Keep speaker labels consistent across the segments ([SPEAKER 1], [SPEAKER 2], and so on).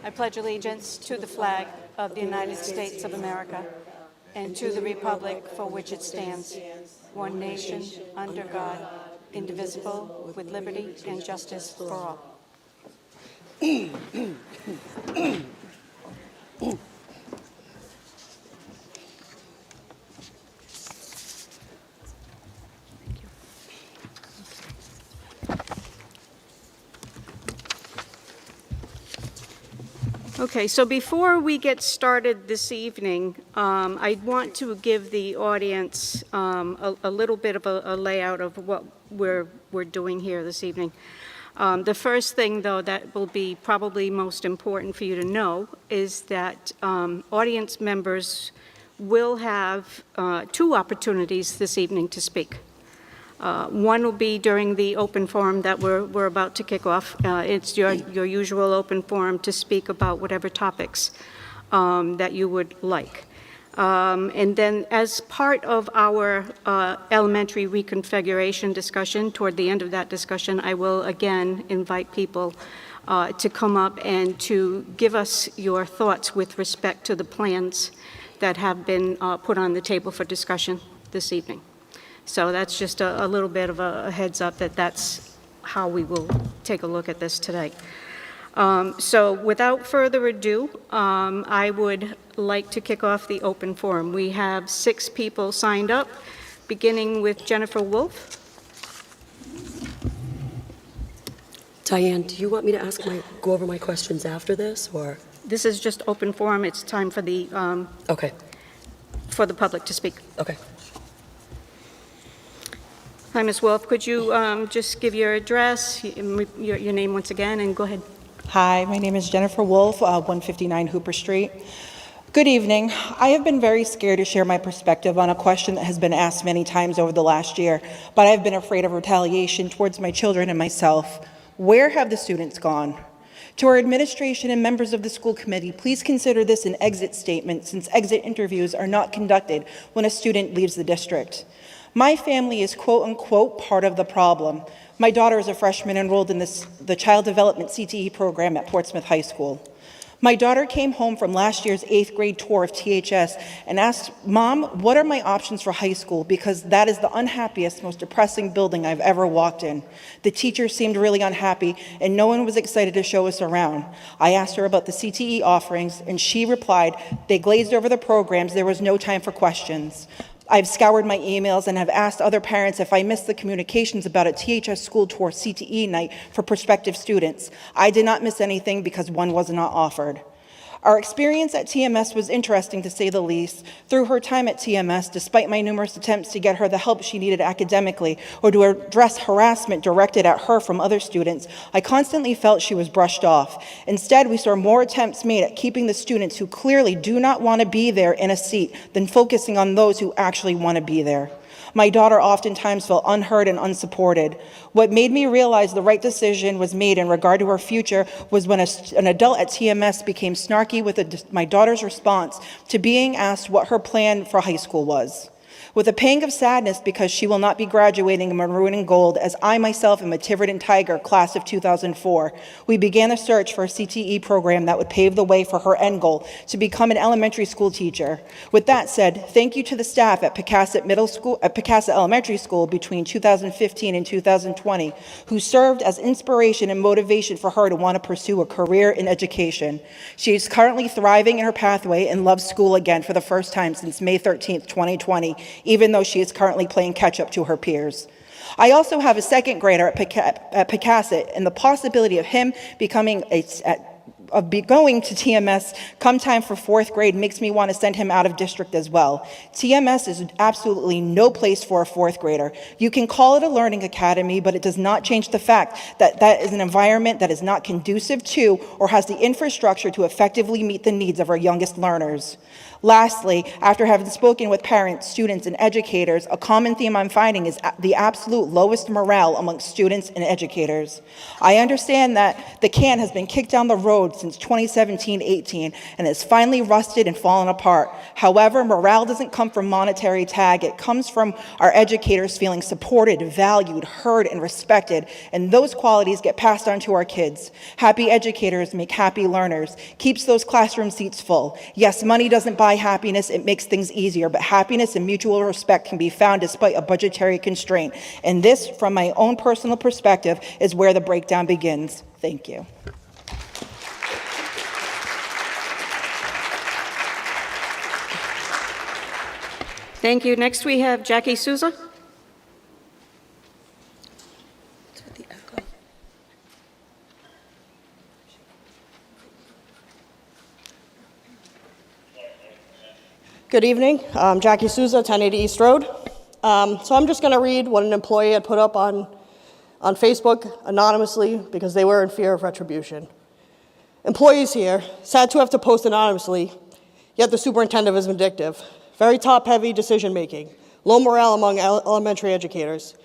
[SPEAKER 1] I pledge allegiance to the flag of the United States of America and to the republic for which it stands, one nation, under God, indivisible, with liberty and justice for all. Okay, so before we get started this evening, I want to give the audience a little bit of a layout of what we're doing here this evening. The first thing, though, that will be probably most important for you to know is that audience members will have 2 opportunities this evening to speak. One will be during the open forum that we're about to kick off. It's your usual open forum to speak about whatever topics that you would like. And then as part of our elementary reconfiguration discussion, toward the end of that discussion, I will again invite people to come up and to give us your thoughts with respect to the plans that have been put on the table for discussion this evening. So that's just a little bit of a heads up that that's how we will take a look at this today. So without further ado, I would like to kick off the open forum. We have 6 people signed up, beginning with Jennifer Wolf.
[SPEAKER 2] Diane, do you want me to go over my questions after this, or?
[SPEAKER 1] This is just open forum. It's time for the
[SPEAKER 2] Okay.
[SPEAKER 1] For the public to speak.
[SPEAKER 2] Okay.
[SPEAKER 1] Hi, Ms. Wolf. Could you just give your address, your name once again, and go ahead.
[SPEAKER 3] Hi, my name is Jennifer Wolf, 159 Hooper Street. Good evening. I have been very scared to share my perspective on a question that has been asked many times over the last year, but I've been afraid of retaliation towards my children and myself. Where have the students gone? To our administration and members of the school committee, please consider this an exit statement, since exit interviews are not conducted when a student leaves the district. My family is quote-unquote part of the problem. My daughter is a freshman enrolled in the Child Development CTE program at Portsmouth High School. My daughter came home from last year's 8th grade tour of THS and asked, "Mom, what are my options for high school? Because that is the unhappiest, most depressing building I've ever walked in." The teachers seemed really unhappy, and no one was excited to show us around. I asked her about the CTE offerings, and she replied, "They glazed over the programs. There was no time for questions." I've scoured my emails and have asked other parents if I missed the communications about a THS school tour CTE night for prospective students. I did not miss anything because one was not offered. Our experience at TMS was interesting, to say the least. Through her time at TMS, despite my numerous attempts to get her the help she needed academically or to address harassment directed at her from other students, I constantly felt she was brushed off. Instead, we saw more attempts made at keeping the students who clearly do not want to be there in a seat than focusing on those who actually want to be there. My daughter oftentimes felt unheard and unsupported. What made me realize the right decision was made in regard to her future was when an adult at TMS became snarky with my daughter's response to being asked what her plan for high school was. With a pang of sadness because she will not be graduating in maroon and gold, as I myself am a Tiverton Tiger, class of 2004, we began a search for a CTE program that would pave the way for her end goal, to become an elementary school teacher. With that said, thank you to the staff at Picasset Elementary School between 2015 and 2020, who served as inspiration and motivation for her to want to pursue a career in education. She is currently thriving in her pathway and loves school again for the first time since May 13th, 2020, even though she is currently playing catch-up to her peers. I also have a 2nd grader at Picasset, and the possibility of him going to TMS come time for 4th grade makes me want to send him out of district as well. TMS is absolutely no place for a 4th grader. You can call it a learning academy, but it does not change the fact that that is an environment that is not conducive to or has the infrastructure to effectively meet the needs of our youngest learners. Lastly, after having spoken with parents, students, and educators, a common theme I'm finding is the absolute lowest morale amongst students and educators. I understand that the can has been kicked down the road code since 2017-18 and has finally rusted and fallen apart. However, morale doesn't come from monetary tag. It comes from our educators feeling supported, valued, heard, and respected, and those qualities get passed on to our kids. Happy educators make happy learners, keeps those classroom seats full. Yes, money doesn't buy happiness, it makes things easier, but happiness and mutual respect can be found despite a budgetary constraint. And this, from my own personal perspective, is where the breakdown begins. Thank you.
[SPEAKER 1] Thank you. Next, we have Jackie Souza.
[SPEAKER 4] Good evening. I'm Jackie Souza, 1080 East Road. So I'm just going to read what an employee had put up on Facebook anonymously because they were in fear of retribution. Employees here, sad to have to post anonymously, yet the superintendent is vindictive. Very top-heavy decision-making, low morale among elementary educators.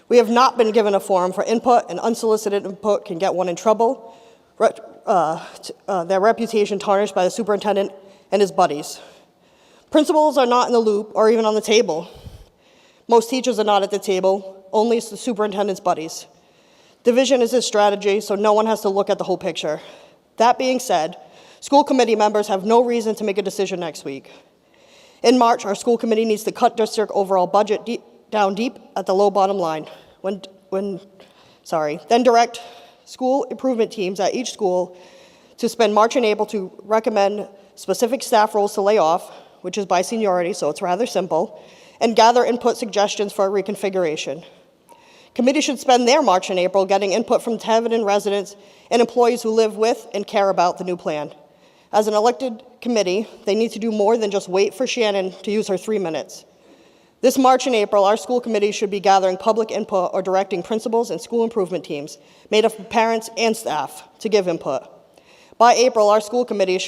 [SPEAKER 4] We have not been given a forum for input, and unsolicited input can get one in trouble. Their reputation tarnished by the superintendent and his buddies. Principals are not in the loop or even on the table. Most teachers are not at the table, only the superintendent's buddies. Division is his strategy, so no one has to look at the whole picture. That being said, school committee members have no reason to make a decision next week. In March, our school committee needs to cut district overall budget down deep at the low bottom line. Then direct school improvement teams at each school to spend March and April to recommend specific staff roles to lay off, which is by seniority, so it's rather simple, and gather input suggestions for a reconfiguration. Committee should spend their March and April getting input from Tiverton residents and employees who live with and care about the new plan. As an elected committee, they need to do more than just wait for Shannon to use her 3 minutes. This March and April, our school committee should be gathering public input or directing principals and school improvement teams, made up of parents and staff, to give input. By April, our school committee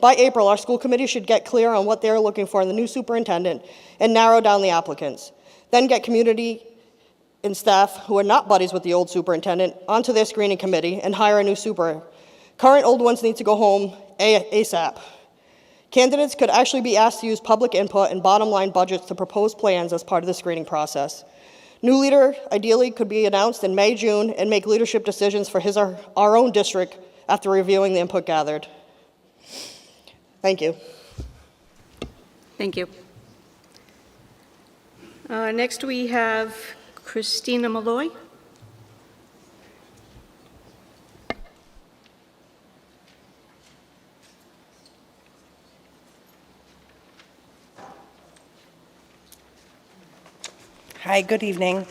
[SPEAKER 4] By April, our school committee should get clear on what they're looking for in the new superintendent and narrow down the applicants. Then get community and staff who are not buddies with the old superintendent onto their screening committee and hire a new super. Current old ones need to go home ASAP. Candidates could actually be asked to use public input and bottom line budgets to propose plans as part of the screening process. New leader ideally could be announced in May, June, and make leadership decisions for his or our own district after reviewing the input gathered. Thank you.
[SPEAKER 1] Thank you. Next, we have Christina Malloy.
[SPEAKER 5] Hi, good evening.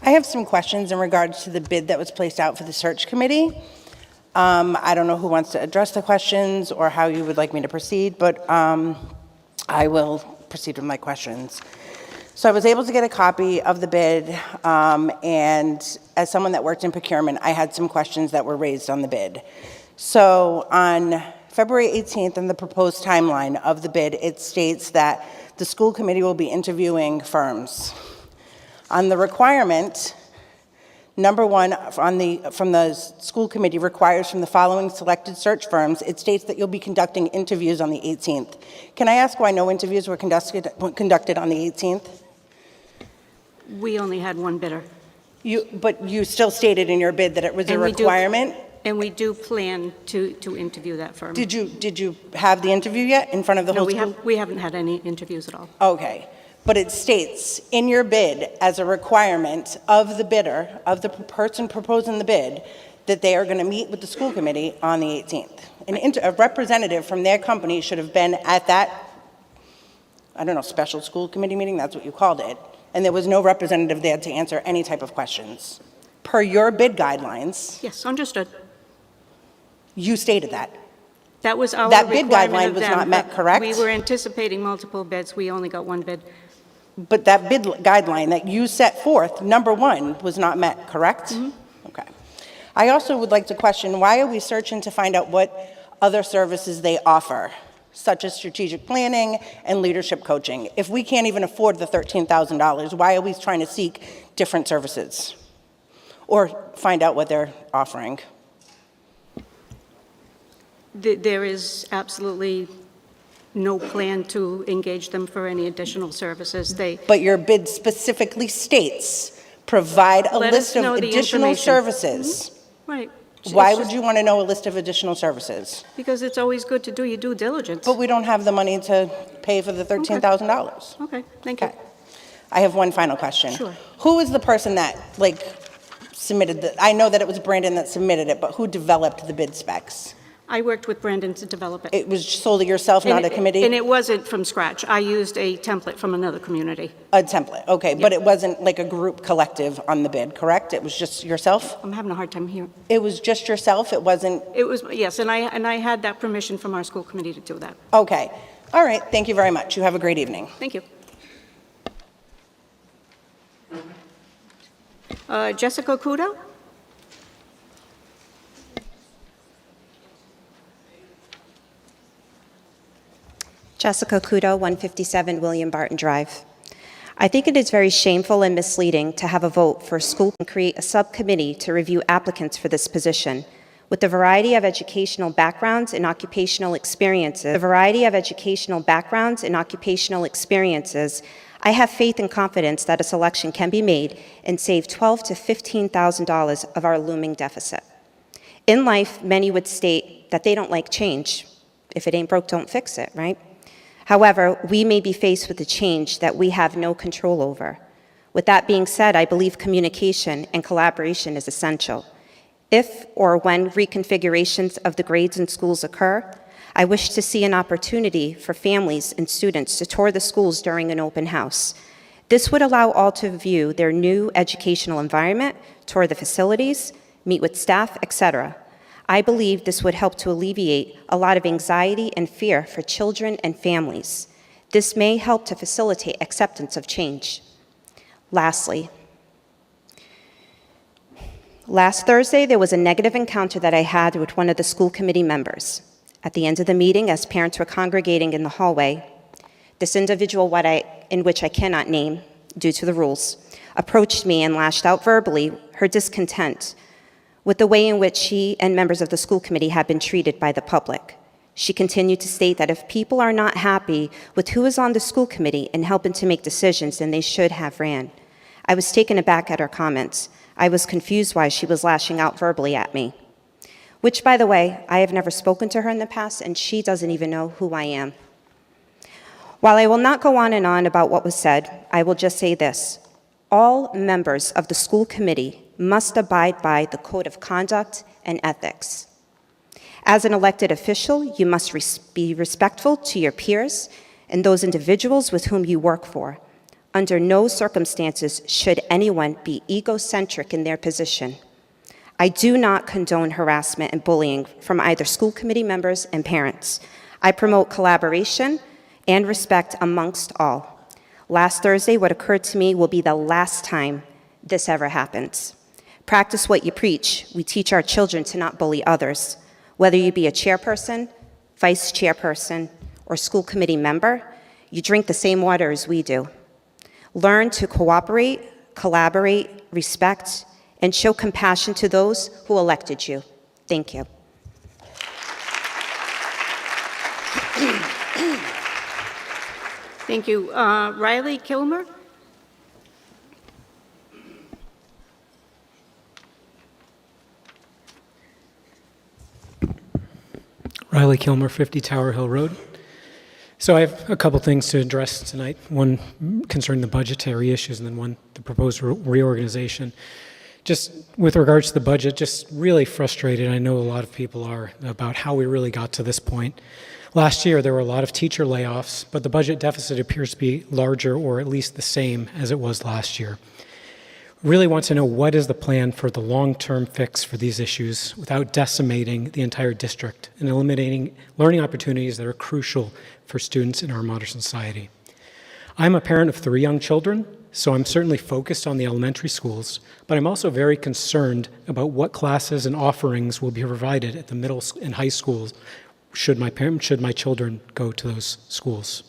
[SPEAKER 5] I have some questions in regards to the bid that was placed out for the search committee. I don't know who wants to address the questions or how you would like me to proceed, but I will proceed with my questions. So I was able to get a copy of the bid, and as someone that worked in procurement, I had some questions that were raised on the bid. So on February 18th, in the proposed timeline of the bid, it states that the school committee will be interviewing firms. On the requirement, number one, from the school committee requires from the following selected search firms, it states that you'll be conducting interviews on the 18th. Can I ask why no interviews were conducted on the 18th?
[SPEAKER 1] We only had one bidder.
[SPEAKER 5] But you still stated in your bid that it was a requirement?
[SPEAKER 1] And we do plan to interview that firm.
[SPEAKER 5] Did you have the interview yet in front of the whole school?
[SPEAKER 1] No, we haven't had any interviews at all.
[SPEAKER 5] Okay. But it states in your bid as a requirement of the bidder, of the person proposing the bid, that they are going to meet with the school committee on the 18th. A representative from their company should have been at that, I don't know, special school committee meeting, that's what you called it, and there was no representative there to answer any type of questions. Per your bid guidelines,
[SPEAKER 1] Yes, understood.
[SPEAKER 5] you stated that.
[SPEAKER 1] That was our
[SPEAKER 5] That bid
[SPEAKER 1] requirement
[SPEAKER 5] guideline
[SPEAKER 1] of
[SPEAKER 5] was
[SPEAKER 1] them,
[SPEAKER 5] not met,
[SPEAKER 1] but
[SPEAKER 5] correct?
[SPEAKER 1] We were anticipating multiple bids. We only got one bid.
[SPEAKER 5] But that bid guideline that you set forth, number one, was not met, correct? Mm-hmm. Okay. I also would like to question, why are we searching to find out what other services they offer, such as strategic planning and leadership coaching? If we can't even afford the $13,000, why are we trying to seek different services? or find out what they're offering.
[SPEAKER 1] There is absolutely no plan to engage them for any additional services.
[SPEAKER 5] But your bid specifically states, provide a
[SPEAKER 1] Let
[SPEAKER 5] list
[SPEAKER 1] us know
[SPEAKER 5] of
[SPEAKER 1] the
[SPEAKER 5] additional
[SPEAKER 1] information.
[SPEAKER 5] services.
[SPEAKER 1] Right.
[SPEAKER 5] Why
[SPEAKER 1] It's
[SPEAKER 5] would
[SPEAKER 1] just-
[SPEAKER 5] you want to know a list of additional services?
[SPEAKER 1] Because it's always good to do your due diligence.
[SPEAKER 5] But we don't have the money to pay for the $13,000.
[SPEAKER 1] Okay, thank you.
[SPEAKER 5] Okay. I have one final question.
[SPEAKER 1] Sure.
[SPEAKER 5] Who was the person that, submitted I know that it was Brandon that submitted it, but who developed the bid specs?
[SPEAKER 1] I worked with Brandon to develop it.
[SPEAKER 5] It was solely yourself, not a committee?
[SPEAKER 1] And it wasn't from scratch. I used a template from another community.
[SPEAKER 5] A template, okay, but it wasn't like a group collective on the bid, correct? It was just yourself?
[SPEAKER 1] I'm having a hard time hearing.
[SPEAKER 5] It was just yourself, it wasn't,
[SPEAKER 1] It was, yes, and I had that permission from our school committee to do that.
[SPEAKER 5] okay. All right, thank you very much. You have a great evening.
[SPEAKER 1] Thank you. Jessica Kudo?
[SPEAKER 6] Jessica Kudo, 157 William Barton Drive. I think it is very shameful and misleading to have a vote for a school and create a subcommittee to review applicants for this position. With the variety of educational backgrounds and occupational experiences, I have faith and confidence that a selection can be made and save $12,000 to $15,000 of our looming deficit. In life, many would state that they don't like change. If it ain't broke, don't fix it, right? However, we may be faced with a change that we have no control over. With that being said, I believe communication and collaboration is essential. If or when reconfigurations of the grades in schools occur, I wish to see an opportunity for families and students to tour the schools during an open house. This would allow all to view their new educational environment, tour the facilities, meet with staff, etc. I believe this would help to alleviate a lot of anxiety and fear for children and families. This may help to facilitate acceptance of change. Lastly, last Thursday, there was a negative encounter that I had with one of the school committee members. At the end of the meeting, as parents were congregating in the hallway, this individual, in which I cannot name due to the rules, approached me and lashed out verbally her discontent with the way in which she and members of the school committee had been treated by the public. She continued to state that if people are not happy with who is on the school committee and helping to make decisions, then they should have ran. I was taken aback at her comments. I was confused why she was lashing out verbally at me, which, by the way, I have never spoken to her in the past, and she doesn't even know who I am. While I will not go on and on about what was said, I will just say this. All members of the school committee must abide by the code of conduct and ethics. As an elected official, you must be respectful to your peers and those individuals with whom you work for. Under no circumstances should anyone be egocentric in their position. I do not condone harassment and bullying from either school committee members and parents. I promote collaboration and respect amongst all. Last Thursday, what occurred to me will be the last time this ever happens. Practice what you preach. We teach our children to not bully others. Whether you be a chairperson, vice chairperson, or school committee member, you drink the same water as we do. Learn to cooperate, collaborate, respect, and show compassion to those who elected you. Thank you.
[SPEAKER 1] Thank you. Riley Kilmer?
[SPEAKER 7] Riley Kilmer, 50 Tower Hill Road. So I have a couple things to address tonight, one concerning the budgetary issues and then one, the proposed reorganization. Just with regards to the budget, just really frustrated, I know a lot of people are, about how we really got to this point. Last year, there were a lot of teacher layoffs, but the budget deficit appears to be larger or at least the same as it was last year. Really want to know what is the plan for the long-term fix for these issues without decimating the entire district and eliminating learning opportunities that are crucial for students in our modern society. I'm a parent of 3 young children, so I'm certainly focused on the elementary schools, but I'm also very concerned about what classes and offerings will be provided at the middle and high schools should my children go to those schools.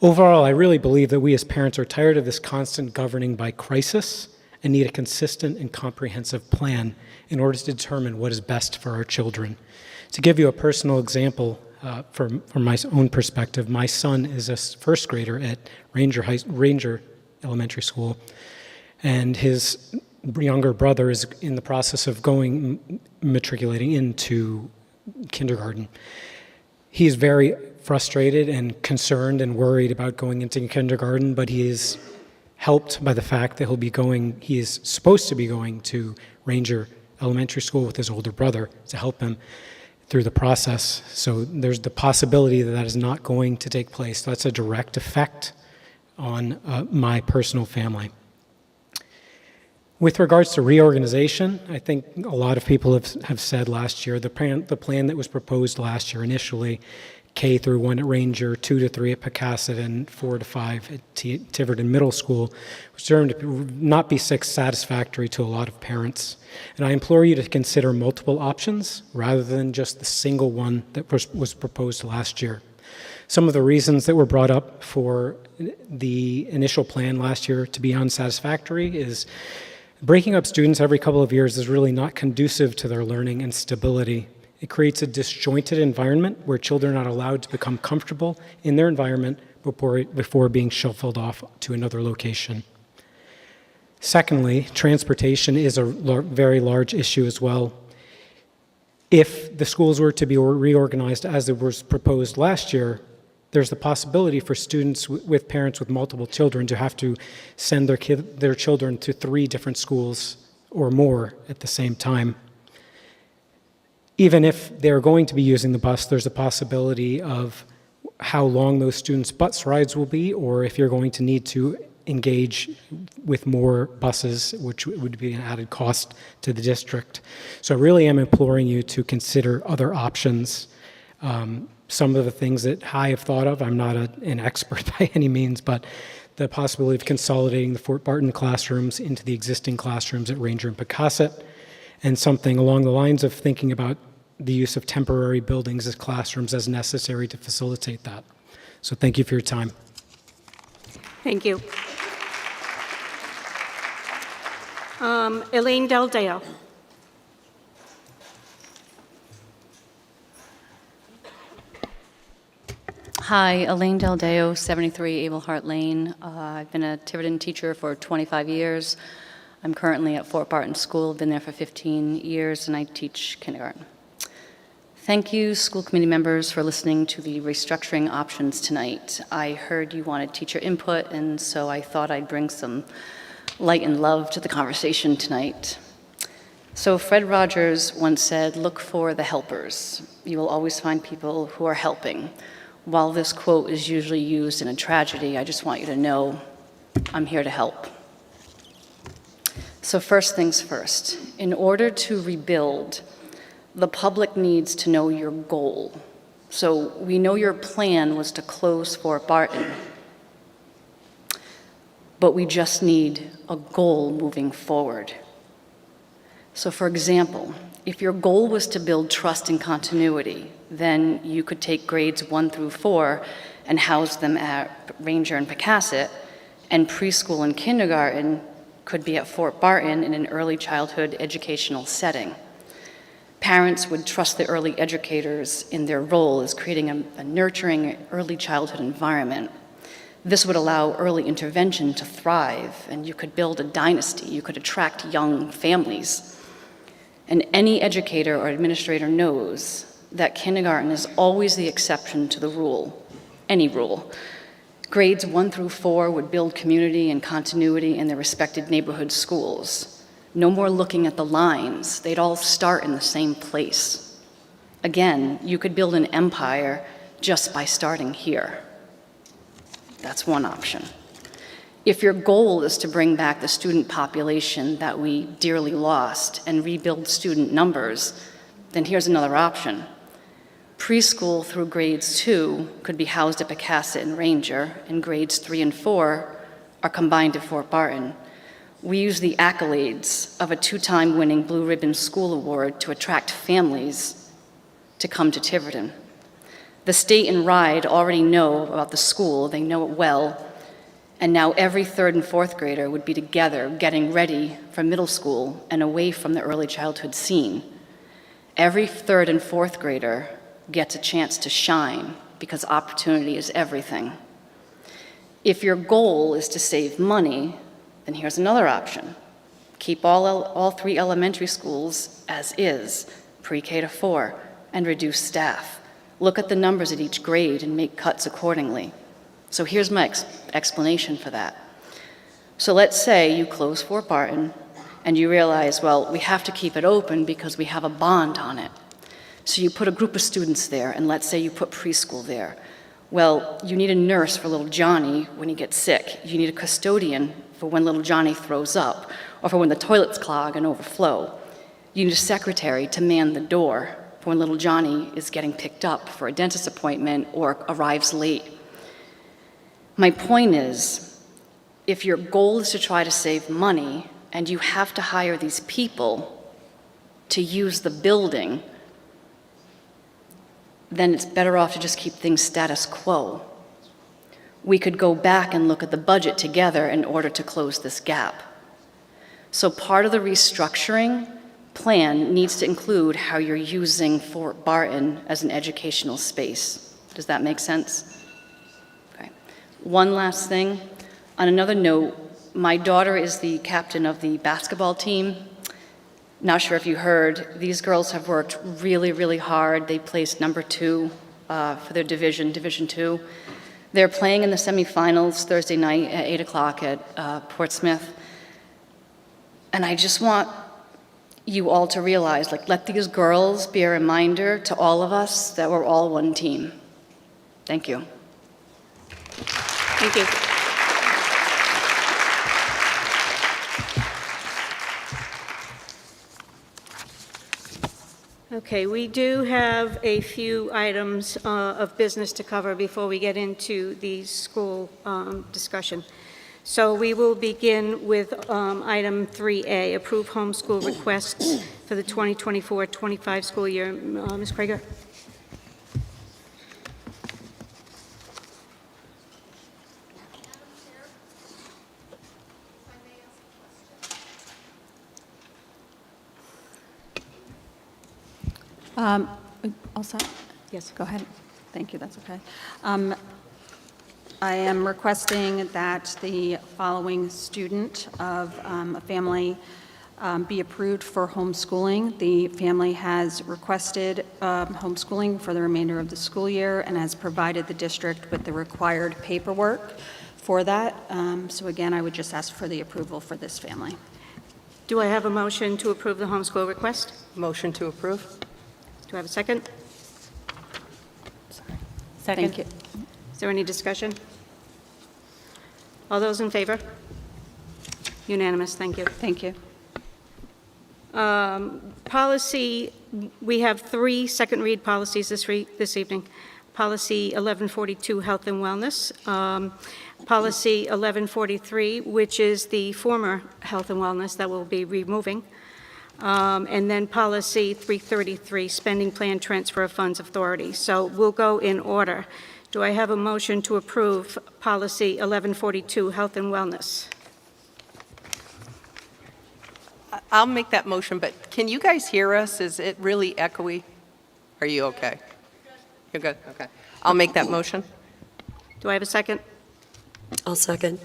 [SPEAKER 7] Overall, I really believe that we as parents are tired of this constant governing by crisis and need a consistent and comprehensive plan in order to determine what is best for our children. To give you a personal example, from my own perspective, my son is a first grader at Ranger Elementary School, and his younger brother is in the process of matriculating into kindergarten. He is very frustrated and concerned and worried about going into kindergarten, but he is helped by the fact that he is supposed to be going to Ranger Elementary School with his older brother to help him through the process. So there's the possibility that that is not going to take place. That's a direct effect on my personal family. With regards to reorganization, I think a lot of people have said last year, the plan that was proposed last year initially, K through 1 at Ranger, 2 to 3 at Pecasset, and 4 to 5 at Tiverton Middle School, was determined to not be satisfactory to a lot of parents. And I implore you to consider multiple options rather than just the single one that was proposed last year. Some of the reasons that were brought up for the initial plan last year to be unsatisfactory is breaking up students every couple of years is really not conducive to their learning and stability. It creates a disjointed environment where children are not allowed to become comfortable in their environment before being shuffled off to another location. Secondly, transportation is a very large issue as well. If the schools were to be reorganized as it was proposed last year, there's the possibility for students with parents with multiple children to have to send their children to 3 different schools or more at the same time. Even if they're going to be using the bus, there's a possibility of how long those students' bus rides will be, or if you're going to need to engage with more buses, which would be an added cost to the district. So I really am imploring you to consider other options. Some of the things that I have thought of, I'm not an expert by any means, but the possibility of consolidating the Fort Barton classrooms into the existing classrooms at Ranger and Pecasset, and something along the lines of thinking about the use of temporary buildings as classrooms as necessary to facilitate that. So thank you for your time.
[SPEAKER 1] Thank you. Elaine Deldale.
[SPEAKER 8] Hi, Elaine Deldeo, 73 Ablehart Lane. I've been a Tiverton teacher for 25 years. I'm currently at Fort Barton School, been there for 15 years, and I teach kindergarten. Thank you, school committee members, for listening to the restructuring options tonight. I heard you wanted teacher input, and so I thought I'd bring some light and love to the conversation tonight. So Fred Rogers once said, "Look for the helpers. You will always find people who are helping." While this quote is usually used in a tragedy, I just want you to know I'm here to help. So first things first, in order to rebuild, the public needs to know your goal. So we know your plan was to close Fort Barton, but we just need a goal moving forward. So for example, if your goal was to build trust and continuity, then you could take grades 1 through 4 and house them at Ranger and Pecasset, and preschool and kindergarten could be at Fort Barton in an early childhood educational setting. Parents would trust the early educators in their role as creating a nurturing early childhood environment. This would allow early intervention to thrive, and you could build a dynasty. You could attract young families. And any educator or administrator knows that kindergarten is always the exception to the rule, any rule. Grades 1 through 4 would build community and continuity in their respected neighborhood schools. No more looking at the lines. They'd all start in the same place. Again, you could build an empire just by starting here. That's one option. If your goal is to bring back the student population that we dearly lost and rebuild student numbers, then here's another option. Preschool through grades 2 could be housed at Pecasset and Ranger, and grades 3 and 4 are combined at Fort Barton. We use the accolades of a 2-time winning Blue Ribbon School Award to attract families to come to Tiverton. The state and RIDE already know about the school, they know it well, And now every third and fourth grader would be together getting ready for middle school and away from the early childhood scene. Every third and fourth grader gets a chance to shine because opportunity is everything. If your goal is to save money, then here's another option. Keep all 3 elementary schools as is, pre-K to 4, and reduce staff. Look at the numbers at each grade and make cuts accordingly. So here's my explanation for that. So let's say you close Fort Barton and you realize, well, we have to keep it open because we have a bond on it. So you put a group of students there, and let's say you put preschool there. Well, you need a nurse for little Johnny when he gets sick. You need a custodian for when little Johnny throws up, or for when the toilets clog and overflow. You need a secretary to man the door for when little Johnny is getting picked up for a dentist appointment or arrives late. My point is, if your goal is to try to save money and you have to hire these people to use the building, then it's better off to just keep things status quo. We could go back and look at the budget together in order to close this gap. So part of the restructuring plan needs to include how you're using Fort Barton as an educational space. Does that make sense? Okay. One last thing. On another note, my daughter is the captain of the basketball team. Not sure if you heard, these girls have worked really, really hard. They placed number 2 for their Division 2. They're playing in the semifinals Thursday night at 8 o'clock at Portsmouth. And I just want you all to realize, let these girls be a reminder to all of us that we're all one team. Thank you.
[SPEAKER 1] Thank you. Okay, we do have a few items of business to cover before we get into the school discussion. So we will begin with item 3A, approve homeschool requests for the 2024-25 school year. Ms. Kraeger?
[SPEAKER 9] All set?
[SPEAKER 1] Yes.
[SPEAKER 9] Go ahead. Thank you, that's okay. I am requesting that the following student of a family be approved for homeschooling. The family has requested homeschooling for the remainder of the school year and has provided the district with the required paperwork for that. So again, I would just ask for the approval for this family.
[SPEAKER 1] Do I have a motion to approve the homeschool request?
[SPEAKER 10] Motion to approve.
[SPEAKER 1] Do I have a second?
[SPEAKER 9] Second. Thank you.
[SPEAKER 1] Is there any discussion? All those in favor? Unanimous, thank you.
[SPEAKER 9] Thank you.
[SPEAKER 1] Policy, we have 3 second read policies this evening. Policy 1142, health and wellness. Policy 1143, which is the former health and wellness that we'll be removing. And then policy 333, spending plan transfer of funds authority. So we'll go in order. Do I have a motion to approve policy 1142, health and wellness?
[SPEAKER 10] I'll make that motion, but can you guys hear us? Is it really echoey? Are you okay? You're good? Okay. I'll make that motion.
[SPEAKER 1] Do I have a second?
[SPEAKER 2] I'll second.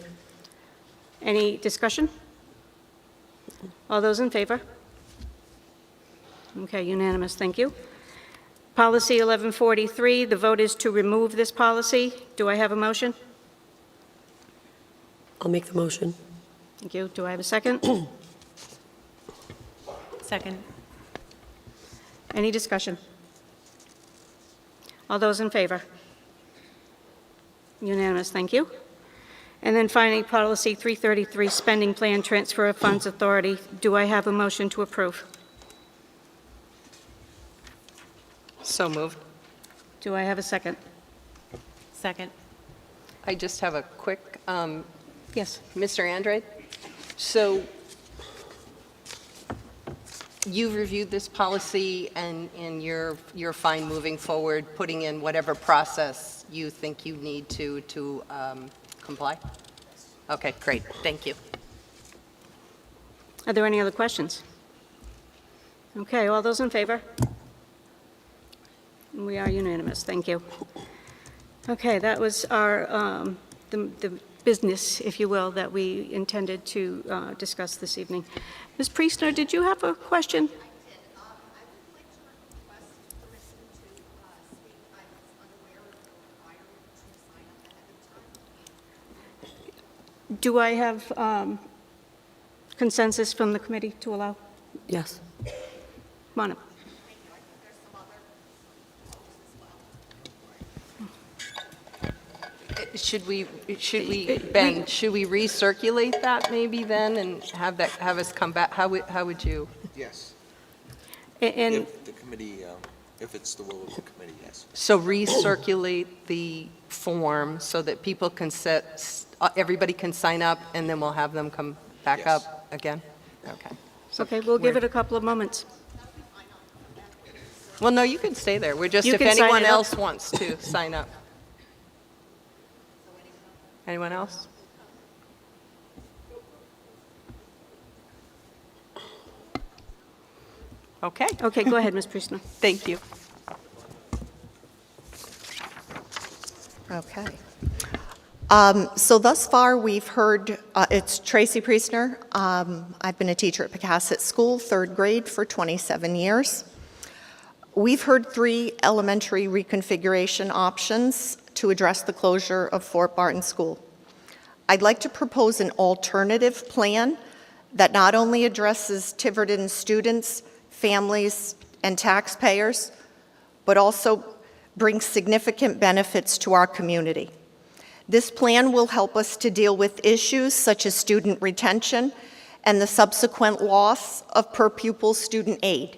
[SPEAKER 1] Any discussion? All those in favor? Okay, unanimous, thank you. Policy 1143, the vote is to remove this policy. Do I have a motion?
[SPEAKER 2] I'll make the motion.
[SPEAKER 1] Thank you. Do I have a second?
[SPEAKER 9] Second.
[SPEAKER 1] Any discussion? All those in favor? Unanimous, thank you. And then finally, policy 333, spending plan transfer of funds authority. Do I have a motion to approve?
[SPEAKER 10] So moved.
[SPEAKER 1] Do I have a second?
[SPEAKER 9] Second.
[SPEAKER 10] I just have a quick,
[SPEAKER 1] Yes.
[SPEAKER 10] Mr. Andrade, so you've reviewed this policy and you're fine moving forward, putting in whatever process you think you need to comply? Okay, great, thank you.
[SPEAKER 1] Are there any other questions? Okay, all those in favor? We are unanimous, thank you. Okay, that was our, the business, if you will, that we intended to discuss this evening. Ms. Priestner, did you have a question? Do I have consensus from the committee to allow?
[SPEAKER 2] Yes.
[SPEAKER 1] Come on up.
[SPEAKER 10] Should we, Ben, should we recirculate that maybe then and have us come back? How would you?
[SPEAKER 11] Yes.
[SPEAKER 1] And
[SPEAKER 11] If the committee, if it's the will of the committee, yes.
[SPEAKER 10] So recirculate the form so that people can everybody can sign up, and then we'll have them come back
[SPEAKER 11] Yes.
[SPEAKER 10] up again? Okay.
[SPEAKER 1] okay, we'll give it a couple of moments.
[SPEAKER 10] Well, no, you can stay there. We're just,
[SPEAKER 1] You
[SPEAKER 10] if
[SPEAKER 1] can sign
[SPEAKER 10] anyone
[SPEAKER 1] it up.
[SPEAKER 10] else wants to sign up. Anyone else? Okay,
[SPEAKER 1] Okay, go ahead, Ms. Priestner.
[SPEAKER 10] thank you.
[SPEAKER 12] Okay. So thus far, we've heard, it's Tracy Priestner. I've been a teacher at Pecasset School, third grade, for 27 years. We've heard 3 elementary reconfiguration options to address the closure of Fort Barton School. I'd like to propose an alternative plan that not only addresses Tiverton students, families, and taxpayers, but also brings significant benefits to our community. This plan will help us to deal with issues such as student retention and the subsequent loss of per-pupil student aid,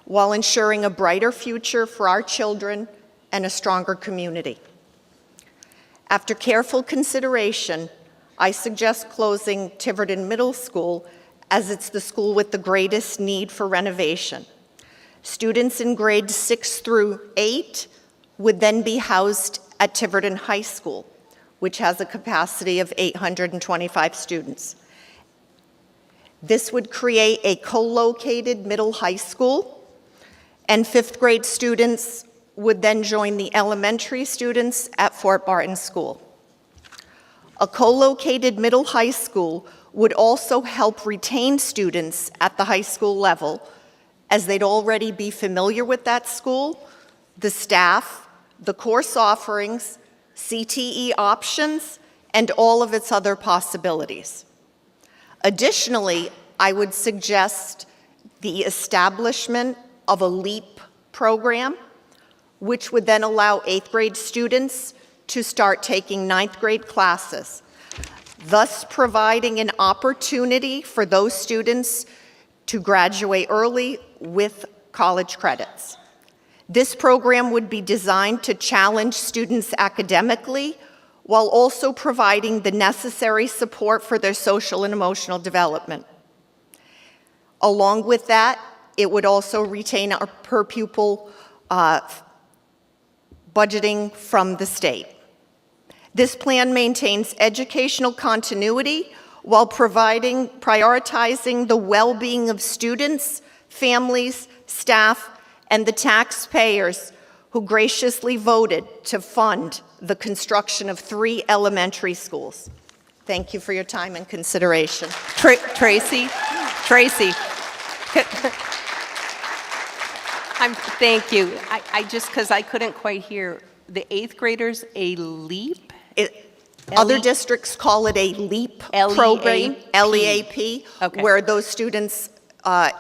[SPEAKER 12] while ensuring a brighter future for our children and a stronger community. After careful consideration, I suggest closing Tiverton Middle School as it's the school with the greatest need for renovation. Students in grades 6 through 8 would then be housed at Tiverton High School, which has a capacity of 825 students. This would create a co-located middle high school, and 5th grade students would then join the elementary students at Fort Barton School. A co-located middle high school would also help retain students at the high school level, as they'd already be familiar with that school, the staff, the course offerings, CTE options, and all of its other possibilities. Additionally, I would suggest the establishment of a LEAP program, which would then allow 8th grade students to start taking 9th grade classes, thus providing an opportunity for those students to graduate early with college credits. This program would be designed to challenge students academically while also providing the necessary support for their social and emotional development. Along with that, it would also retain our per-pupil budgeting from the state. This plan maintains educational continuity while prioritizing the well-being of students, families, staff, and the taxpayers who graciously voted to fund the construction of 3 elementary schools. Thank you for your time and consideration.
[SPEAKER 10] Tracy, thank you. I just, because I couldn't quite hear, the 8th graders, a LEAP?
[SPEAKER 12] Other districts call it a LEAP program, LEAP,
[SPEAKER 10] Okay.
[SPEAKER 12] where those students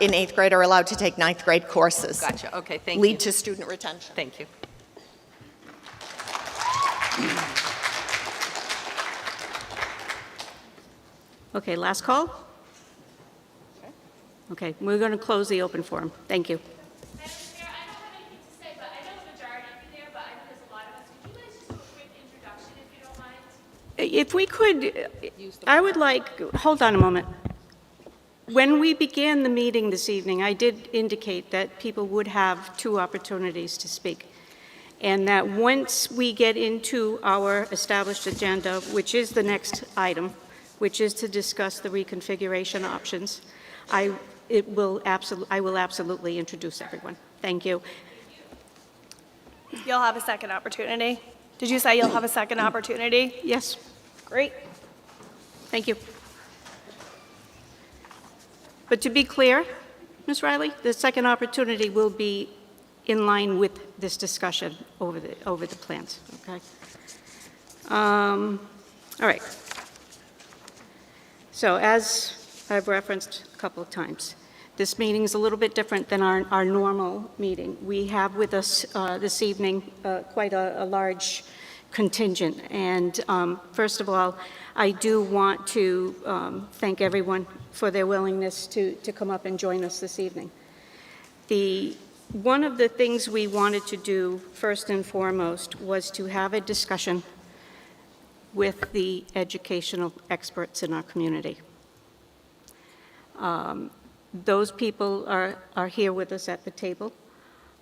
[SPEAKER 12] in 8th grade are allowed to take 9th grade courses.
[SPEAKER 10] Gotcha, okay, thank you.
[SPEAKER 12] Lead to student retention.
[SPEAKER 10] Thank you.
[SPEAKER 1] Okay, last call? Okay, we're going to close the open forum. Thank you.
[SPEAKER 13] Madam Chair, I don't have anything to say, but I know the majority of you there, but I know there's a lot of us. Could you guys just do a quick introduction, if you don't mind?
[SPEAKER 1] If we could, I would like, hold on a moment. When we began the meeting this evening, I did indicate that people would have 2 opportunities to speak, and that once we get into our established agenda, which is the next item, which is to discuss the reconfiguration options. I will absolutely introduce everyone. Thank you.
[SPEAKER 14] You'll have a second opportunity. Did you say you'll have a second opportunity?
[SPEAKER 1] Yes,
[SPEAKER 14] Great.
[SPEAKER 1] thank you. But to be clear, Ms. Riley, the second opportunity will be in line with this discussion over the plans, okay? All right. So as I've referenced a couple of times, this meeting is a little bit different than our normal meeting. We have with us this evening quite a large contingent. And first of all, I do want to thank everyone for their willingness to come up and join us this evening. One of the things we wanted to do first and foremost was to have a discussion with the educational experts in our community. Those people are here with us at the table.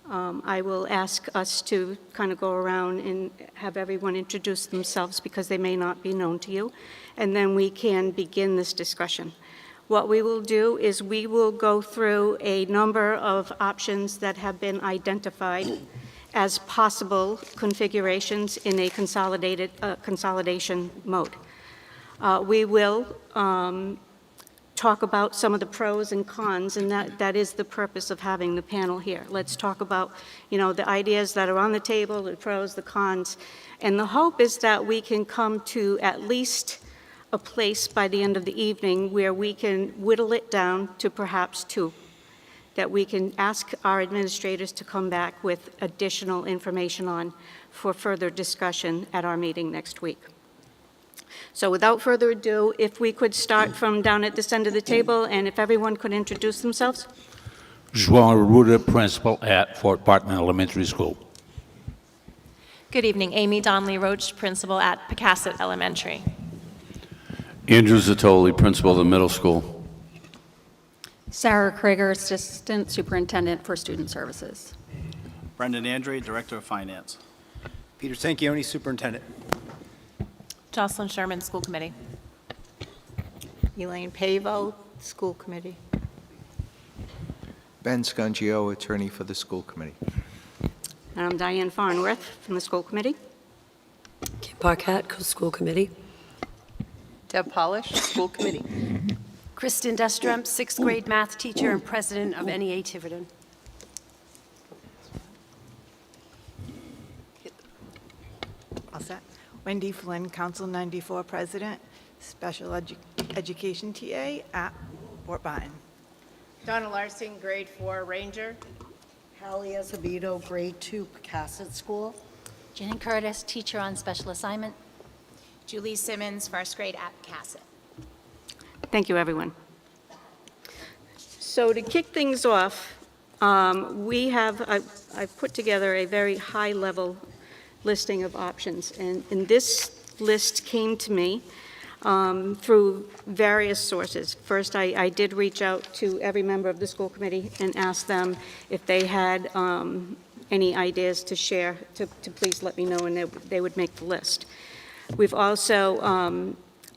[SPEAKER 1] I will ask us to kind of go around and have everyone introduce themselves because they may not be known to you, and then we can begin this discussion. What we will do is we will go through a number of options that have been identified as possible configurations in a consolidation mode. We will talk about some of the pros and cons, and that is the purpose of having the panel here. Let's talk about, the ideas that are on the table, the pros, the cons, and the hope is that we can come to at least a place by the end of the evening where we can whittle it down to perhaps 2, that we can ask our administrators to come back with additional information on for further discussion at our meeting next week. So without further ado, if we could start from down at this end of the table, and if everyone could introduce themselves.
[SPEAKER 15] João Arruda, principal at Fort Barton Elementary School.
[SPEAKER 16] Good evening. Amy Donnelly Roach, principal at Pecasset Elementary.
[SPEAKER 17] Andrew Zatoli, principal of the middle school.
[SPEAKER 9] Sarah Kraeger, Assistant Superintendent for Student Services.
[SPEAKER 18] Brendan Andre, Director of Finance. Peter Sanchioni, Superintendent.
[SPEAKER 16] Jocelyn Sherman, School Committee.
[SPEAKER 19] Elaine Pavo, School Committee.
[SPEAKER 11] Ben Scungio, attorney for the school committee.
[SPEAKER 1] And I'm Diane Farnworth from the school committee.
[SPEAKER 2] Kim Parkat, School Committee.
[SPEAKER 10] Deb Polish, School Committee.
[SPEAKER 20] Kristen Destrump, 6th grade math teacher and president of NEA Tiverton.
[SPEAKER 19] All set. Wendy Flynn, Council 94 President, Special Education TA at Fort Barton.
[SPEAKER 21] Donna Larson, grade 4 Ranger.
[SPEAKER 22] Hallie Azevedo, grade 2 Pecasset School.
[SPEAKER 23] Jen Curtis, teacher on special assignment.
[SPEAKER 24] Julie Simmons, 1st grade at Pecasset.
[SPEAKER 1] Thank you, everyone. So to kick things off, I've put together a very high-level listing of options, and this list came to me through various sources. First, I did reach out to every member of the school committee and asked them if they had any ideas to share, to please let me know, and they would make the list. We've also,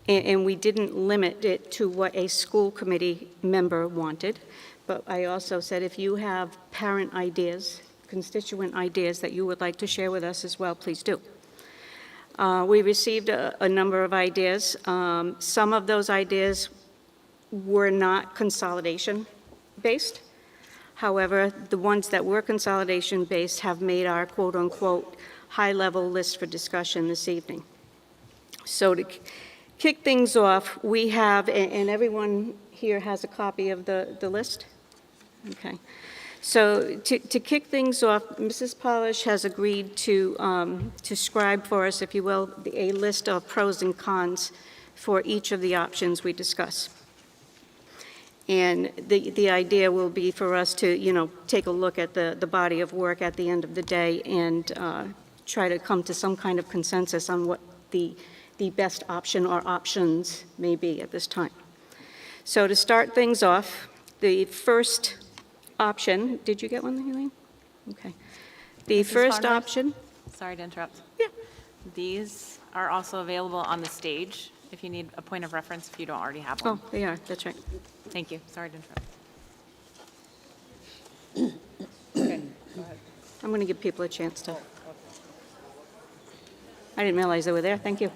[SPEAKER 1] and we didn't limit it to what a school committee member wanted, but I also said if you have parent ideas, constituent ideas that you would like to share with us as well, please do. We received a number of ideas. Some of those ideas were not consolidation-based. However, the ones that were consolidation-based have made our quote-unquote high-level list for discussion this evening. So to kick things off, we have, and everyone here has a copy of the list? Okay. So to kick things off, Mrs. Polish has agreed to scribe for us, if you will, a list of pros and cons for each of the options we discuss. And the idea will be for us to, take a look at the body of work at the end of the day and try to come to some kind of consensus on what the best option or options may be at this time. So to start things off, the first option, did you get one, Elaine? Okay. The
[SPEAKER 16] Mrs.
[SPEAKER 21] first
[SPEAKER 16] Farnworth?
[SPEAKER 21] option.
[SPEAKER 16] Sorry to interrupt.
[SPEAKER 21] Yeah.
[SPEAKER 16] These are also available on the stage if you need a point of reference, if you don't already have one.
[SPEAKER 1] Oh, they are, that's right.
[SPEAKER 16] Thank you. Sorry to interrupt.
[SPEAKER 10] Okay, go ahead.
[SPEAKER 1] I'm going to give people a chance to. I didn't realize they were there. Thank you.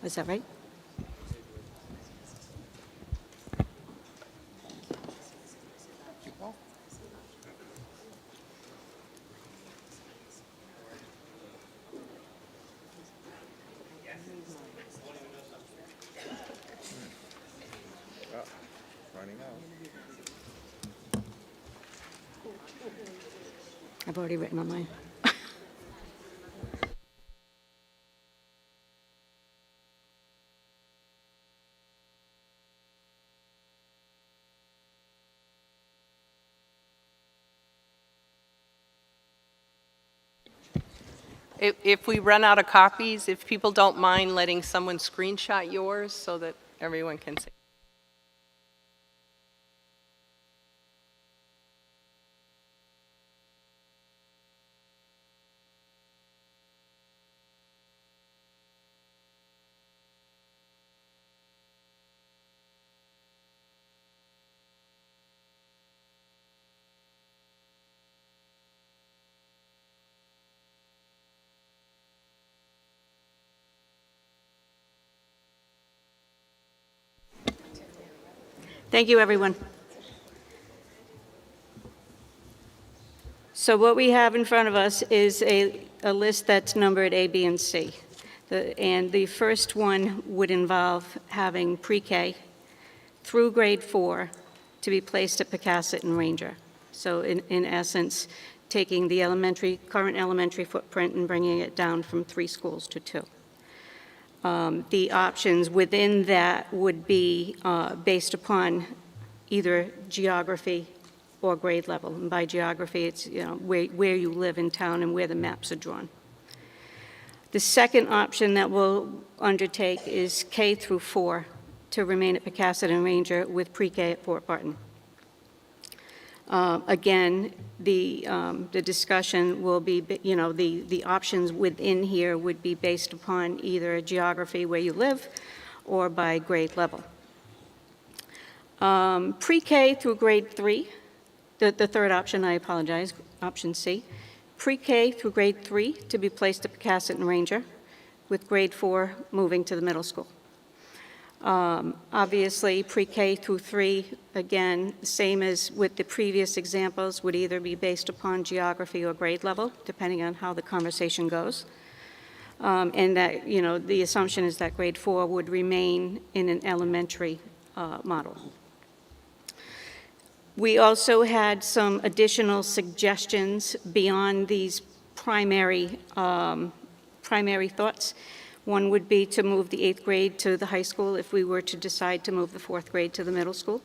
[SPEAKER 1] Is that right?
[SPEAKER 11] Running out.
[SPEAKER 1] I've already written on mine.
[SPEAKER 10] If we run out of copies, if people don't mind letting someone screenshot yours so that everyone can see.
[SPEAKER 1] Thank you, everyone. So what we have in front of us is a list that's numbered A, B, and C. And the first one would involve having pre-K through grade 4 to be placed at Pecasset and Ranger. So in essence, taking the current elementary footprint and bringing it down from 3 schools to 2. The options within that would be based upon either geography or grade level. And by geography, it's where you live in town and where the maps are drawn. The second option that we'll undertake is K through 4 to remain at Pecasset and Ranger with pre-K at Fort Barton. Again, the discussion will be, the options within here would be based upon either geography where you live or by grade level. Pre-K through grade 3, the third option, I apologize, option C. Pre-K through grade 3 to be placed at Pecasset and Ranger, with grade 4 moving to the middle school. Obviously, pre-K through 3, again, same as with the previous examples, would either be based upon geography or grade level, depending on how the conversation goes. And that, the assumption is that grade 4 would remain in an elementary model. We also had some additional suggestions beyond these primary thoughts. One would be to move the 8th grade to the high school if we were to decide to move the 4th grade to the middle school.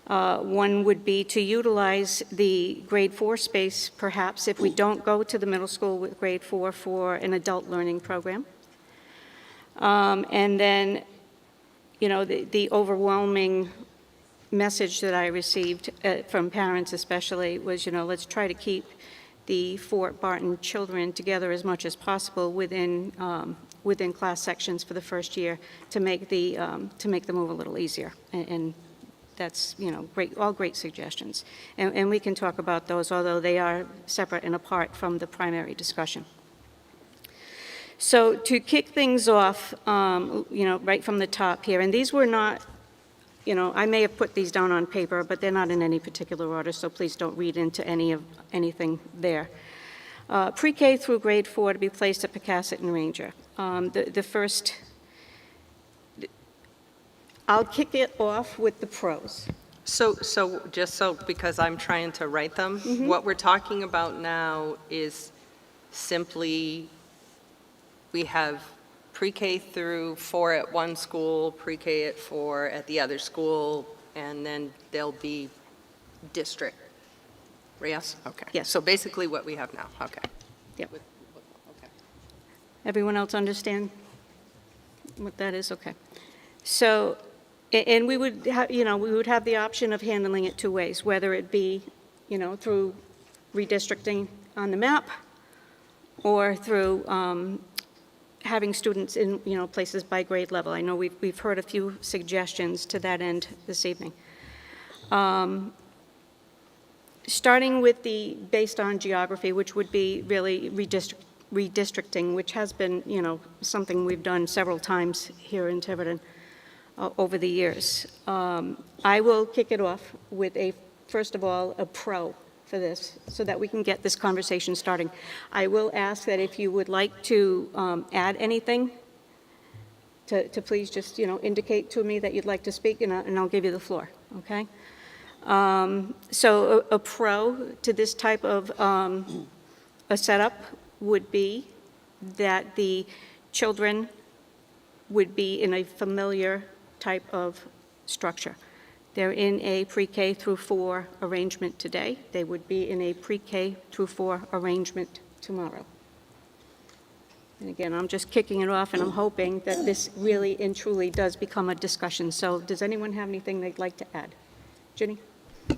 [SPEAKER 1] One would be to utilize the grade 4 space, perhaps, if we don't go to the middle school with grade 4 for an adult learning program. And then, the overwhelming message that I received from parents especially was, let's try to keep the Fort Barton children together as much as possible within class sections for the first year to make the move a little easier. And that's, great, all great suggestions. And we can talk about those, although they are separate and apart from the primary discussion. So to kick things off, right from the top here, and these were not, I may have put these down on paper, but they're not in any particular order, so please don't read into anything there. Pre-K through grade 4 to be placed at Pecasset and Ranger. The first, I'll kick it off with the pros.
[SPEAKER 10] So because I'm trying to write them, what we're talking about now is simply we have pre-K through 4 at one school, pre-K at 4 at the other school, and then there'll be district. Yes? Okay.
[SPEAKER 1] Yes.
[SPEAKER 10] So basically what we have now, okay.
[SPEAKER 1] Yep.
[SPEAKER 10] Okay.
[SPEAKER 1] Everyone else understand what that is? Okay. So, and we would have, we would have the option of handling it 2 ways, whether it be, through redistricting on the map, or through having students in, places by grade level. I know we've heard a few suggestions to that end this evening. Starting with based on geography, which would be really redistricting, which has been, something we've done several times here in Tiverton over the years. I will kick it off with first of all, a pro for this, so that we can get this conversation starting. I will ask that if you would like to add anything, to please just, indicate to me that you'd like to speak, and I'll give you the floor, okay? So a pro to this type of a setup would be that the children would be in a familiar type of structure. They're in a pre-K through 4 arrangement today. They would be in a pre-K through 4 arrangement tomorrow. And again, I'm just kicking it off, and I'm hoping that this really and truly does become a discussion. So does anyone have anything they'd like to add? Ginny?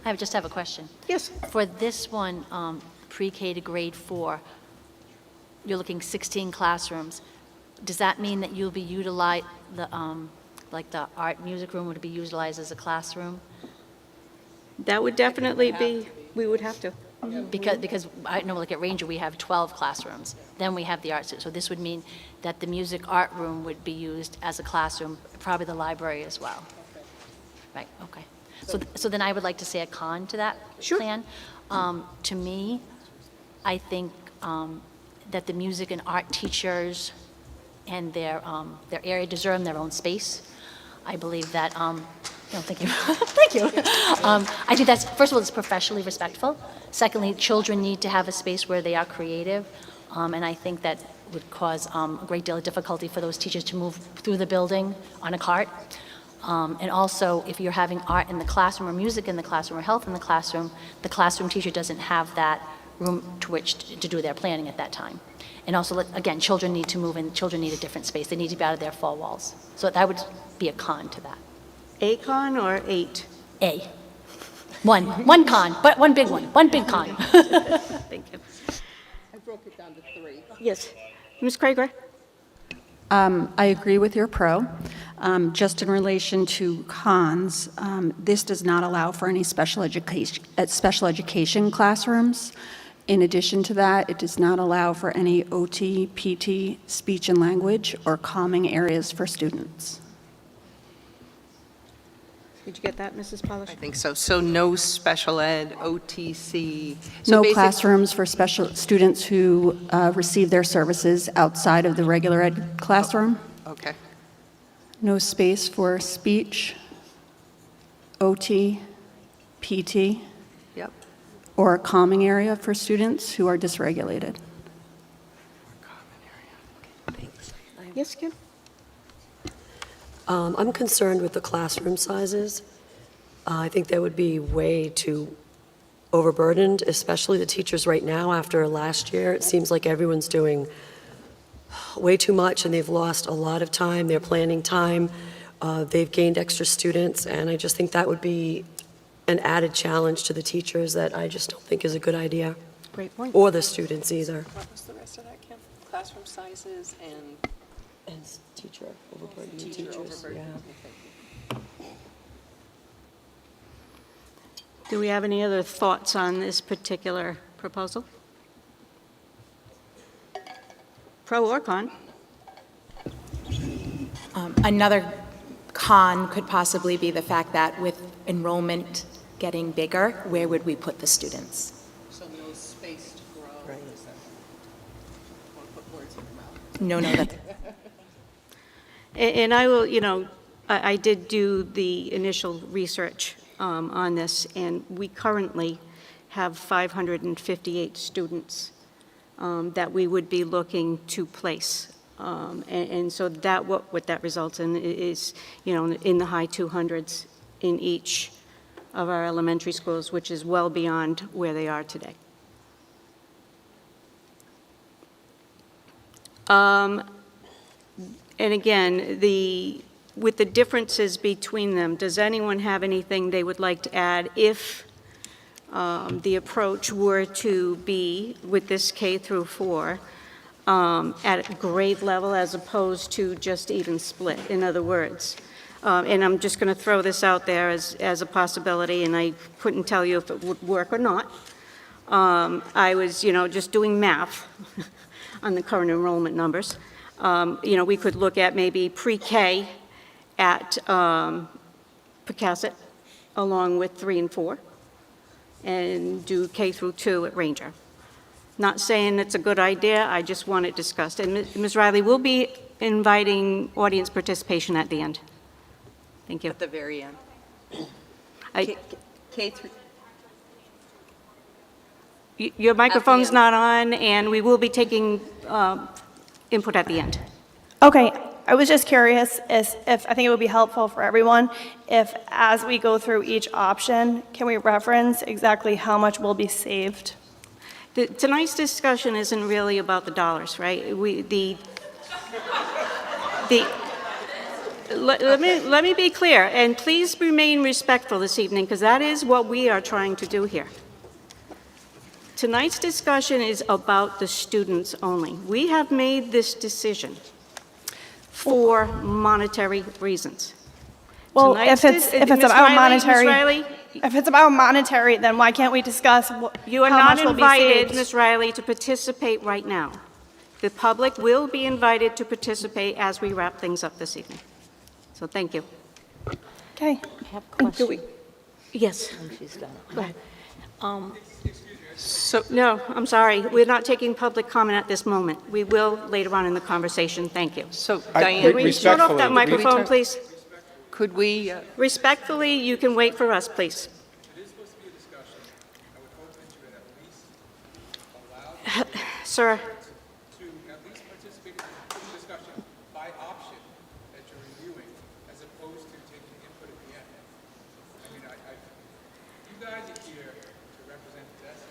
[SPEAKER 23] I just have a question.
[SPEAKER 1] Yes.
[SPEAKER 23] For this one, pre-K to grade 4, you're looking 16 classrooms. Does that mean that you'll be utilizing like the art music room would be utilized as a classroom?
[SPEAKER 1] That would definitely be, we would have to.
[SPEAKER 23] Because I know, like at Ranger, we have 12 classrooms. Then we have the art, so this would mean that the music art room would be used as a classroom, probably the library as well. Right, okay. So then I would like to say a con to that plan. To me, I think that the music and art teachers and their area deserve their own space. I believe that, no, thank you. Thank you. I think that's, first of all, it's professionally respectful. Secondly, children need to have a space where they are creative. And I think that would cause a great deal of difficulty for those teachers to move through the building on a cart. And also, if you're having art in the classroom or music in the classroom or health in the classroom teacher doesn't have that room to which to do their planning at that time. And also, again, children need to move in, children need a different space. They need to be out of their 4 walls. So that would be a con to that.
[SPEAKER 1] A con or 8?
[SPEAKER 23] A. One con, but one big con.
[SPEAKER 1] Thank you.
[SPEAKER 3] I broke it down to 3.
[SPEAKER 1] Yes. Ms. Kraeger?
[SPEAKER 9] I agree with your pro. Just in relation to cons, this does not allow for any special education classrooms. In addition to that, it does not allow for any OT, PT, speech and language, or calming areas for students.
[SPEAKER 1] Did you get that, Mrs. Polish?
[SPEAKER 10] I think so. So no special ed, OTC.
[SPEAKER 9] No classrooms for special students who receive their services outside of the regular ed classroom.
[SPEAKER 10] Okay.
[SPEAKER 9] No space for speech, OT, PT.
[SPEAKER 10] Yep.
[SPEAKER 9] Or a calming area for students who are dysregulated.
[SPEAKER 1] Yes, Kim?
[SPEAKER 2] I'm concerned with the classroom sizes. I think they would be way too overburdened, especially the teachers right now after last year. It seems like everyone's doing way too much and they've lost a lot of time, their planning time. They've gained extra students, and I just think that would be an added challenge to the teachers that I just don't think is a good idea.
[SPEAKER 1] Great point.
[SPEAKER 2] Or the students either.
[SPEAKER 3] What was the rest of that, Kim? Classroom sizes and
[SPEAKER 2] teacher overburden.
[SPEAKER 3] overburden.
[SPEAKER 2] Yeah.
[SPEAKER 1] Do we have any other thoughts on this particular proposal? Pro or con?
[SPEAKER 24] Another con could possibly be the fact that with enrollment getting bigger, where would we put the students?
[SPEAKER 3] So no space to grow. Right. Is that, I want to put words in
[SPEAKER 24] No,
[SPEAKER 3] your mouth.
[SPEAKER 24] that.
[SPEAKER 1] And I will, I did do the initial research on this, and we currently have 558 students that we would be looking to place. And so that what that results in is, in the high 200s in each of our elementary schools, which is well beyond where they are today. And again, with the differences between them, does anyone have anything they would like to add if the approach were to be, with this K through 4, at grade level as opposed to just even split, in other words. And I'm just going to throw this out there as a possibility, and I couldn't tell you if it would work or not. I was, just doing math on the current enrollment numbers. We could look at maybe pre-K at Pecasset, along with 3 and 4, and do K through 2 at Ranger. Not saying it's a good idea, I just want it discussed. And Ms. Riley, we'll be inviting audience participation at the end. Thank you.
[SPEAKER 10] At the very end. K through.
[SPEAKER 1] Your microphone's not on, and we will be taking input at the end.
[SPEAKER 14] Okay, I was just curious if I think it would be helpful for everyone if, as we go through each option, can we reference exactly how much will be saved?
[SPEAKER 1] Tonight's discussion isn't really about the dollars, right? Let me be clear, and please remain respectful this evening, because that is what we are trying to do here. Tonight's discussion is about the students only. We have made this decision for monetary reasons.
[SPEAKER 14] Well,
[SPEAKER 1] Tonight's
[SPEAKER 14] if it's
[SPEAKER 1] Ms.
[SPEAKER 14] about
[SPEAKER 1] Riley,
[SPEAKER 14] monetary,
[SPEAKER 1] Ms. Riley,
[SPEAKER 14] if it's about monetary, then why can't we discuss
[SPEAKER 1] you are
[SPEAKER 14] how
[SPEAKER 1] not
[SPEAKER 14] much will be
[SPEAKER 1] invited,
[SPEAKER 14] saved?
[SPEAKER 1] Ms. Riley, to participate right now. The public will be invited to participate as we wrap things up this evening. So thank you.
[SPEAKER 14] Okay.
[SPEAKER 22] I have a question.
[SPEAKER 1] Yes.
[SPEAKER 22] When she's done.
[SPEAKER 1] Go ahead.
[SPEAKER 10] So,
[SPEAKER 1] No, I'm sorry. We're not taking public comment at this moment. We will later on in the conversation. Thank you.
[SPEAKER 10] So,
[SPEAKER 18] I-
[SPEAKER 10] Diane,
[SPEAKER 1] Can we turn off that microphone, please?
[SPEAKER 10] could we,
[SPEAKER 1] Respectfully, you can wait for us, please. Sir,
[SPEAKER 4] to at least participate in the discussion by option that you're reviewing, as opposed to taking input at the end. I mean, you guys are here to represent the best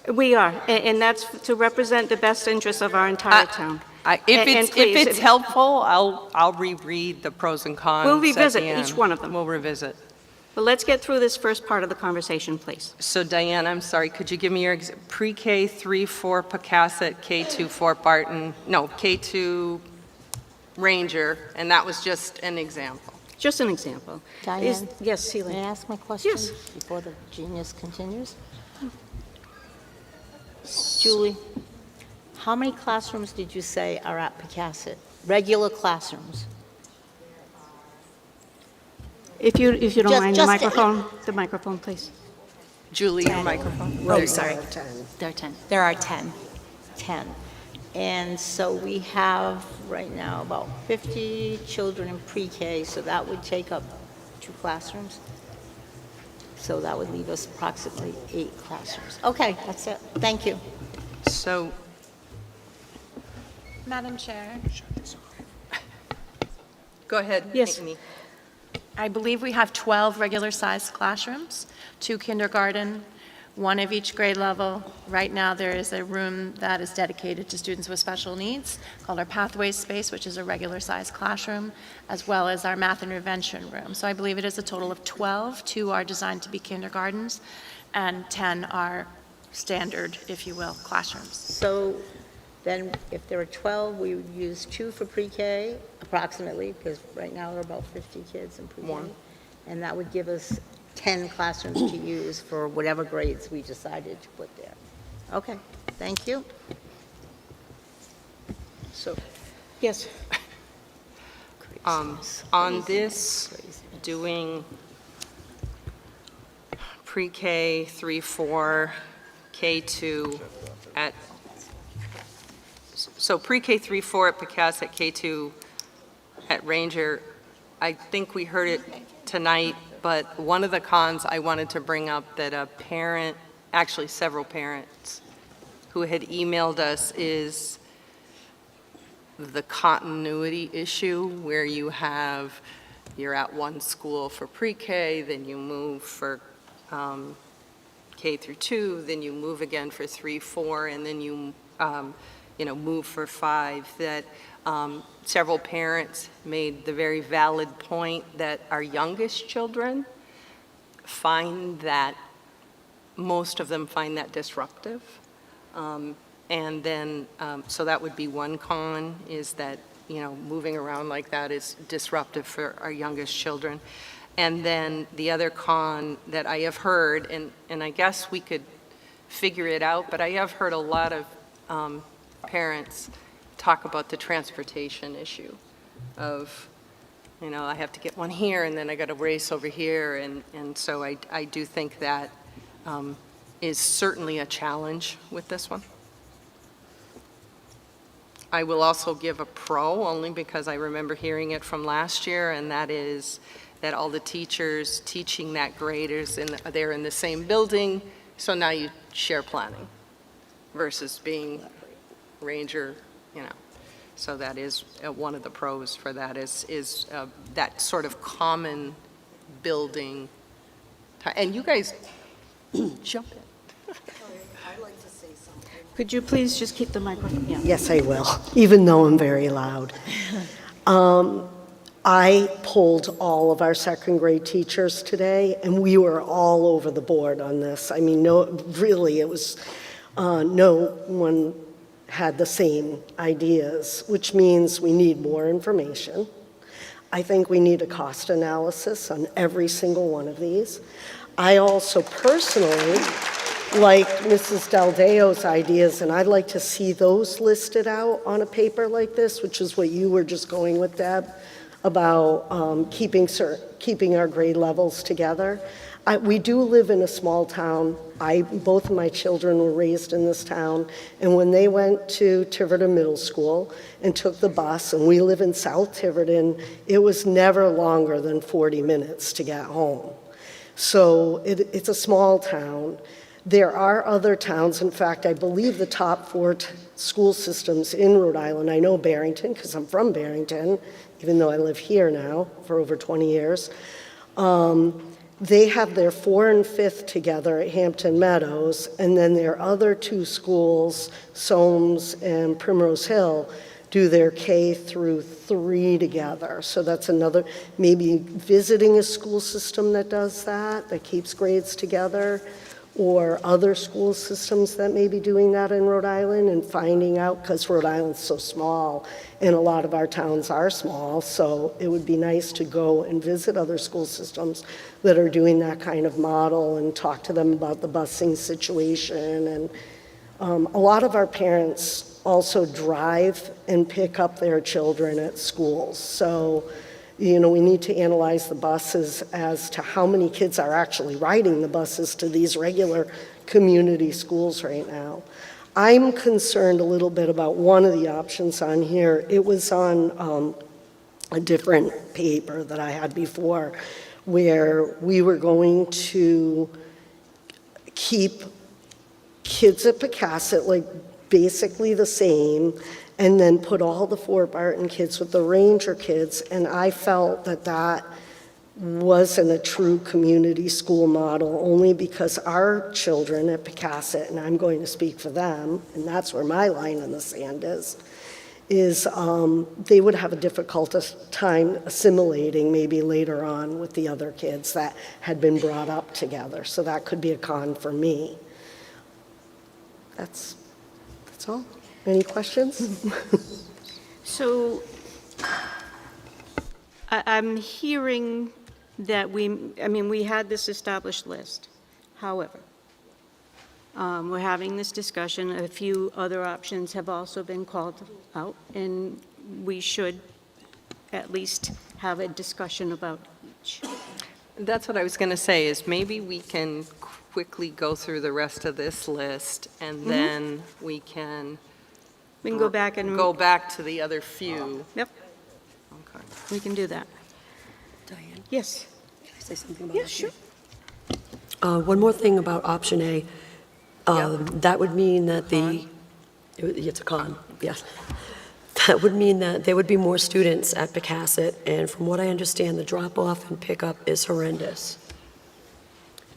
[SPEAKER 4] interest.
[SPEAKER 1] we are, and that's to represent the best interests of our entire town. And
[SPEAKER 10] if
[SPEAKER 1] please,
[SPEAKER 10] it's helpful, I'll reread the pros and cons.
[SPEAKER 1] We'll
[SPEAKER 10] at the
[SPEAKER 1] revisit
[SPEAKER 10] end.
[SPEAKER 1] each one of them.
[SPEAKER 10] We'll revisit.
[SPEAKER 1] But let's get through this first part of the conversation, please.
[SPEAKER 10] So Diane, I'm sorry, could you give me your pre-K 3-4 Pecasset, K2 Fort Barton, no, K2 Ranger, and that was just an example.
[SPEAKER 1] Just an example.
[SPEAKER 22] Diane?
[SPEAKER 1] Yes, Celia.
[SPEAKER 22] May I ask my question?
[SPEAKER 1] Yes.
[SPEAKER 22] Before the genius continues? Julie, how many classrooms did you say are at Pecasset? Regular classrooms?
[SPEAKER 1] If you don't mind
[SPEAKER 22] Just-
[SPEAKER 1] the microphone, please.
[SPEAKER 10] Julie, your microphone.
[SPEAKER 22] Oh, sorry.
[SPEAKER 23] There are 10.
[SPEAKER 24] There are 10.
[SPEAKER 22] 10. And so we have right now about 50 children in pre-K, so that would take up 2 classrooms. So that would leave us approximately 8 classrooms. Okay, that's it. Thank you.
[SPEAKER 10] So,
[SPEAKER 14] Madam Chair,
[SPEAKER 10] go ahead,
[SPEAKER 1] Yes.
[SPEAKER 10] Amy.
[SPEAKER 14] I believe we have 12 regular-sized classrooms, 2 kindergarten, 1 of each grade level. Right now, there is a room that is dedicated to students with special needs called our Pathways Space, which is a regular-sized classroom, as well as our math intervention room. So I believe it is a total of 12. 2 are designed to be kindergartens, and 10 are standard, if you will, classrooms.
[SPEAKER 22] So then if there are 12, we would use 2 for pre-K approximately, because right now there are about 50 kids in pre-K.
[SPEAKER 10] More.
[SPEAKER 22] And that would give us 10 classrooms to use for whatever grades we decided to put there. Okay, thank you.
[SPEAKER 10] So,
[SPEAKER 1] Yes.
[SPEAKER 10] on this, doing pre-K 3-4, K2 at, so pre-K 3-4 at Pecasset, K2 at Ranger, I think we heard it tonight, but one of the cons I wanted to bring up that a parent, actually several parents, who had emailed us is the continuity issue where you're at one school for pre-K, then you move for K through 2, then you move again for 3-4, and then you move for 5. That several parents made the very valid point that our youngest children find that, most of them find that disruptive. And then, so that would be one con, is that, moving around like that is disruptive for our youngest children. And then the other con that I have heard, and I guess we could figure it out, but I have heard a lot of parents talk about the transportation issue of, I have to get one here, and then I got to race over here, and so I do think that is certainly a challenge with this one. I will also give a pro, only because I remember hearing it from last year, and that is that all the teachers teaching that grade they're in the same building, so now you share planning versus being Ranger, So that is one of the pros for that is that sort of common building. And you guys jump in.
[SPEAKER 1] Could you please just keep the microphone? Yeah.
[SPEAKER 5] Yes, I will, even though I'm very loud. I polled all of our second grade teachers today, and we were all over the board on this. I mean, no, really, it was, no one had the same ideas, which means we need more information. I think we need a cost analysis on every single one of these. I also personally liked Mrs. Daldeo's ideas, and I'd like to see those listed out on a paper like this, which is what you were just going with, Deb, about keeping our grade levels together. We do live in a small town. Both of my children were raised in this town, and when they went to Tiverton Middle School and took the bus, and we live in South Tiverton, it was never longer than 40 minutes to get home. So it's a small town. There are other towns. In fact, I believe the top 4 school systems in Rhode Island, I know Barrington, because I'm from Barrington, even though I live here now for over 20 years, they have their 4th and 5th together at Hampton Meadows, and then their other 2 schools, Soames and Primrose Hill, do their K through 3 together. So that's another, maybe visiting a school system that does that keeps grades together, or other school systems that may be doing that in Rhode Island, and finding out, because Rhode Island's so small, and a lot of our towns are small, so it would be nice to go and visit other school systems that are doing that kind of model and talk to them about the busing situation. And a lot of our parents also drive and pick up their children at schools. So we need to analyze the buses as to how many kids are actually riding the buses to these regular community schools right now. I'm concerned a little bit about one of the options on here. It was on a different paper that I had before, where we were going to keep kids at Pecasset like basically the same, and then put all the Fort Barton kids with the Ranger kids, and I felt that wasn't a true community school model, only because our children at Pecasset, and I'm going to speak for them, and that's where my line in the sand is they would have a difficult time assimilating maybe later on with the other kids that had been brought up together. So that could be a con for me. That's all. Any questions?
[SPEAKER 1] So I'm hearing that we had this established list. However, we're having this discussion. A few other options have also been called out, and we should at least have a discussion about each.
[SPEAKER 10] That's what I was going to say, is maybe we can quickly go through the rest of this list, and then we can
[SPEAKER 1] go back and
[SPEAKER 10] go back to the other few.
[SPEAKER 1] Yep.
[SPEAKER 10] Okay.
[SPEAKER 1] We can do that.
[SPEAKER 2] Diane?
[SPEAKER 1] Yes.
[SPEAKER 2] Can I say something about
[SPEAKER 1] Yeah, sure.
[SPEAKER 2] One more thing about option A. That would mean that it's a con, yes. That would mean that there would be more students at Pecasset, and from what I understand, the drop-off and pickup is horrendous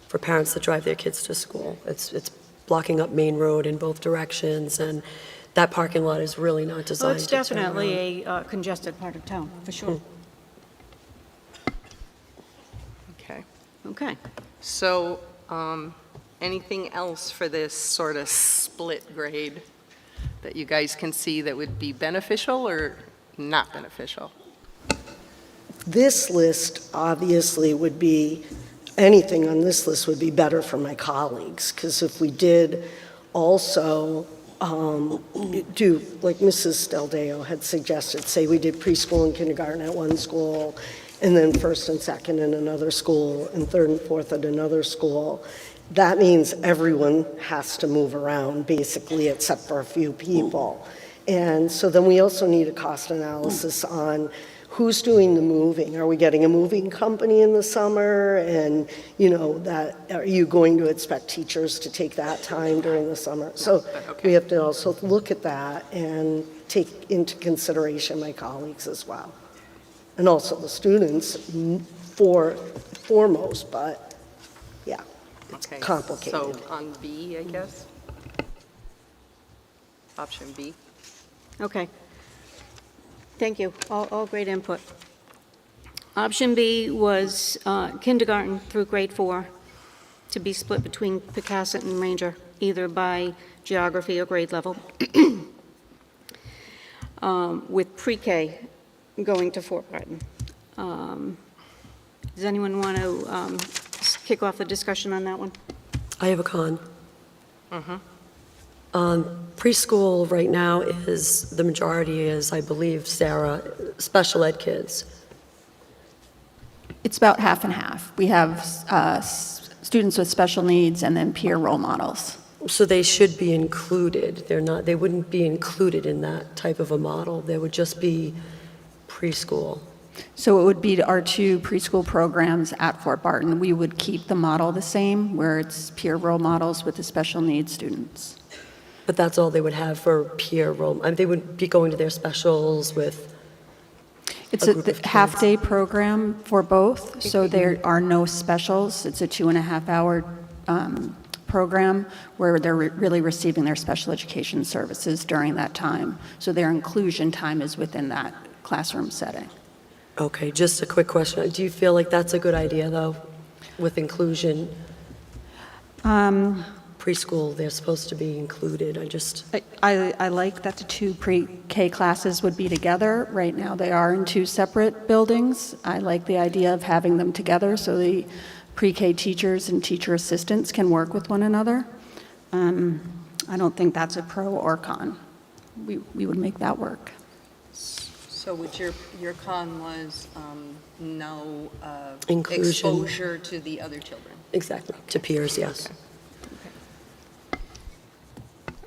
[SPEAKER 2] for parents that drive their kids to school. It's blocking up Main Road in both directions, and that parking lot is really not
[SPEAKER 1] Well,
[SPEAKER 2] designed
[SPEAKER 1] it's
[SPEAKER 2] to turn
[SPEAKER 1] definitely
[SPEAKER 2] around.
[SPEAKER 1] a congested part of town, for sure.
[SPEAKER 10] Okay.
[SPEAKER 1] Okay.
[SPEAKER 10] So, anything else for this sort of split grade? that you guys can see that would be beneficial or not beneficial?
[SPEAKER 5] This list obviously would be, anything on this list would be better for my colleagues, because if we did also do, like Mrs. Deldeo had suggested, say we did preschool and kindergarten at one school, and then first and second in another school, and third and fourth at another school, that means everyone has to move around, basically, except for a few people. And so then we also need a cost analysis on who's doing the moving. Are we getting a moving company in the summer? And, you know, are you going to expect teachers to take that time during the summer? So we have to also look at that and take into consideration my colleagues as well. And also the students foremost, but yeah, it's complicated.
[SPEAKER 10] So on B, I guess? Option B.
[SPEAKER 1] Okay. Thank you. All great input. Option B was kindergarten through grade 4 to be split between Picasset and Ranger, either by geography or grade level, with pre-K going to Fort Barton. Does anyone want to kick off the discussion on that one?
[SPEAKER 2] I have a con. Preschool right now is, the majority is, I believe, Sarah, special ed kids.
[SPEAKER 9] It's about half and half. We have students with special needs and then peer role models.
[SPEAKER 2] So they should be included. They wouldn't be included in that type of a model. They would just be preschool.
[SPEAKER 9] So it would be our 2 preschool programs at Fort Barton. We would keep the model the same, where it's peer role models with the special needs students.
[SPEAKER 2] But that's all they would have for peer role. I mean, they would be going to their specials with
[SPEAKER 9] It's a half-day program for both, so there are no specials. It's a 2.5-hour program where they're really receiving their special education services during that time. So their inclusion time is within that classroom setting.
[SPEAKER 2] Okay, just a quick question. Do you feel like that's a good idea, though, with inclusion? Preschool, they're supposed to be included.
[SPEAKER 9] I like that the 2 pre-K classes would be together. Right now, they are in 2 separate buildings. I like the idea of having them together so the pre-K teachers and teacher assistants can work with one another. I don't think that's a pro or con. We would make that work.
[SPEAKER 10] So would your con was no
[SPEAKER 2] Inclusion.
[SPEAKER 10] exposure to the other children?
[SPEAKER 2] Exactly, to peers, yes.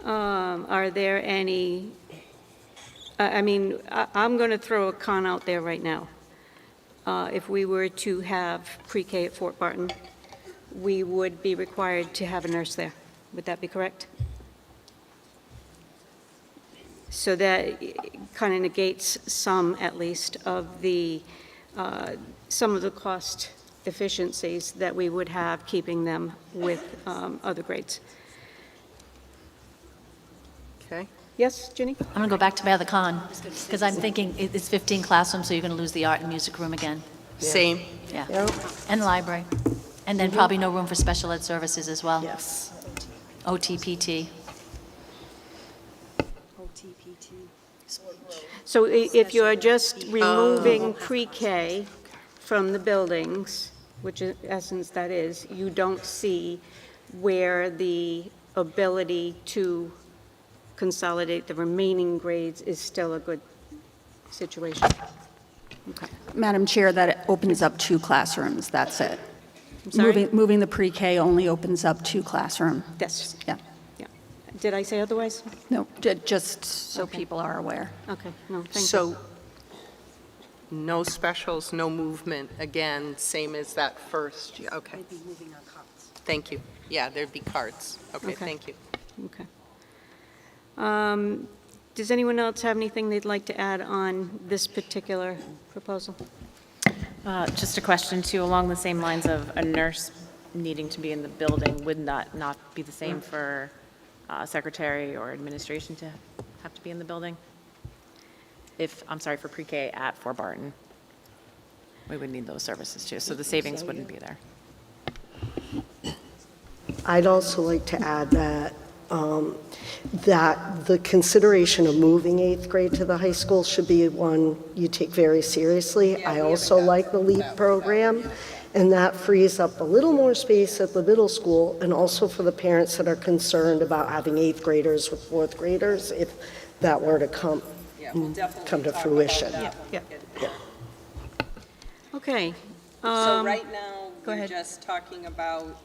[SPEAKER 1] Are there any, I'm going to throw a con out there right now. If we were to have pre-K at Fort Barton, we would be required to have a nurse there. Would that be correct? So that kind of negates some, at least, of some of the cost efficiencies that we would have keeping them with other grades.
[SPEAKER 10] Okay.
[SPEAKER 1] Yes, Ginny?
[SPEAKER 23] I'm going to go back to my other con, because I'm thinking it's 15 classrooms, so you're going to lose the art and music room again.
[SPEAKER 10] Same.
[SPEAKER 23] Yeah. And the library. And then probably no room for special ed services as well.
[SPEAKER 5] Yes.
[SPEAKER 23] OT, PT.
[SPEAKER 1] So if you're just removing pre-K from the buildings, which in essence that is, you don't see where the ability to consolidate the remaining grades is still a good situation. Okay.
[SPEAKER 9] Madam Chair, that opens up 2 classrooms, that's it.
[SPEAKER 1] I'm sorry?
[SPEAKER 9] Moving the pre-K only opens up 2 classrooms.
[SPEAKER 1] Yes.
[SPEAKER 9] Yeah.
[SPEAKER 1] Did I say otherwise?
[SPEAKER 9] No, just so people are aware.
[SPEAKER 1] Okay, no, thank you.
[SPEAKER 10] So no specials, no movement, again, same as that first, okay. Thank you. Yeah, there'd be cards. Okay, thank you.
[SPEAKER 1] Okay. Does anyone else have anything they'd like to add on this particular proposal?
[SPEAKER 6] Just a question too, along the same lines of a nurse needing to be in the building, would that not be the same for secretary or administration to have to be in the building? For pre-K at Fort Barton, we would need those services too, so the savings wouldn't be there.
[SPEAKER 5] I'd also like to add that that the consideration of moving 8th grade to the high school should be one you take very seriously. I also like the LEAP program, and that frees up a little more space at the middle school, and also for the parents that are concerned about having 8th graders with 4th graders, if that were to come to fruition.
[SPEAKER 1] Yeah. Okay.
[SPEAKER 10] So right now,
[SPEAKER 1] go
[SPEAKER 10] we're
[SPEAKER 1] ahead.
[SPEAKER 10] just talking about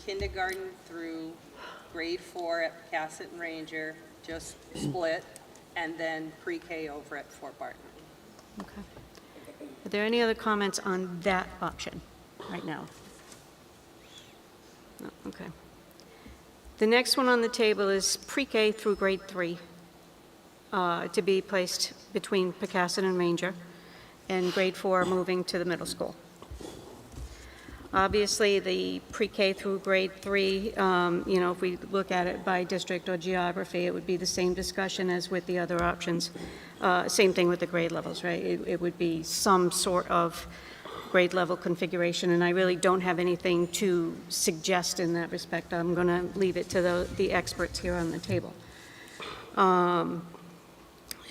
[SPEAKER 10] kindergarten through grade 4 at Picasset and Ranger, just split, and then pre-K over at Fort Barton.
[SPEAKER 1] Okay. Are there any other comments on that option right now? No, okay. The next one on the table is pre-K through grade 3, to be placed between Picasset and Ranger, and grade 4 moving to the middle school. Obviously, the pre-K through grade 3, if we look at it by district or geography, it would be the same discussion as with the other options. Same thing with the grade levels, right? It would be some sort of grade level configuration, and I really don't have anything to suggest in that respect. I'm going to leave it to the experts here on the table.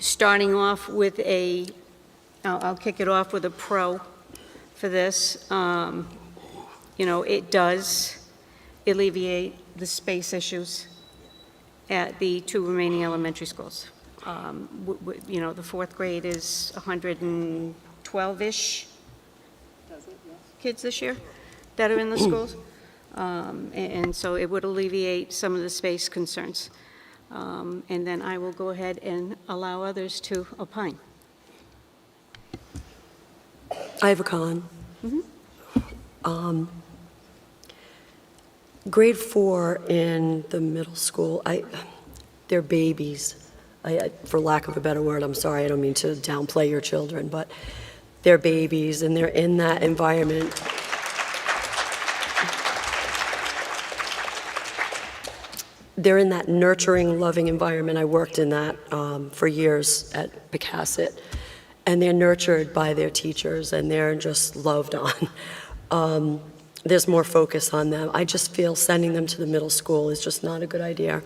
[SPEAKER 1] Starting off with I'll kick it off with a pro for this. It does alleviate the space issues at the 2 remaining elementary schools. The 4th grade is 112-ish kids this year that are in the schools. And so it would alleviate some of the space concerns. And then I will go ahead and allow others to opine.
[SPEAKER 2] I have a con. Grade 4 in the middle school, they're babies. For lack of a better word, I'm sorry, I don't mean to downplay your children, but they're babies and they're in that environment. They're in that nurturing, loving environment. I worked in that for years at Picasset, and they're nurtured by their teachers and they're just loved on. There's more focus on them. I just feel sending them to the middle school is just not a good idea.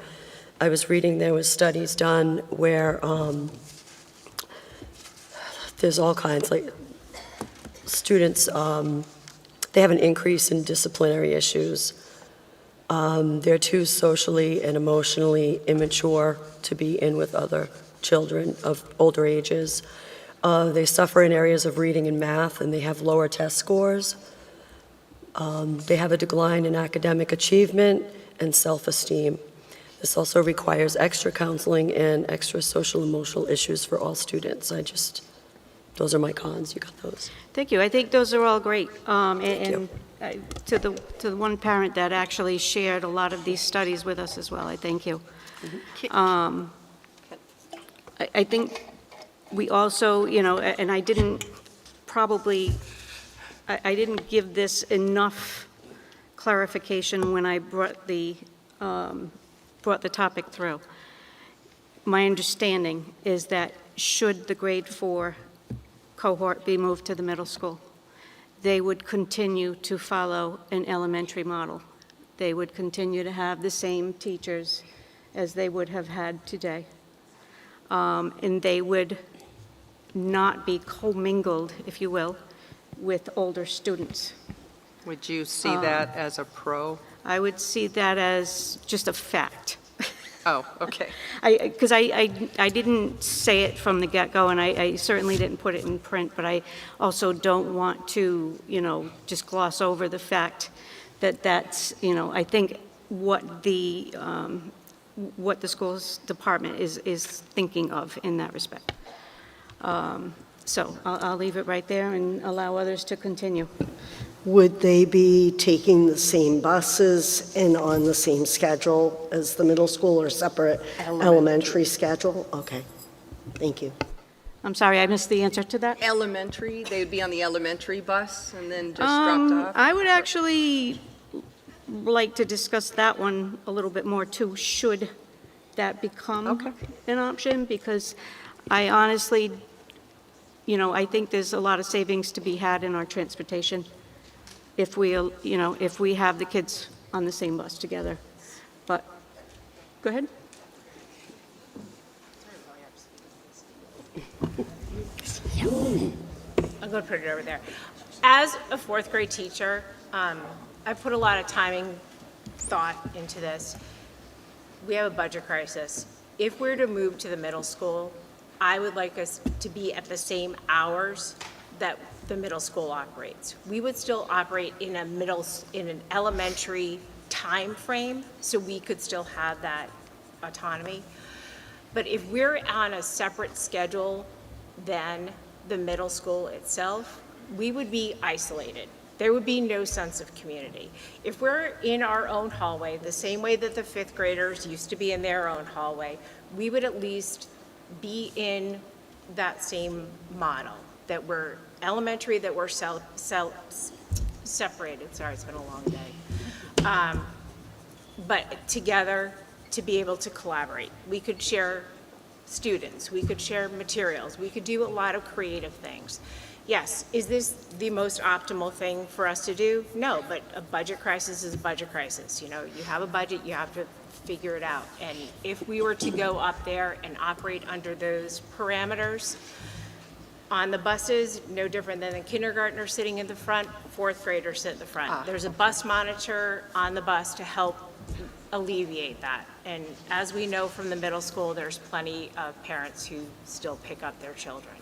[SPEAKER 2] I was reading there was studies done where there's all kinds, like students, they have an increase in disciplinary issues. They're too socially and emotionally immature to be in with other children of older ages. They suffer in areas of reading and math, and they have lower test scores. They have a decline in academic achievement and self-esteem. This also requires extra counseling and extra social emotional issues for all students. Those are my cons. You got those?
[SPEAKER 1] Thank you. I think those are all great. To the one parent that actually shared a lot of these studies with us as well, I thank you. I think we also, and I didn't give this enough clarification when I brought the topic through. My understanding is that should the grade 4 cohort be moved to the middle school, they would continue to follow an elementary model. They would continue to have the same teachers as they would have had today. And they would not be commingled, if you will, with older students.
[SPEAKER 10] Would you see that as a pro?
[SPEAKER 1] I would see that as just a fact.
[SPEAKER 10] Oh, okay.
[SPEAKER 1] Because I didn't say it from the get-go, and I certainly didn't put it in print, but I also don't want to, just gloss over the fact that that's, I think what the schools department is thinking of in that respect. So I'll leave it right there and allow others to continue.
[SPEAKER 5] Would they be taking the same buses and on the same schedule as the middle school, or separate elementary schedule? Okay, thank you.
[SPEAKER 1] I'm sorry, I missed the answer to that.
[SPEAKER 10] Elementary, they would be on the elementary bus and then just dropped off?
[SPEAKER 1] I would actually like to discuss that one a little bit more too, should that become an option, because I honestly, I think there's a lot of savings to be had in our transportation if we have the kids on the same bus together. But Go ahead.
[SPEAKER 21] I'm going to put it over there. As a fourth grade teacher, I put a lot of timing thought into this. We have a budget crisis. If we're to move to the middle school, I would like us to be at the same hours that the middle school operates. We would still operate in an elementary time frame, so we could still have that autonomy. But if we're on a separate schedule than the middle school itself, we would be isolated. There would be no sense of community. If we're in our own hallway, the same way that the fifth graders used to be in their own hallway, we would at least be in that same model, that we're elementary, that we're separated. Sorry, it's been a long day. But together, to be able to collaborate. We could share students, we could share materials, we could do a lot of creative things. Yes, is this the most optimal thing for us to do? No, but a budget crisis is a budget crisis. You know, you have a budget, you have to figure it out. And if we were to go up there and operate under those parameters, on the buses, no different than a kindergartner sitting in the front, fourth grader sit in the front. There's a bus monitor on the bus to help alleviate that. And as we know from the middle school, there's plenty of parents who still pick up their children.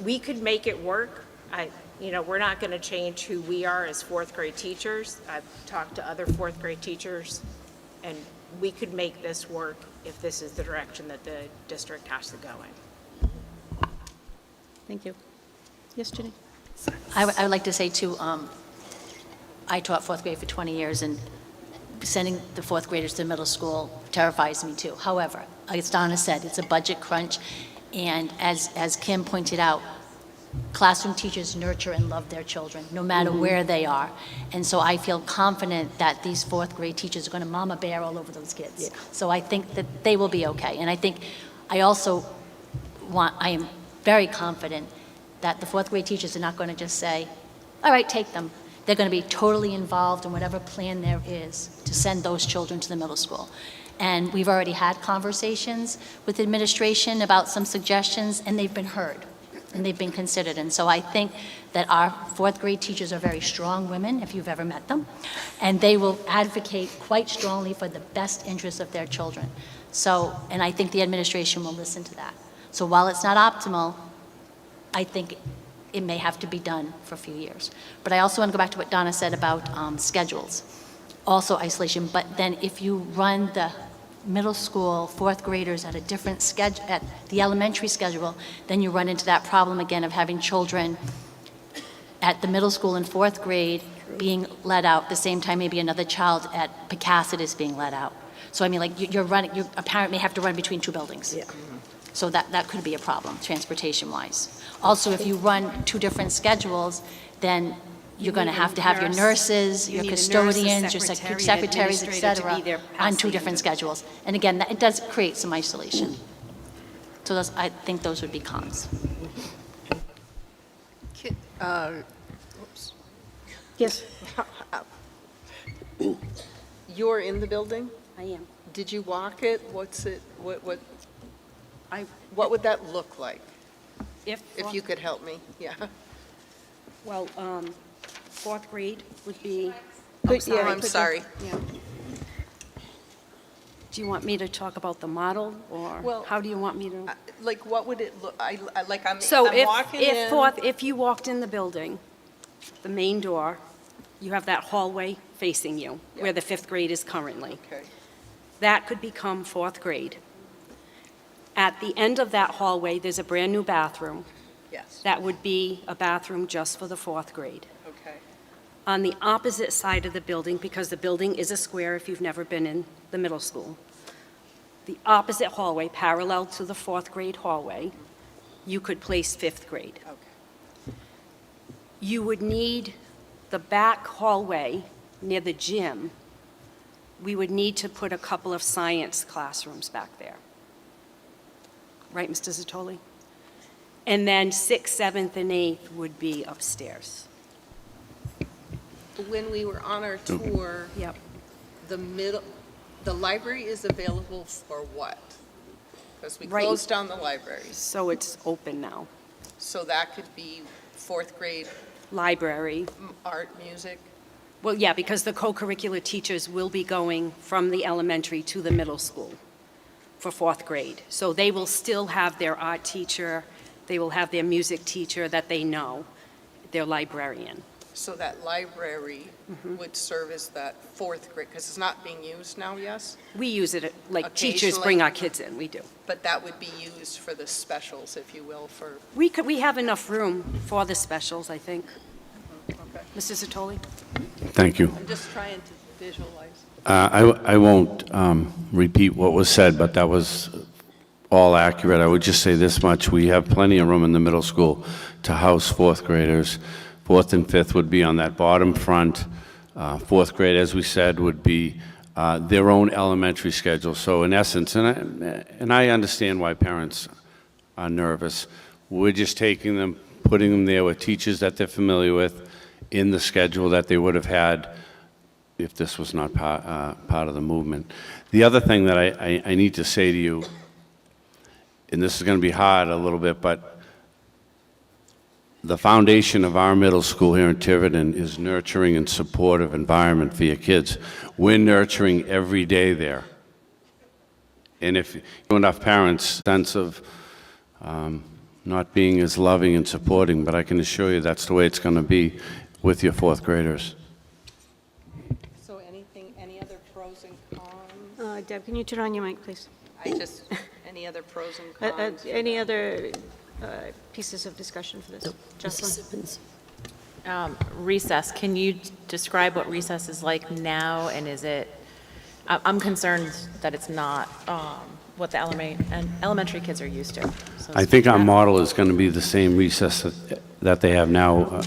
[SPEAKER 21] We could make it work. We're not going to change who we are as fourth grade teachers. I've talked to other fourth grade teachers, and we could make this work if this is the direction that the district has to go in.
[SPEAKER 1] Thank you. Yes, Jenny?
[SPEAKER 23] I would like to say too, I taught fourth grade for 20 years, and sending the fourth graders to middle school terrifies me too. However, as Donna said, it's a budget crunch, and as Kim pointed out, classroom teachers nurture and love their children, no matter where they are. And so I feel confident that these fourth grade teachers are going to mama bear all over those kids. Yeah. So I think that they will be okay. And I think I am very confident that the fourth grade teachers are not going to just say, all right, take them. They're going to be totally involved in whatever plan there is to send those children to the middle school. And we've already had conversations with administration about some suggestions, and they've been heard, and they've been considered. And so I think that our fourth grade teachers are very strong women, if you've ever met them, and they will advocate quite strongly for the best interests of their children. So, and I think the administration will listen to that. So while it's not optimal, I think it may have to be done for a few years. But I also want to go back to what Donna said about schedules, also isolation. But then if you run the middle school fourth graders at a different schedule, at the elementary schedule, then you run into that problem again of having children at the middle school in fourth grade being let out the same time maybe another child at Picasset is being let out. So I mean, like a parent may have to run between two buildings. Yeah. So that could be a problem, transportation-wise. Also, if you run two different schedules, then you're going to have your nurses, your custodians, your secretaries, et cetera, on two different schedules. And again, it does create some isolation. So I think those would be cons.
[SPEAKER 3] Oops.
[SPEAKER 1] Yes.
[SPEAKER 3] You're in the building?
[SPEAKER 20] I am.
[SPEAKER 3] Did you walk it? What's it, what would that look like? If you could help me, yeah.
[SPEAKER 20] Well, fourth grade would be.
[SPEAKER 3] I'm sorry.
[SPEAKER 20] Yeah. Do you want me to talk about the model, or
[SPEAKER 3] Well,
[SPEAKER 20] how do you want me to?
[SPEAKER 3] Like, what would it look, I'm walking
[SPEAKER 20] if
[SPEAKER 3] in.
[SPEAKER 20] if you walked in the building, the main door, you have that hallway facing you, where the fifth grade is currently.
[SPEAKER 3] Okay.
[SPEAKER 20] That could become fourth grade. At the end of that hallway, there's a brand-new bathroom.
[SPEAKER 3] Yes.
[SPEAKER 20] That would be a bathroom just for the fourth grade.
[SPEAKER 3] Okay.
[SPEAKER 20] On the opposite side of the building, because the building is a square if you've never been in the middle school, the opposite hallway, parallel to the fourth grade hallway, you could place fifth grade.
[SPEAKER 3] Okay.
[SPEAKER 20] You would need the back hallway near the gym. We would need to put a couple of science classrooms back there. Right, Mr. Zatoli? And then 6th, 7th, and 8th would be upstairs.
[SPEAKER 3] When we were on our tour,
[SPEAKER 20] Yep.
[SPEAKER 3] the middle, The library is available for what? Because we
[SPEAKER 20] Right.
[SPEAKER 3] closed down the libraries.
[SPEAKER 20] So it's open now.
[SPEAKER 3] So that could be fourth grade
[SPEAKER 20] Library.
[SPEAKER 3] art, music.
[SPEAKER 20] Well, yeah, because the co-curricular teachers will be going from the elementary to the middle school for fourth grade. So they will still have their art teacher, they will have their music teacher that they know, their librarian.
[SPEAKER 3] So that library would serve as that fourth grade, because it's not being used now, yes?
[SPEAKER 20] We use it, like teachers bring our kids in, we do.
[SPEAKER 3] But that would be used for the specials, if you will, for,
[SPEAKER 20] We have enough room for the specials, I think.
[SPEAKER 3] okay.
[SPEAKER 20] Mr. Zatoli?
[SPEAKER 17] Thank you.
[SPEAKER 3] I'm just trying to visualize.
[SPEAKER 17] I won't repeat what was said, but that was all accurate. I would just say this much. We have plenty of room in the middle school to house fourth graders. Fourth and fifth would be on that bottom front. Fourth grade, as we said, would be their own elementary schedule. So in essence, and I understand why parents are nervous, we're just taking them, putting them there with teachers that they're familiar with in the schedule that they would have had if this was not part of the movement. The other thing that I need to say to you, and this is going to be hard a little bit, but the foundation of our middle school here in Tiverton is nurturing and supportive environment for your kids. We're nurturing every day there. And if you have enough parents, sense of not being as loving and supporting, but I can assure you that's the way it's going to be with your fourth graders.
[SPEAKER 3] So any other pros and cons?
[SPEAKER 1] Deb, can you turn on your mic, please?
[SPEAKER 3] Any other pros and cons?
[SPEAKER 1] Any other pieces of discussion for this? Jocelyn?
[SPEAKER 6] Recess, can you describe what recess is like now, and is it, I'm concerned that it's not what the elementary kids are used to. So
[SPEAKER 17] I think our model is going to be the same recess that they have now,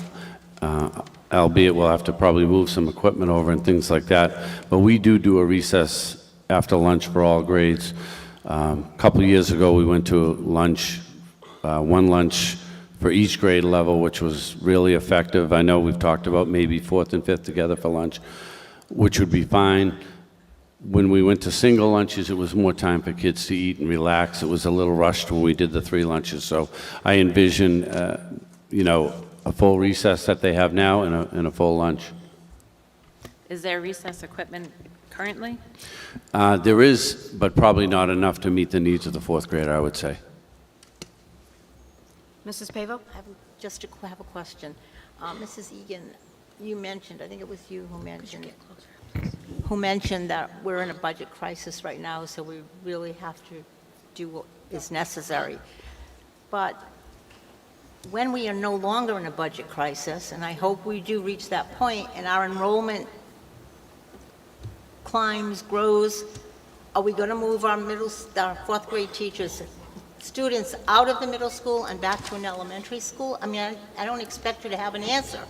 [SPEAKER 17] albeit we'll have to probably move some equipment over and things like that. But we do a recess after lunch for all grades. A couple of years ago, we went to lunch, one lunch for each grade level, which was really effective. I know we've talked about maybe fourth and fifth together for lunch, which would be fine. When we went to single lunches, it was more time for kids to eat and relax. It was a little rushed when we did the 3 lunches. So I envision, a full recess that they have now and a full lunch.
[SPEAKER 6] Is there recess equipment currently?
[SPEAKER 17] There is, but probably not enough to meet the needs of the fourth grader, I would say.
[SPEAKER 1] Mrs. Pavo?
[SPEAKER 22] I have a question. Mrs. Egan, you mentioned, I think it was you who mentioned that we're in a budget crisis right now, so we really have to do what is necessary. But when we are no longer in a budget crisis, and I hope we do reach that point, and our enrollment climbs, grows, are we going to move our fourth grade teachers, students out of the middle school and back to an elementary school? I mean, I don't expect you to have an answer,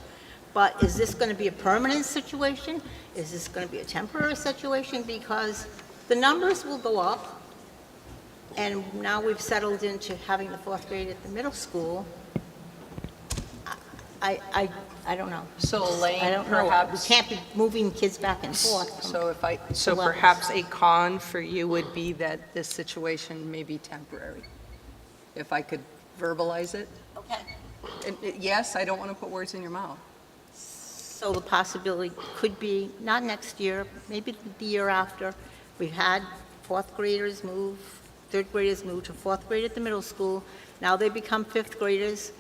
[SPEAKER 22] but is this going to be a permanent situation? Is this going to be a temporary situation? Because the numbers will go up, and now we've settled into having the fourth grade at the middle school. I don't know.
[SPEAKER 3] So Elaine,
[SPEAKER 22] I don't know.
[SPEAKER 3] perhaps-
[SPEAKER 22] We can't be moving kids back and forth.
[SPEAKER 3] So so
[SPEAKER 22] levels.
[SPEAKER 3] perhaps a con for you would be that this situation may be temporary, if I could verbalize it?
[SPEAKER 22] Okay.
[SPEAKER 3] Yes, I don't want to put words in your mouth.
[SPEAKER 22] So the possibility could be, not next year, maybe the year after, we've had fourth graders move, third graders move to fourth grade at the middle school. Now they become fifth graders,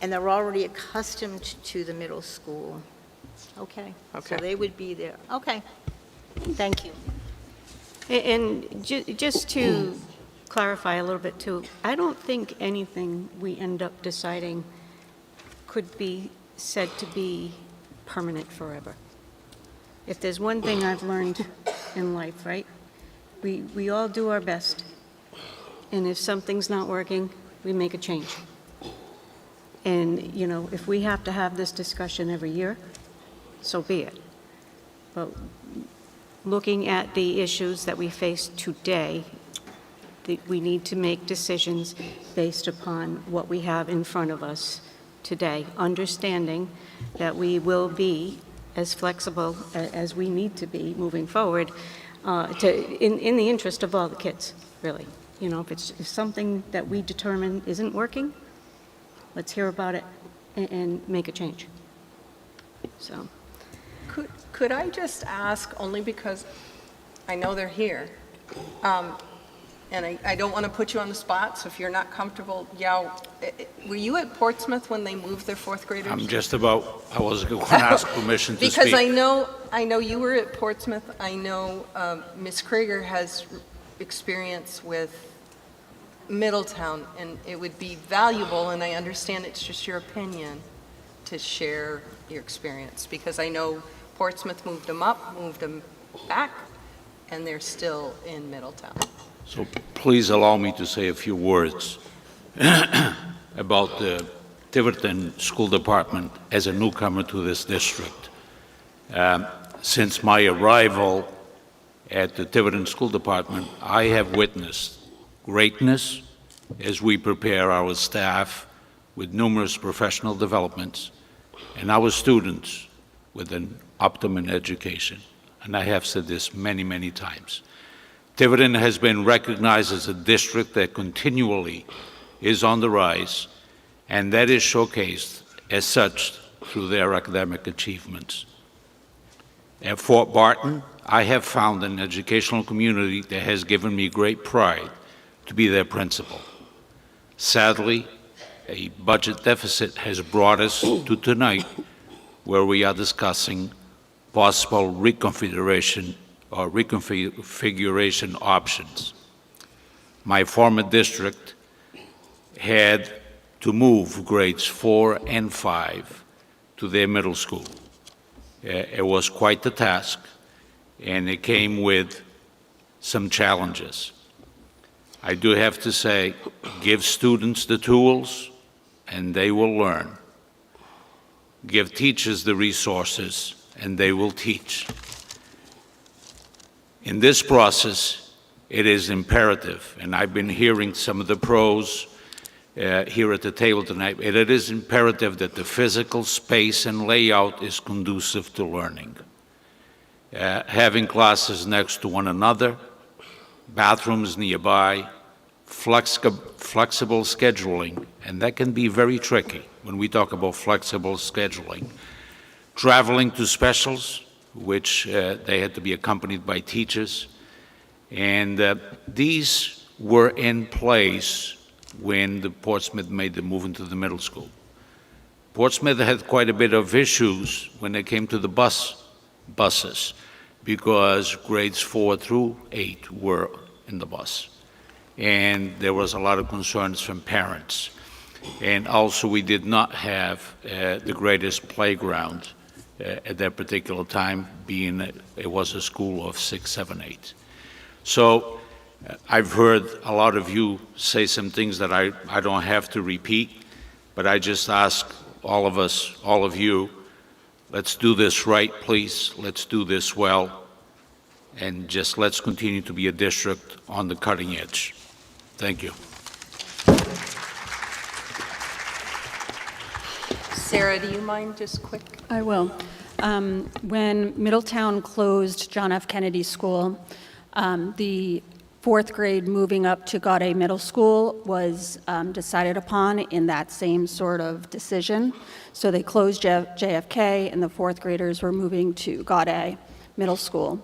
[SPEAKER 22] and they're already accustomed to the middle school. Okay.
[SPEAKER 3] Okay.
[SPEAKER 22] So they would be there. Okay. Thank you.
[SPEAKER 1] And just to clarify a little bit too, I don't think anything we end up deciding could be said to be permanent forever. If there's one thing I've learned in life, right? We all do our best. And if something's not working, we make a change. And, if we have to have this discussion every year, so be it. But looking at the issues that we face today, we need to make decisions based upon what we have in front of us today, understanding that we will be as flexible as we need to be moving forward, in the interest of all the kids, really. You know, if something that we determine isn't working, let's hear about it and make a change. So.
[SPEAKER 10] Could I just ask, only because I know they're here, and I don't want to put you on the spot, so if you're not comfortable, were you at Portsmouth when they moved their fourth graders?
[SPEAKER 15] I was going to ask permission to speak.
[SPEAKER 10] Because I know you were at Portsmouth. I know Ms. Kraeger has experience with Middletown, and it would be valuable, and I understand it's just your opinion, to share your experience, because I know Portsmouth moved them up, moved them back, and they're still in Middletown.
[SPEAKER 15] So please allow me to say a few words about the Tiverton School Department as a newcomer to this district. Since my arrival at the Tiverton School Department, I have witnessed greatness as we prepare our staff with numerous professional developments and our students with an optimum education. And I have said this many, many times. Tiverton has been recognized as a district that continually is on the rise, and that is showcased as such through their academic achievements. At Fort Barton, I have found an educational community that has given me great pride to be their principal. Sadly, a budget deficit has brought us to tonight, where we are discussing possible reconfiguration options. My former district had to move grades 4 and 5 to their middle school. It was quite the task, and it came with some challenges. I do have to say, give students the tools, and they will learn. Give teachers the resources, and they will teach. In this process, it is imperative, and I've been hearing some of the pros here at the table tonight, and it is imperative that the physical space and layout is conducive to learning. Having classes next to one another, bathrooms nearby, flexible scheduling, and that can be very tricky when we talk about flexible scheduling. Traveling to specials, which they had to be accompanied by teachers, and these were in place when the Portsmouth made the move into the middle school. Portsmouth had quite a bit of issues when it came to the buses, because grades 4 through 8 were in the bus. And there was a lot of concerns from parents. And also, we did not have the greatest playground at that particular time, being it was a school of 6, 7, 8. So I've heard a lot of you say some things that I don't have to repeat, but I just ask all of us, all of you, let's do this right, please. Let's do this well. And just let's continue to be a district on the cutting edge. Thank you.
[SPEAKER 10] Sarah, do you mind just quick?
[SPEAKER 9] I will. When Middletown closed John F. Kennedy School, the fourth grade moving up to Gaudet Middle School was decided upon in that same sort of decision. So they closed JFK, and the fourth graders were moving to Gaudet Middle School.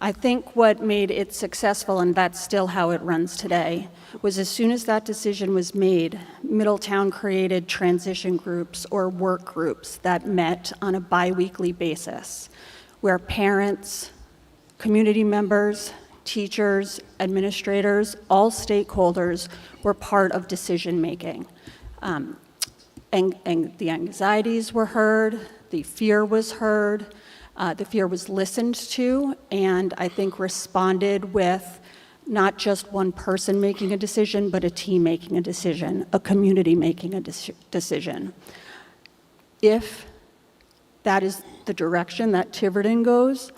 [SPEAKER 9] I think what made it successful, and that's still how it runs today, was as soon as that decision was made, Middletown created transition groups or work groups that met on a biweekly basis, where parents, community members, teachers, administrators, all stakeholders were part of decision-making. And the anxieties were heard, the fear was heard, the fear was listened to, and I think responded with not just one person making a decision, but a team making a decision, a community making a decision. If that is the direction that Tiverton goes,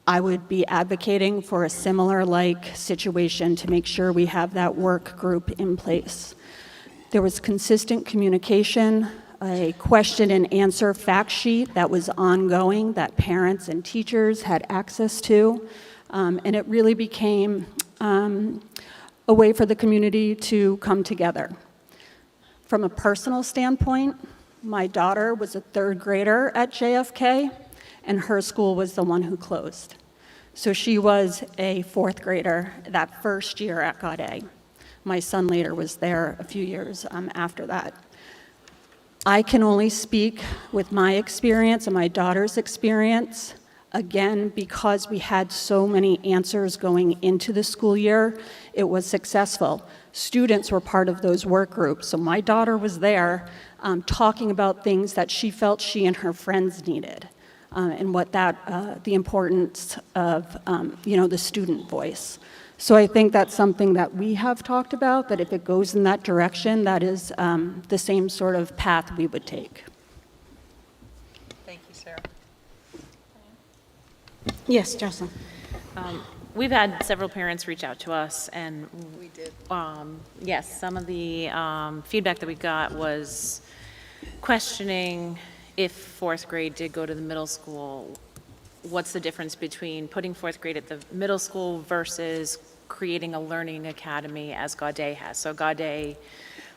[SPEAKER 9] I would be advocating for a similar situation to make sure we have that work group in place. There was consistent communication a question and answer fact sheet that was ongoing that parents and teachers had access to. And it really became a way for the community to come together. From a personal standpoint, my daughter was a third grader at JFK, and her school was the one who closed. So she was a fourth grader that first year at Gaudet. My son later was there a few years after that. I can only speak with my experience and my daughter's experience. Again, because we had so many answers going into the school year, it was successful. Students were part of those work groups, so my daughter was there talking about things that she felt she and her friends needed, and what the importance of the student voice. So I think that's something that we have talked about, that if it goes in that direction, that is the same sort of path we would take.
[SPEAKER 10] Thank you, Sarah.
[SPEAKER 1] Yes, Jocelyn.
[SPEAKER 6] We've had several parents reach out to us, and
[SPEAKER 10] We did.
[SPEAKER 6] yes, some of the feedback that we got was questioning if fourth grade did go to the middle school, what's the difference between putting fourth grade at the middle school versus creating a learning academy as Gaudet has. So Gaudet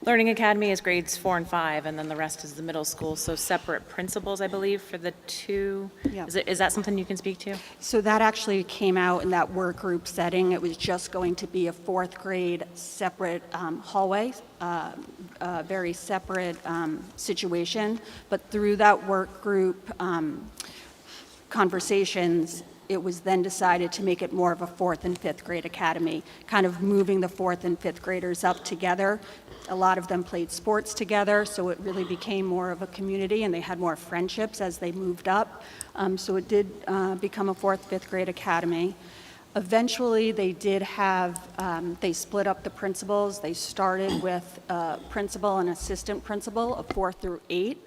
[SPEAKER 6] Learning Academy is grades 4 and 5, and then the rest is the middle school. So separate principals, I believe, for the two.
[SPEAKER 9] Yeah.
[SPEAKER 6] Is that something you can speak to?
[SPEAKER 9] So that actually came out in that work group setting. It was just going to be a fourth grade separate hallway, very separate situation. But through that work group conversations, it was then decided to make it more of a fourth and fifth grade academy, kind of moving the fourth and fifth graders up together. A lot of them played sports together, so it really became more of a community, and they had more friendships as they moved up. So it did become a fourth, fifth grade academy. Eventually, they did have, they split up the principals. They started with a principal and assistant principal of 4 through 8.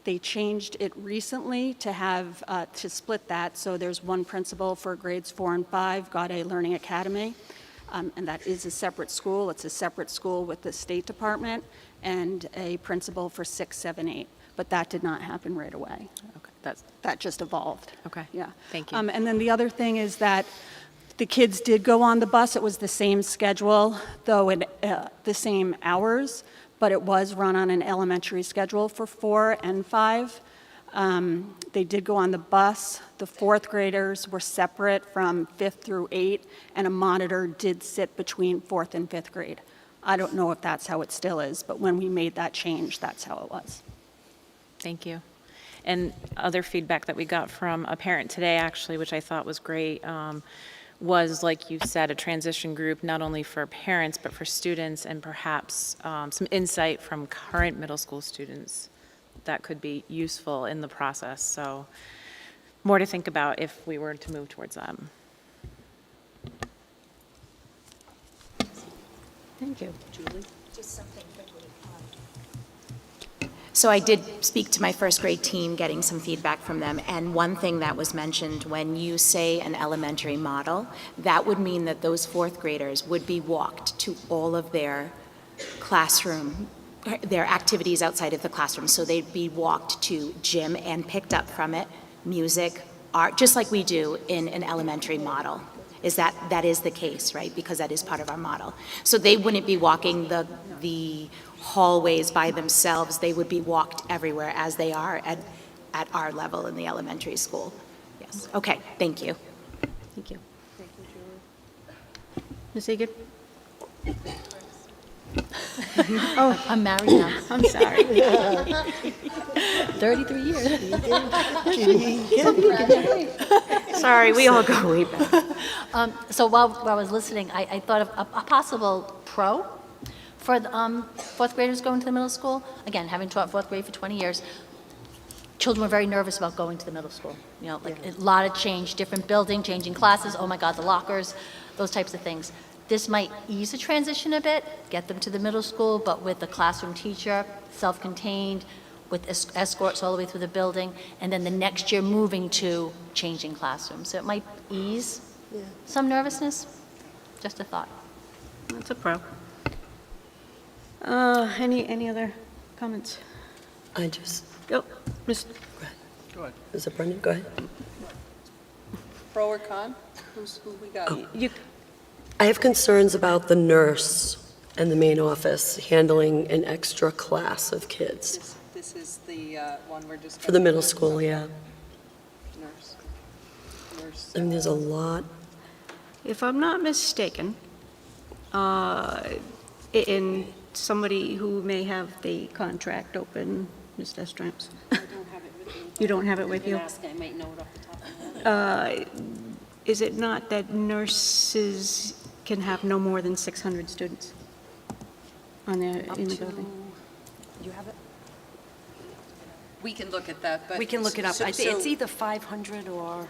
[SPEAKER 9] They changed it recently to have, to split that, so there's one principal for grades 4 and 5, Gaudet Learning Academy. And that is a separate school. It's a separate school with the State Department, and a principal for 6, 7, 8. But that did not happen right away.
[SPEAKER 6] Okay,
[SPEAKER 9] that just evolved.
[SPEAKER 6] Okay.
[SPEAKER 9] Yeah.
[SPEAKER 6] Thank you.
[SPEAKER 9] And then the other thing is that the kids did go on the bus. It was the same schedule, though in the same hours, but it was run on an elementary schedule for 4 and 5. They did go on the bus. The fourth graders were separate from 5th through 8, and a monitor did sit between 4th and 5th grade. I don't know if that's how it still is, but when we made that change, that's how it was.
[SPEAKER 6] Thank you. And other feedback that we got from a parent today, actually, which I thought was great, was, like you said, a transition group, not only for parents, but for students, and perhaps some insight from current middle school students that could be useful in the process. So more to think about if we were to move towards that.
[SPEAKER 1] Thank you.
[SPEAKER 2] Julie?
[SPEAKER 20] Just something quickly.
[SPEAKER 24] So I did speak to my first grade team, getting some feedback from them, and one thing that was mentioned, when you say an elementary model, that would mean that those fourth graders would be walked to all of their classroom, their activities outside of the classroom. So they'd be walked to gym and picked up from it, music, art, just like we do in an elementary model. That is the case, right? Because that is part of our model. So they wouldn't be walking the hallways by themselves. They would be walked everywhere as they are at our level in the elementary school. Yes. Okay, thank you.
[SPEAKER 1] Thank you. Thank you, Julie. Ms. Egan?
[SPEAKER 23] Oh, I'm married now.
[SPEAKER 1] I'm sorry.
[SPEAKER 23] 33 years.
[SPEAKER 1] Sorry, we all go way back.
[SPEAKER 23] So while I was listening, I thought of a possible pro for the, fourth graders going to the middle school. Again, having taught fourth grade for 20 years, children were very nervous about going to the middle school. You know, like a lot of change, different building, changing classes, oh my God, the lockers, those types of things. This might ease the transition a bit, get them to the middle school, but with a classroom teacher, self-contained, with escorts all the way through the building, and then the next year moving to changing classrooms. So it might ease some nervousness. Just a thought.
[SPEAKER 1] That's a pro. Any other comments?
[SPEAKER 2] I just,
[SPEAKER 1] Oh, Mr.
[SPEAKER 3] Go ahead.
[SPEAKER 2] is it Brendan? Go ahead.
[SPEAKER 10] Pro or con? Who we got?
[SPEAKER 1] You,
[SPEAKER 2] I have concerns about the nurse and the main office handling an extra class of kids.
[SPEAKER 10] This is the one we're discussing.
[SPEAKER 2] For the middle school, yeah.
[SPEAKER 10] Nurse.
[SPEAKER 2] I mean, there's a lot.
[SPEAKER 1] if I'm not mistaken, in somebody who may have the contract open, Ms. Destramps.
[SPEAKER 20] I don't have it with me.
[SPEAKER 1] You don't have it with
[SPEAKER 20] can
[SPEAKER 1] you?
[SPEAKER 20] ask, I might know it off the top of my head.
[SPEAKER 1] Is it not that nurses can have no more than 600 students on their, in the building?
[SPEAKER 20] You have it?
[SPEAKER 10] We can look at that, but.
[SPEAKER 20] We can look it up.
[SPEAKER 10] so-
[SPEAKER 20] I think it's
[SPEAKER 10] so-
[SPEAKER 20] either 500 or,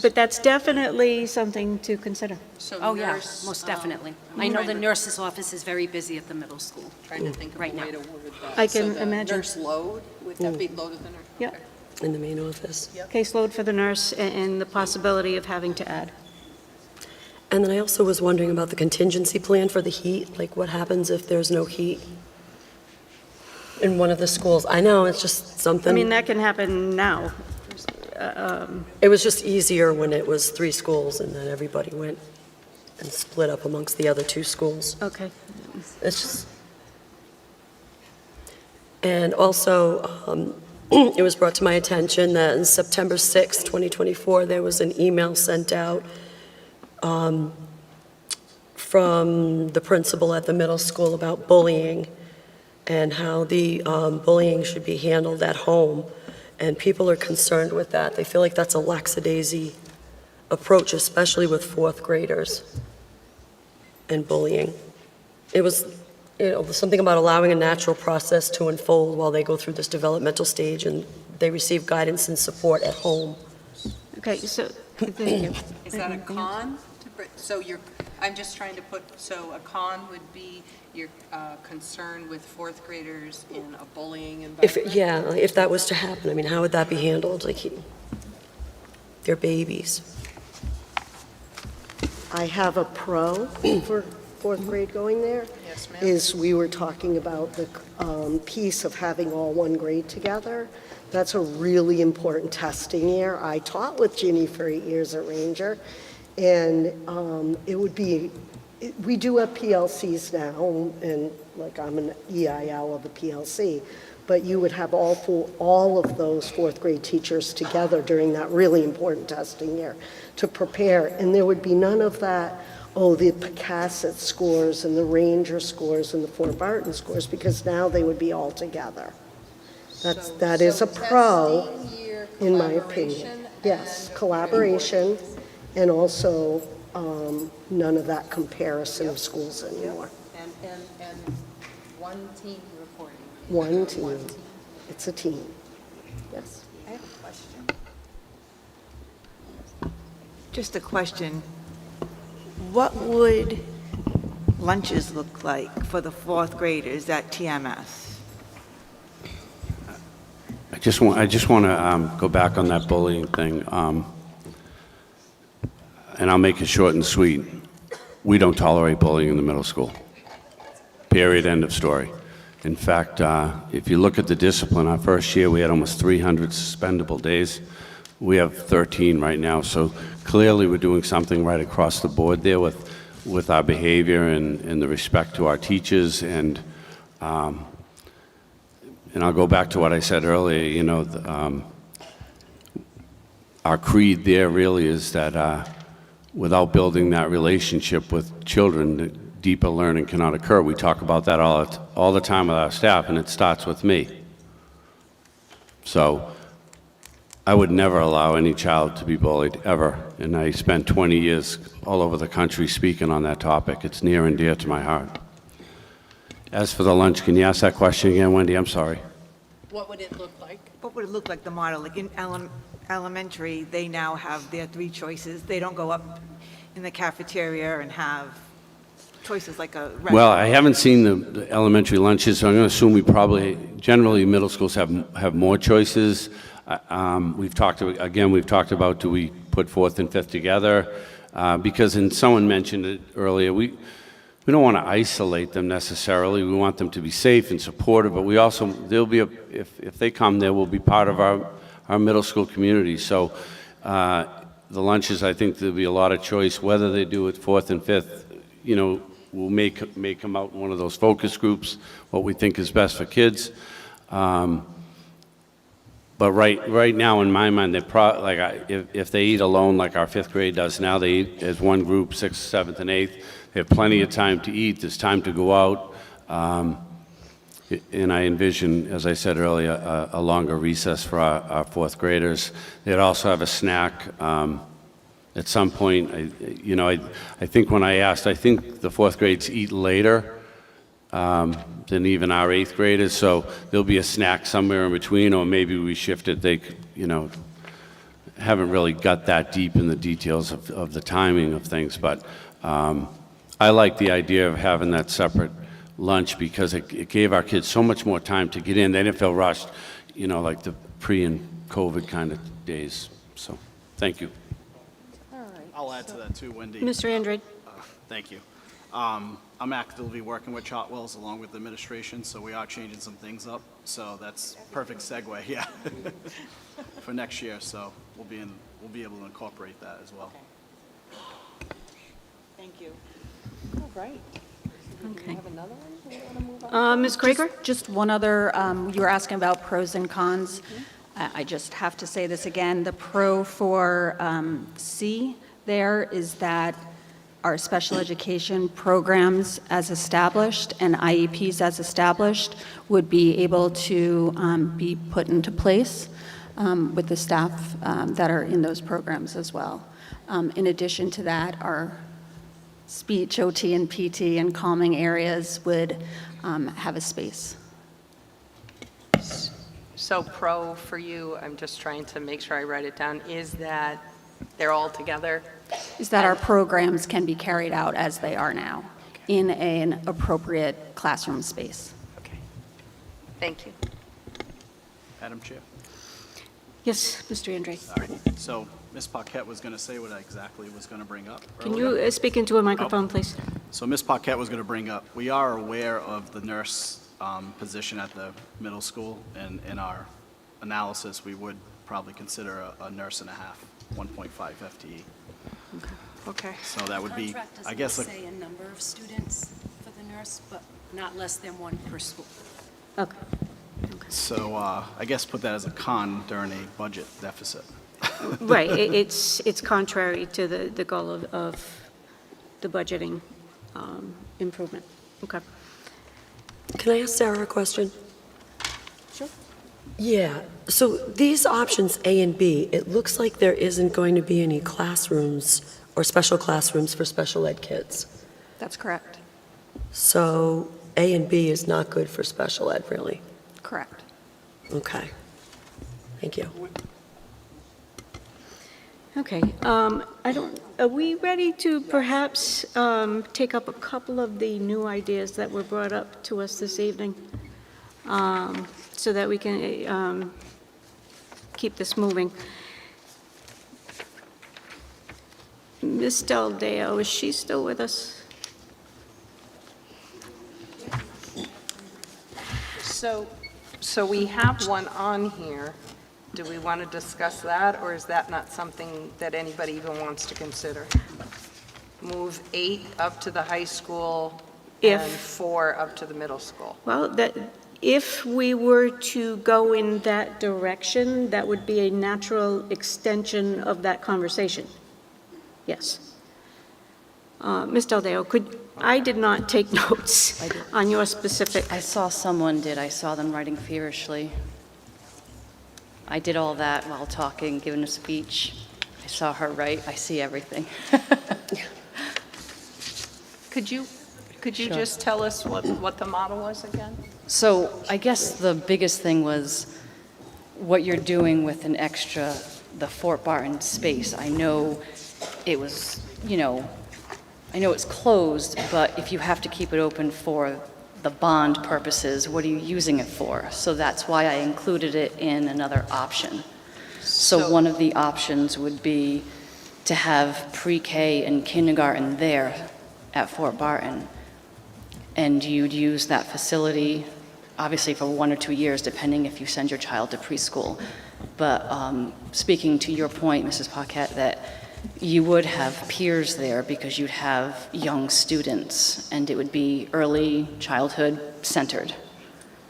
[SPEAKER 1] But that's definitely something to consider.
[SPEAKER 10] So
[SPEAKER 20] oh, yeah,
[SPEAKER 10] nurse,
[SPEAKER 20] most definitely. I know the nurse's office is very busy at the middle school.
[SPEAKER 10] Trying to think of
[SPEAKER 20] Right
[SPEAKER 10] a way
[SPEAKER 20] now.
[SPEAKER 10] to word that.
[SPEAKER 1] I
[SPEAKER 10] So
[SPEAKER 1] can
[SPEAKER 10] the
[SPEAKER 1] imagine.
[SPEAKER 10] Nurse load, would that be load of the nurse?
[SPEAKER 1] Yep.
[SPEAKER 10] Okay.
[SPEAKER 2] In the main office.
[SPEAKER 1] Caseload for the nurse and the possibility of having to add.
[SPEAKER 2] And then I also was wondering about the contingency plan for the heat, like what happens if there's no heat in one of the schools? I know, it's just something.
[SPEAKER 1] I mean, that can happen now.
[SPEAKER 2] It was just easier when it was 3 schools and then everybody went and split up amongst the other 2 schools.
[SPEAKER 1] Okay.
[SPEAKER 2] It's just, and also, it was brought to my attention that on September 6, 2024, there was an email sent out from the principal at the middle school about bullying and how the bullying should be handled at home. And people are concerned with that. They feel like that's a lackadaisy approach, especially with 4th graders and bullying. It was, something about allowing a natural process to unfold while they go through this developmental stage and they receive guidance and support at home.
[SPEAKER 1] Okay, so, thank you.
[SPEAKER 10] Is that a con? So I'm just trying to put, so a con would be your concern with 4th graders in a bullying environment?
[SPEAKER 2] If that was to happen, I mean, how would that be handled? Like, they're babies.
[SPEAKER 5] I have a pro for 4th grade going there.
[SPEAKER 10] Yes, ma'am.
[SPEAKER 5] Is we were talking about the piece of having all one grade together. That's a really important testing year. I taught with Ginny for 8 years at Ranger, and it would be, we do have PLCs now, and like I'm an EIL of a PLC, but you would have all of those 4th grade teachers together during that really important testing year to prepare, and there would be none of that, the Picasset scores and the Ranger scores and the Fort Barton scores, because now they would be all together. That is a pro, in my opinion. Yes, collaboration, and also none of that comparison of schools anymore.
[SPEAKER 10] And one team reporting.
[SPEAKER 5] One team. It's a team. Yes.
[SPEAKER 19] I have a question. Just a question. What would lunches look like for the 4th graders at TMS?
[SPEAKER 17] I just want to go back on that bullying thing, and I'll make it short and sweet. We don't tolerate bullying in the middle school. Period, end of story. In fact, if you look at the discipline, our first year we had almost 300 suspendable days. We have 13 right now, so clearly we're doing something right across the board there with our behavior and the respect to our teachers. And I'll go back to what I said earlier, our creed there really is that without building that relationship with children, deeper learning cannot occur. We talk about that all the time with our staff, and it starts with me. So I would never allow any child to be bullied, ever. And I spent 20 years all over the country speaking on that topic. It's near and dear to my heart. As for the lunch, can you ask that question again, Wendy? I'm sorry.
[SPEAKER 10] What would it look like?
[SPEAKER 19] What would it look like, the model? Like in elementary, they now have their 3 choices. They don't go up in the cafeteria and have choices like a restaurant.
[SPEAKER 17] Well, I haven't seen the elementary lunches, so I'm going to assume we probably, generally, middle schools have more choices. We've talked about, do we put 4th and 5th together? Because, and someone mentioned it earlier, we we don't want to isolate them necessarily. We want them to be safe and supportive, but we also, they'll be, if they come, they will be part of our middle school community. So the lunches, I think there'll be a lot of choice, whether they do it 4th and 5th, you know, we'll make them out in one of those focus groups, what we think is best for kids. But right now, in my mind, if they eat alone like our 5th grade does now, they eat as one group, 6th, 7th, and 8th. They have plenty of time to eat. There's time to go out. And I envision, as I said earlier, a longer recess for our 4th graders. They'd also have a snack. At some point, I think when I asked, I think the 4th grades eat later than even our 8th graders, so there'll be a snack somewhere in between, or maybe we shift it. They, haven't really got that deep in the details of the timing of things, but I like the idea of having that separate lunch because it gave our kids so much more time to get in. They didn't feel rushed, like the pre and COVID kind of days. So, thank you.
[SPEAKER 18] I'll add to that too, Wendy.
[SPEAKER 1] Mr. Andrade.
[SPEAKER 18] Thank you. I'm actively working with Chartwell's along with the administration, so we are changing some things up. So that's perfect segue, yeah, for next year. So we'll be able to incorporate that as well.
[SPEAKER 3] Thank you. All right.
[SPEAKER 1] Okay.
[SPEAKER 3] Have another one? You wanna move on?
[SPEAKER 1] Ms. Kraeger?
[SPEAKER 9] Just one other, you were asking about pros and cons. I just have to say this again. The pro for C there is that our special education programs as established and IEPs as established would be able to be put into place with the staff that are in those programs as well. In addition to that, our speech, OT, and PT and calming areas would have a space.
[SPEAKER 10] So pro for you, I'm just trying to make sure I write it down, is that they're all together?
[SPEAKER 9] Is that our programs can be carried out as they are now in an appropriate classroom space.
[SPEAKER 10] Okay. Thank you.
[SPEAKER 18] Madam Chair.
[SPEAKER 1] Yes, Mr. Andrade.
[SPEAKER 18] All right. So Ms. Paquette was going to say what I exactly was going to bring up.
[SPEAKER 1] Can you speak into a microphone, please?
[SPEAKER 18] So Ms. Paquette was going to bring up, we are aware of the nurse position at the middle school, and in our analysis, we would probably consider a nurse and a half, 1.5 FTE.
[SPEAKER 10] Okay.
[SPEAKER 18] So that would be,
[SPEAKER 20] Contract
[SPEAKER 18] I guess,
[SPEAKER 20] doesn't say a number of students for the nurse, but not less than one per school.
[SPEAKER 1] Okay.
[SPEAKER 18] so I guess put that as a con during a budget deficit.
[SPEAKER 1] Right, it's contrary to the goal of the budgeting improvement. Okay.
[SPEAKER 2] Can I ask Sarah a question?
[SPEAKER 1] Sure.
[SPEAKER 2] Yeah, so these options A and B, it looks like there isn't going to be any classrooms or special classrooms for special ed kids.
[SPEAKER 9] That's correct.
[SPEAKER 2] So A and B is not good for special ed, really?
[SPEAKER 9] Correct.
[SPEAKER 2] Okay. Thank you.
[SPEAKER 1] Okay, are we ready to perhaps take up a couple of the new ideas that were brought up to us this evening? So that we can keep this moving. Ms. Del Deo, is she still with us?
[SPEAKER 10] So we have one on here. Do we want to discuss that, or is that not something that anybody even wants to consider? Move 8 up to the high school and 4 up to the middle school.
[SPEAKER 1] Well, if we were to go in that direction, that would be a natural extension of that conversation. Yes. Ms. Del Deo, I did not take notes on your specific.
[SPEAKER 7] I saw someone did. I saw them writing feverishly. I did all that while talking, giving a speech. I saw her write. I see everything.
[SPEAKER 10] Could you
[SPEAKER 7] Sure.
[SPEAKER 10] just tell us what the model was again?
[SPEAKER 7] So I guess the biggest thing was what you're doing with an extra, the Fort Barton space. I know it was, I know it's closed, but if you have to keep it open for the bond purposes, what are you using it for? So that's why I included it in another option. So one of the options would be to have pre-K and kindergarten there at Fort Barton, and you'd use that facility, obviously for 1 or 2 years, depending if you send your child to preschool. But speaking to your point, Mrs. Paquette, that you would have peers there because you'd have young students, and it would be early childhood centered.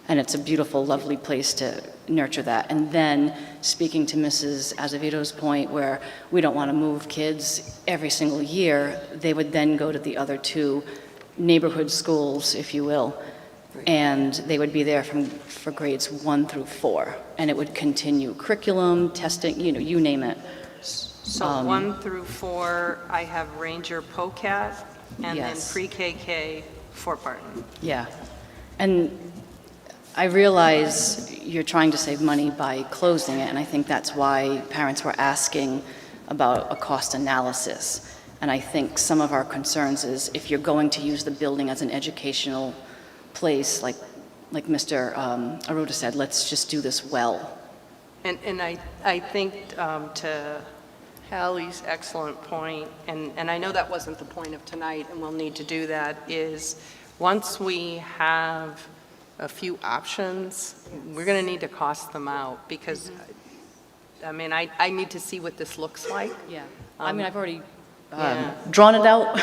[SPEAKER 7] And it's a beautiful, lovely place to nurture that. And then, speaking to Mrs. Azevedo's point, where we don't want to move kids every single year, they would then go to the other 2 neighborhood schools, if you will, and they would be there for grades 1 through 4. And it would continue curriculum, testing, you name it.
[SPEAKER 10] So 1 through 4, I have Ranger Pocat, and
[SPEAKER 7] Yes.
[SPEAKER 10] then pre-KK Fort Barton.
[SPEAKER 7] Yeah. And I realize you're trying to save money by closing it, and I think that's why parents were asking about a cost analysis. And I think some of our concerns is if you're going to use the building as an educational place, like Mr. Arruda said, let's just do this well.
[SPEAKER 10] And I think to Hallie's excellent point, and I know that wasn't the point of tonight, and we'll need to do that, is once we have a few options, we're going to need to cost them out, because, I mean, I need to see what this looks like.
[SPEAKER 7] Yeah. I mean, I've already drawn it out,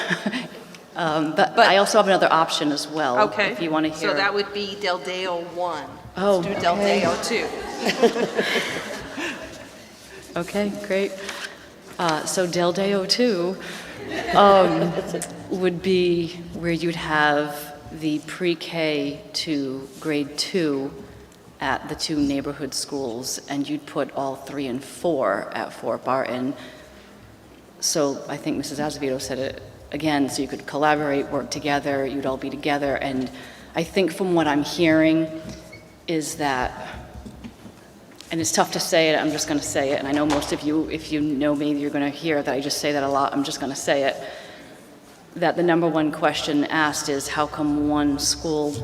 [SPEAKER 7] but I also have another option as well.
[SPEAKER 10] Okay.
[SPEAKER 7] If you want to hear.
[SPEAKER 10] So that would be Del Deo 1.
[SPEAKER 7] Oh,
[SPEAKER 10] Let's do Del
[SPEAKER 7] okay.
[SPEAKER 10] Deo 2.
[SPEAKER 7] Okay, great. So Del Deo 2 would be where you'd have the pre-K to grade 2 at the 2 neighborhood schools, and you'd put all 3 and 4 at Fort Barton. So I think Mrs. Azevedo said it again, so you could collaborate, work together, you'd all be together. And I think from what I'm hearing is that, and it's tough to say it, I'm just going to say it, and I know most of you, if you know me, you're going to hear that I just say that a lot, I'm just going to say it, that the number one question asked is how come one school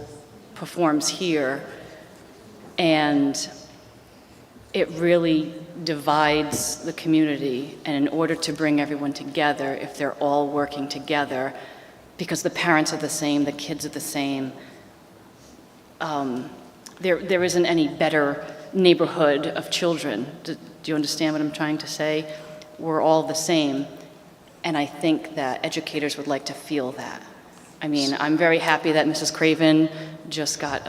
[SPEAKER 7] performs here and it really divides the community, and in order to bring everyone together, if they're all working together, because the parents are the same, the kids are the same, there isn't any better neighborhood of children. Do you understand what I'm trying to say? We're all the same, and I think that educators would like to feel that. I mean, I'm very happy that Mrs. Craven just got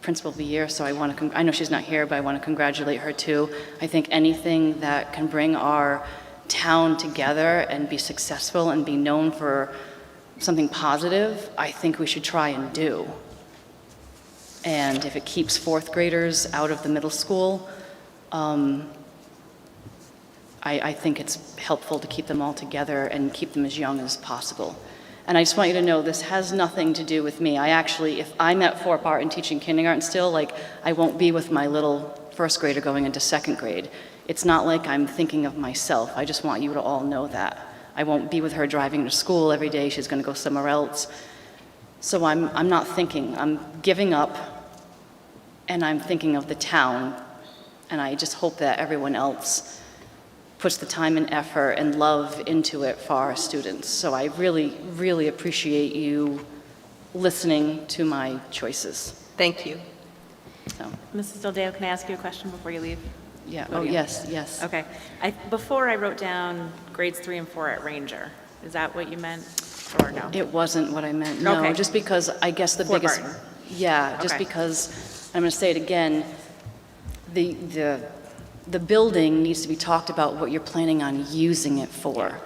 [SPEAKER 7] Principal of the Year, so I know she's not here, but I want to congratulate her too. I think anything that can bring our town together and be successful and be known for something positive, I think we should try and do. And if it keeps 4th graders out of the middle school, I think it's helpful to keep them all together and keep them as young as possible. And I just want you to know this has nothing to do with me. I actually, if I'm at Fort Barton teaching kindergarten still, like I won't be with my little 1st grader going into 2nd grade. It's not like I'm thinking of myself. I just want you to all know that. I won't be with her driving to school every day. She's going to go somewhere else. So I'm not thinking. I'm giving up, and I'm thinking of the town. And I just hope that everyone else puts the time and effort and love into it for our students. So I really, really appreciate you listening to my choices.
[SPEAKER 10] Thank you.
[SPEAKER 7] So.
[SPEAKER 6] Mrs. Del Deo, can I ask you a question before you leave?
[SPEAKER 7] Yeah. Oh, yes, yes.
[SPEAKER 6] Okay. Before I wrote down grades 3 and 4 at Ranger. Is that what you meant, or no?
[SPEAKER 7] It wasn't what I meant, no.
[SPEAKER 6] Okay.
[SPEAKER 7] Just because I guess the
[SPEAKER 6] Fort
[SPEAKER 7] biggest...
[SPEAKER 6] Barton.
[SPEAKER 7] Yeah, just
[SPEAKER 6] Okay.
[SPEAKER 7] because, I'm going to say it again, the building needs to be talked about what you're planning on using it for.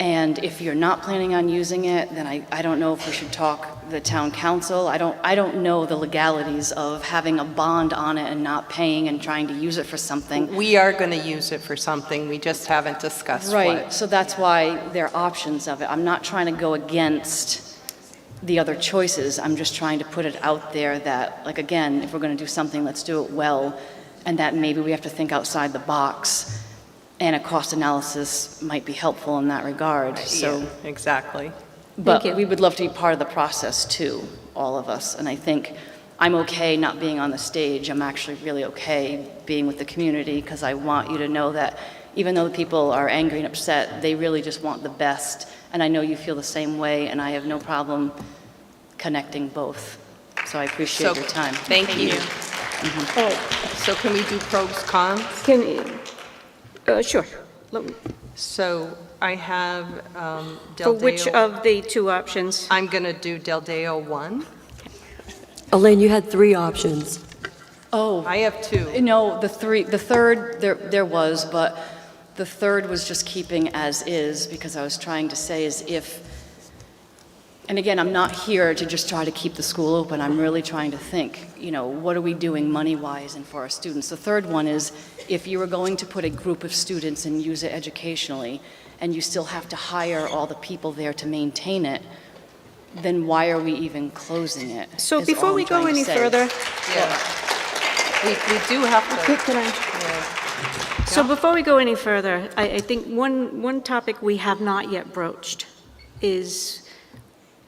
[SPEAKER 7] And if you're not planning on using it, then I don't know if we should talk the town council. I don't know the legalities of having a bond on it and not paying and trying to use it for something.
[SPEAKER 10] We are going to use it for something, we just haven't discussed
[SPEAKER 7] Right,
[SPEAKER 10] what.
[SPEAKER 7] so that's why there are options of it. I'm not trying to go against the other choices. I'm just trying to put it out there that, like, again, if we're going to do something, let's do it well, and that maybe we have to think outside the box, and a cost analysis might be helpful in that regard. So,
[SPEAKER 10] Yeah, exactly.
[SPEAKER 7] but we would love to be part of the process too, all of us. And I think I'm okay not being on the stage. I'm actually really okay being with the community, because I want you to know that even though the people are angry and upset, they really just want the best. And I know you feel the same way, and I have no problem connecting both. So I appreciate your time.
[SPEAKER 10] Thank you. So can we do pros, cons?
[SPEAKER 1] Sure.
[SPEAKER 10] So I have Del
[SPEAKER 1] For which
[SPEAKER 10] Deo.
[SPEAKER 1] of the two options?
[SPEAKER 10] I'm going to do Del Deo 1.
[SPEAKER 2] Elaine, you had 3 options.
[SPEAKER 7] Oh.
[SPEAKER 10] I have 2.
[SPEAKER 7] No, the third, there was, but the third was just keeping as is, because I was trying to say is if, and again, I'm not here to just try to keep the school open. I'm really trying to think, what are we doing money-wise and for our students? The third one is if you were going to put a group of students and use it educationally, and you still have to hire all the people there to maintain it, then why are we even closing it?
[SPEAKER 1] So
[SPEAKER 7] is
[SPEAKER 1] before
[SPEAKER 7] all
[SPEAKER 1] we
[SPEAKER 7] I'm
[SPEAKER 1] go
[SPEAKER 7] trying to
[SPEAKER 1] any
[SPEAKER 7] say.
[SPEAKER 1] further,
[SPEAKER 10] We do have to.
[SPEAKER 1] So before we go any further, I think one topic we have not yet broached is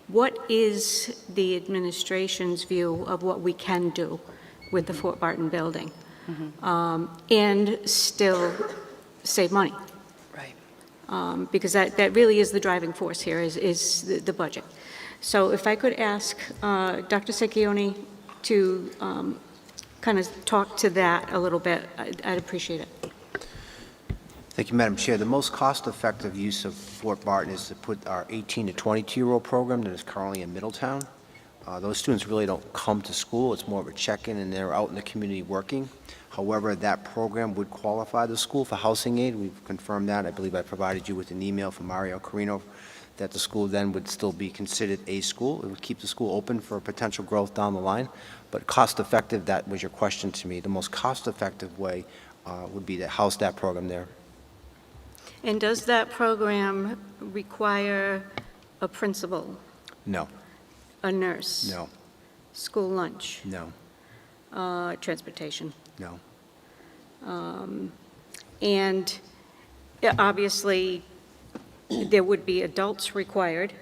[SPEAKER 1] what is the administration's view of what we can do with the Fort Barton building and still save money?
[SPEAKER 7] Right.
[SPEAKER 1] Because that really is the driving force here is the budget. So if I could ask Dr. Sanchioni to kind of talk to that a little bit, I'd appreciate it.
[SPEAKER 8] Thank you, Madam Chair. The most cost-effective use of Fort Barton is to put our 18 to 22-year-old program that is currently in Middletown. Those students really don't come to school. It's more of a check-in, and they're out in the community working. However, that program would qualify the school for housing aid. We've confirmed that. I believe I provided you with an email from Mario Carino that the school then would still be considered a school. It would keep the school open for potential growth down the line. But cost-effective, that was your question to me. The most cost-effective way would be to house that program there.
[SPEAKER 1] And does that program require a principal,
[SPEAKER 8] No.
[SPEAKER 1] a nurse?
[SPEAKER 8] No.
[SPEAKER 1] School lunch?
[SPEAKER 8] No.
[SPEAKER 1] Transportation?
[SPEAKER 8] No.
[SPEAKER 1] And obviously, there would be adults required,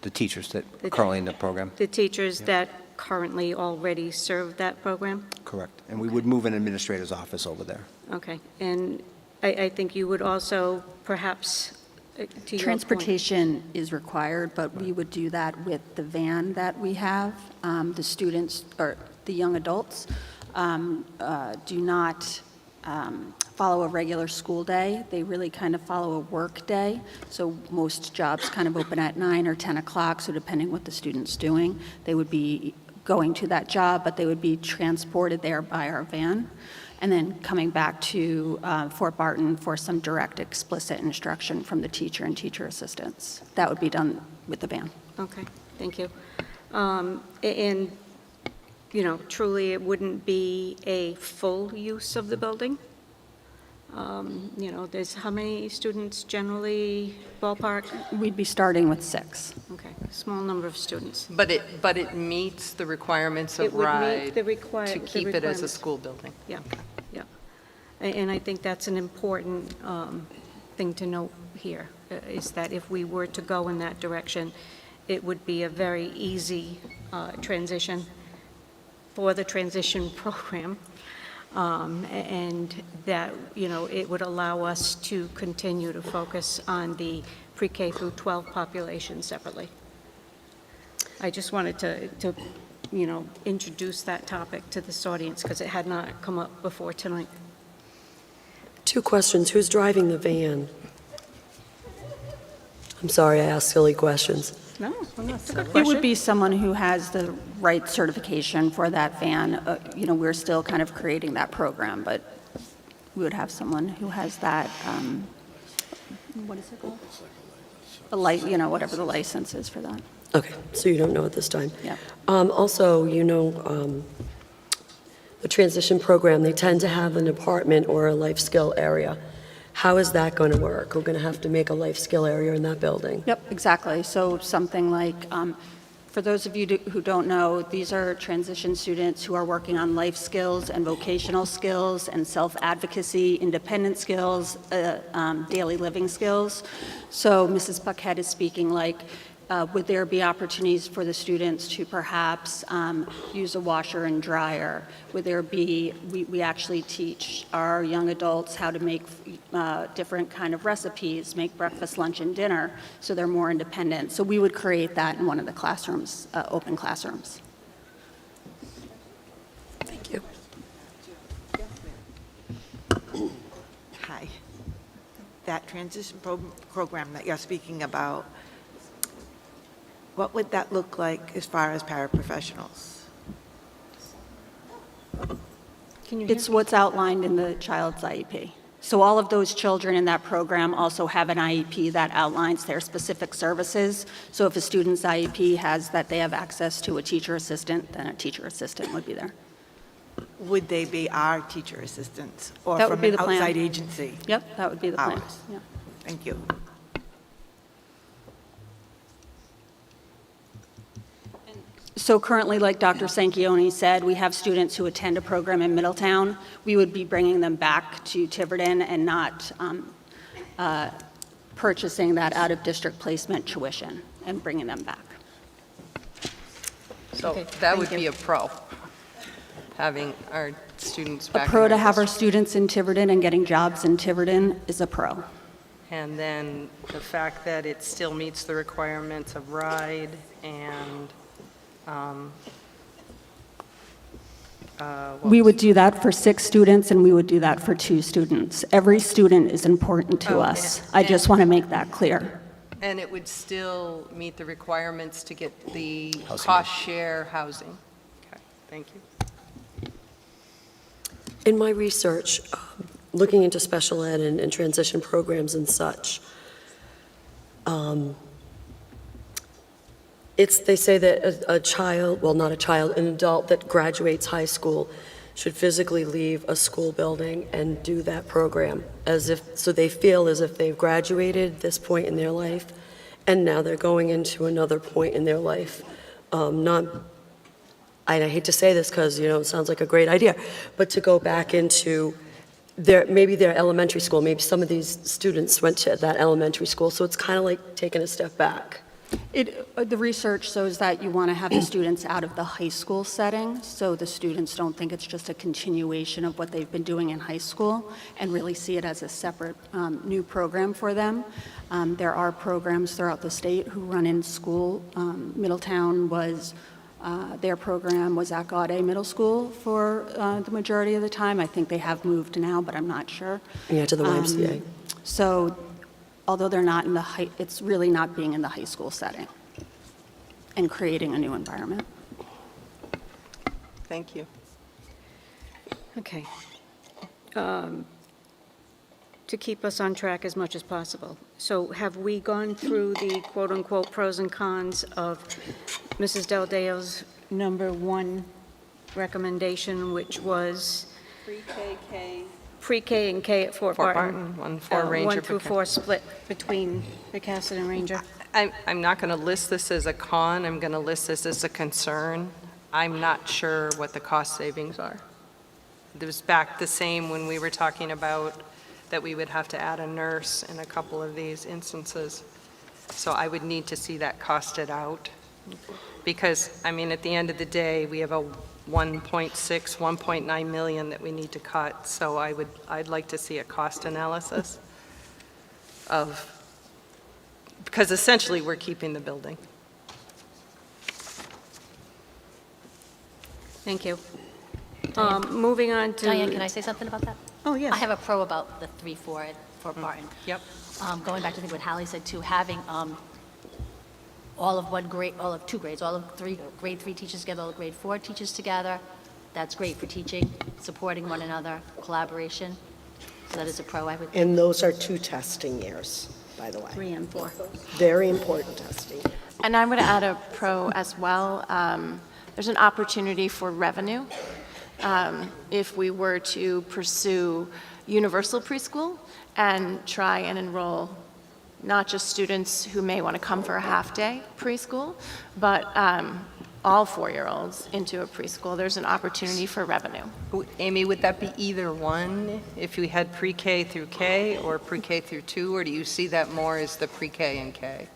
[SPEAKER 8] The teachers that are currently in the program.
[SPEAKER 1] the teachers that currently already serve that program?
[SPEAKER 8] Correct. And we would move an administrator's office over there.
[SPEAKER 1] Okay. And I think you would also perhaps, to your point.
[SPEAKER 9] Transportation is required, but we would do that with the van that we have. The students, or the young adults, do not follow a regular school day. They really kind of follow a work day. So most jobs kind of open at 9 or 10 o'clock, so depending what the student's doing, they would be going to that job, but they would be transported there by our van, and then coming back to Fort Barton for some direct explicit instruction from the teacher and teacher assistants. That would be done with the van.
[SPEAKER 1] Okay, thank you. And, truly, it wouldn't be a full use of the building? There's how many students generally, ballpark?
[SPEAKER 9] We'd be starting with 6.
[SPEAKER 1] Okay, small number of students.
[SPEAKER 10] But it meets the requirements
[SPEAKER 1] It
[SPEAKER 10] of
[SPEAKER 1] would meet
[SPEAKER 10] RIDE
[SPEAKER 1] the
[SPEAKER 10] to keep it as a
[SPEAKER 1] requirements.
[SPEAKER 10] school building.
[SPEAKER 1] Yeah, yeah. And I think that's an important thing to note here, is that if we were to go in that direction, it would be a very easy transition for the transition program. And that, it would allow us to continue to focus on the pre-K through 12 population separately. I just wanted to introduce that topic to this audience because it had not come up before tonight.
[SPEAKER 2] 2 questions. Who's driving the van? I'm sorry I asked silly questions.
[SPEAKER 1] No, that's a good
[SPEAKER 9] It
[SPEAKER 1] question.
[SPEAKER 9] would be someone who has the right certification for that van. We're still kind of creating that program, but we would have someone who has that, what is it called? Whatever the license is for that.
[SPEAKER 2] Okay, so you don't know at this time.
[SPEAKER 9] Yeah.
[SPEAKER 2] Also, the transition program, they tend to have an apartment or a life skill area. How is that going to work? We're going to have to make a life skill area in that building.
[SPEAKER 9] Yep, exactly. So something like, for those of you who don't know, these are transition students who are working on life skills and vocational skills and self-advocacy, independent skills, daily living skills. So Mrs. Buckhead is speaking like would there be opportunities for the students to perhaps use a washer and dryer? Would there be, we actually teach our young adults how to make different kind of recipes, make breakfast, lunch, and dinner, so they're more independent. So we would create that in one of the classrooms, open classrooms.
[SPEAKER 2] Thank you.
[SPEAKER 19] Hi. That transition program that you're speaking about, what would that look like as far as paraprofessionals?
[SPEAKER 9] It's what's outlined in the child's IEP. So all of those children in that program also have an IEP that outlines their specific services. So if a student's IEP has that they have access to a teacher assistant, then a teacher assistant would be there.
[SPEAKER 19] Would they be our teacher assistants or
[SPEAKER 9] That would
[SPEAKER 19] from
[SPEAKER 9] be
[SPEAKER 19] an
[SPEAKER 9] the plan.
[SPEAKER 19] outside agency?
[SPEAKER 9] Yep, that would be the plan.
[SPEAKER 19] Ours.
[SPEAKER 9] Yeah.
[SPEAKER 19] Thank you.
[SPEAKER 9] So currently, like Dr. Sanchioni said, we have students who attend a program in Middletown. We would be bringing them back to Tiverton and not purchasing that out-of-district placement tuition and bringing them back.
[SPEAKER 10] So
[SPEAKER 9] Okay,
[SPEAKER 10] that
[SPEAKER 9] thank
[SPEAKER 10] would
[SPEAKER 9] you.
[SPEAKER 10] be a pro, having our students back
[SPEAKER 9] A
[SPEAKER 10] in
[SPEAKER 9] pro
[SPEAKER 10] our
[SPEAKER 9] to have our
[SPEAKER 10] district.
[SPEAKER 9] students in Tiverton and getting jobs in Tiverton is a pro.
[SPEAKER 10] And then the fact that it still meets the requirements of RIDE and,
[SPEAKER 9] We would do that for 6 students, and we would do that for 2 students. Every student is important to
[SPEAKER 10] Oh,
[SPEAKER 9] us.
[SPEAKER 10] yeah.
[SPEAKER 9] I just want to make that clear.
[SPEAKER 10] and it would still meet the requirements to get the
[SPEAKER 8] Housing.
[SPEAKER 10] cost share housing. Okay, thank you.
[SPEAKER 2] In my research, looking into special ed and transition programs and such, they say that a child, well, not a child, an adult that graduates high school should physically leave a school building and do that program so they feel as if they've graduated this point in their life, and now they're going into another point in their life. I hate to say this because, it sounds like a great idea, but to go back into maybe their elementary school, maybe some of these students went to that elementary school, so it's kind of like taking a step back.
[SPEAKER 9] The research shows that you want to have the students out of the high school setting, so the students don't think it's just a continuation of what they've been doing in high school, and really see it as a separate new program for them. There are programs throughout the state who run in school. Middletown their program was at Gaudet Middle School for the majority of the time. I think they have moved now, but I'm not sure.
[SPEAKER 2] Yeah, to the YMCA.
[SPEAKER 9] So although they're not in it's really not being in the high school setting and creating a new environment.
[SPEAKER 10] Thank you.
[SPEAKER 1] Okay. To keep us on track as much as possible. So have we gone through the quote-unquote pros and cons of Mrs. Del Deo's number 1 recommendation, which was pre-K and K at Fort Barton?
[SPEAKER 10] 1 for Ranger.
[SPEAKER 1] 1 through 4 split between Picasset and Ranger.
[SPEAKER 10] I'm not going to list this as a con, I'm going to list this as a concern. I'm not sure what the cost savings are. It was back the same when we were talking about that we would have to add a nurse in a couple of these instances. So I would need to see that costed out. Because, at the end of the day, we have a 1.9 million that we need to cut. So I'd like to see a cost analysis because essentially we're keeping the building.
[SPEAKER 1] Thank you. Moving on to...
[SPEAKER 23] Diane, can I say something about that?
[SPEAKER 1] Oh, yeah.
[SPEAKER 23] I have a pro about the 3-4 at Fort Barton.
[SPEAKER 10] Yep.
[SPEAKER 23] Going back to, I think, what Hallie said, too, having all of 2 grades, all of grade 3 teachers together, all of grade 4 teachers together. That's great for teaching, supporting one another, collaboration. So that is a pro, I would think.
[SPEAKER 5] And those are 2 testing years, by the way.
[SPEAKER 9] 3 and 4.
[SPEAKER 5] Very important testing.
[SPEAKER 14] And I'm going to add a pro as well. There's an opportunity for revenue if we were to pursue universal preschool and try and enroll not just students who may want to come for a half-day preschool, but all 4-year-olds into a preschool. There's an opportunity for revenue.
[SPEAKER 10] Amy, would that be either one, if we had pre-K through K or pre-K through 2, or do you see that more as the pre-K and K?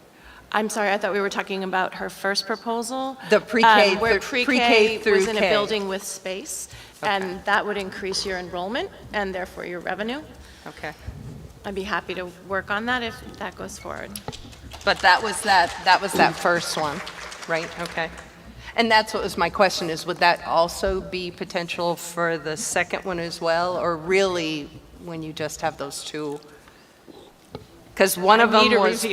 [SPEAKER 14] I'm sorry, I thought we were talking about her first proposal.
[SPEAKER 10] The pre-K
[SPEAKER 14] Where
[SPEAKER 10] pre-K
[SPEAKER 14] pre-K
[SPEAKER 10] through
[SPEAKER 14] was in a
[SPEAKER 10] K.
[SPEAKER 14] building with space, and that would increase your enrollment and therefore your revenue.
[SPEAKER 10] Okay.
[SPEAKER 14] I'd be happy to work on that if that goes forward.
[SPEAKER 10] But that was that first one, right? Okay. And that's what was my question, is would that also be potential for the second one as well? Or really, when you just have those two? Because one of them was...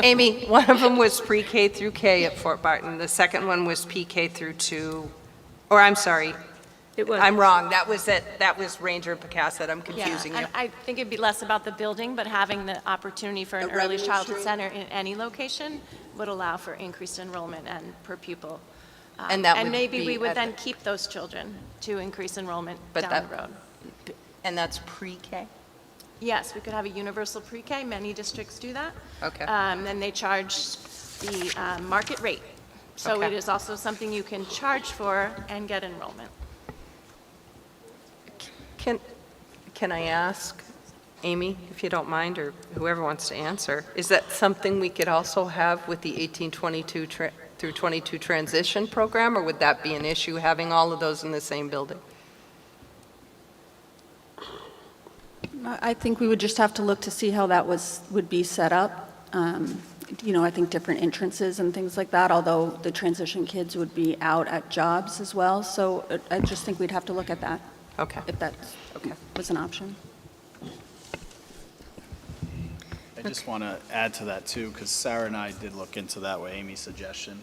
[SPEAKER 10] Amy, one of them was pre-K through K at Fort Barton. The second one was PK through 2, or I'm sorry. I'm wrong. That was Ranger and Picasset. I'm confusing you.
[SPEAKER 14] And I think it'd be less about the building, but having the opportunity for an early childhood center in any location would allow for increased enrollment and per pupil.
[SPEAKER 10] And that would
[SPEAKER 14] maybe
[SPEAKER 10] be
[SPEAKER 14] we would
[SPEAKER 10] at
[SPEAKER 14] then keep those children to increase enrollment down the road.
[SPEAKER 10] And that's pre-K?
[SPEAKER 14] Yes, we could have a universal pre-K. Many districts do that.
[SPEAKER 10] Okay.
[SPEAKER 14] And they charge the market rate. So
[SPEAKER 10] Okay.
[SPEAKER 14] it is also something you can charge for and get enrollment.
[SPEAKER 10] Can I ask, Amy, if you don't mind, or whoever wants to answer, is that something we could also have with the 1822 through 22 transition program, or would that be an issue, having all of those in the same building?
[SPEAKER 9] I think we would just have to look to see how that would be set up. You know, I think different entrances and things like that, although the transition kids would be out at jobs as well. So I just think we'd have to look at that.
[SPEAKER 10] Okay.
[SPEAKER 9] If that was an option.
[SPEAKER 18] I just want to add to that too, because Sarah and I did look into that with Amy's suggestion.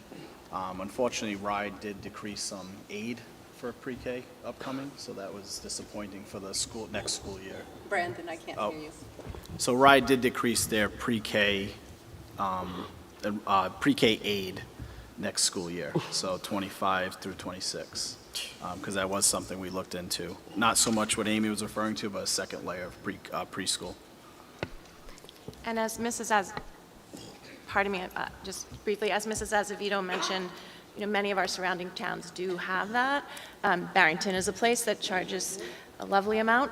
[SPEAKER 18] Unfortunately, RIDE did decrease some aid for pre-K upcoming, so that was disappointing for the next school year.
[SPEAKER 10] Brandon, I can't hear you.
[SPEAKER 18] So RIDE did decrease their pre-K aid next school year, so 25 through 26, because that was something we looked into. Not so much what Amy was referring to, but a second layer of preschool.
[SPEAKER 14] And as just briefly, as Mrs. Azevedo mentioned, you know, many of our surrounding towns do have that. Barrington is a place that charges a lovely amount.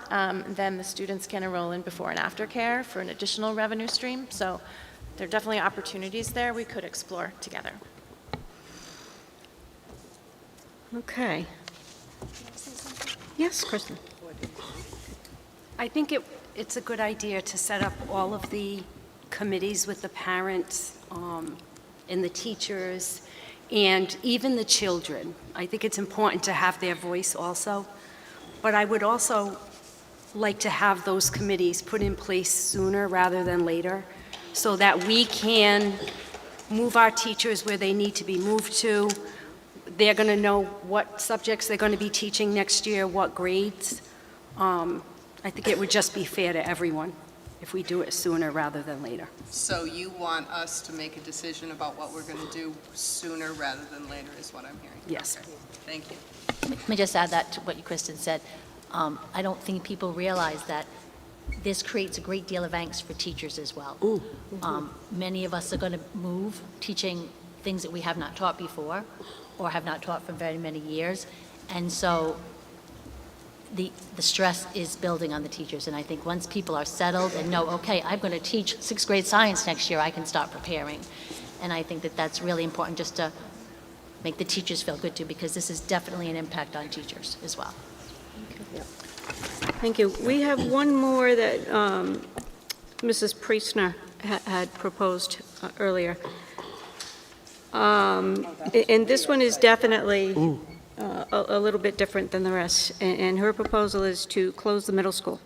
[SPEAKER 14] Then the students can enroll in before and after care for an additional revenue stream. So there are definitely opportunities there we could explore together.
[SPEAKER 1] Okay. Yes, Kristen.
[SPEAKER 20] I think it's a good idea to set up all of the committees with the parents and the teachers and even the children. I think it's important to have their voice also. But I would also like to have those committees put in place sooner rather than later so that we can move our teachers where they need to be moved to. They're going to know what subjects they're going to be teaching next year, what grades. I think it would just be fair to everyone if we do it sooner rather than later.
[SPEAKER 10] So you want us to make a decision about what we're going to do sooner rather than later, is what I'm hearing?
[SPEAKER 20] Yes.
[SPEAKER 10] Okay. Thank you.
[SPEAKER 23] Let me just add that to what Kristen said. I don't think people realize that this creates a great deal of angst for teachers as well. Many of us are going to move teaching things that we have not taught before or have not taught for very many years. And so the stress is building on the teachers. And I think once people are settled and know, okay, I'm going to teach 6th grade science next year, I can start preparing. And I think that that's really important just to make the teachers feel good too, because this is definitely an impact on teachers as well.
[SPEAKER 1] Thank you. We have one more that Mrs. Priestner had proposed earlier. And this one is definitely a little bit different than the rest. And her proposal is to close the middle school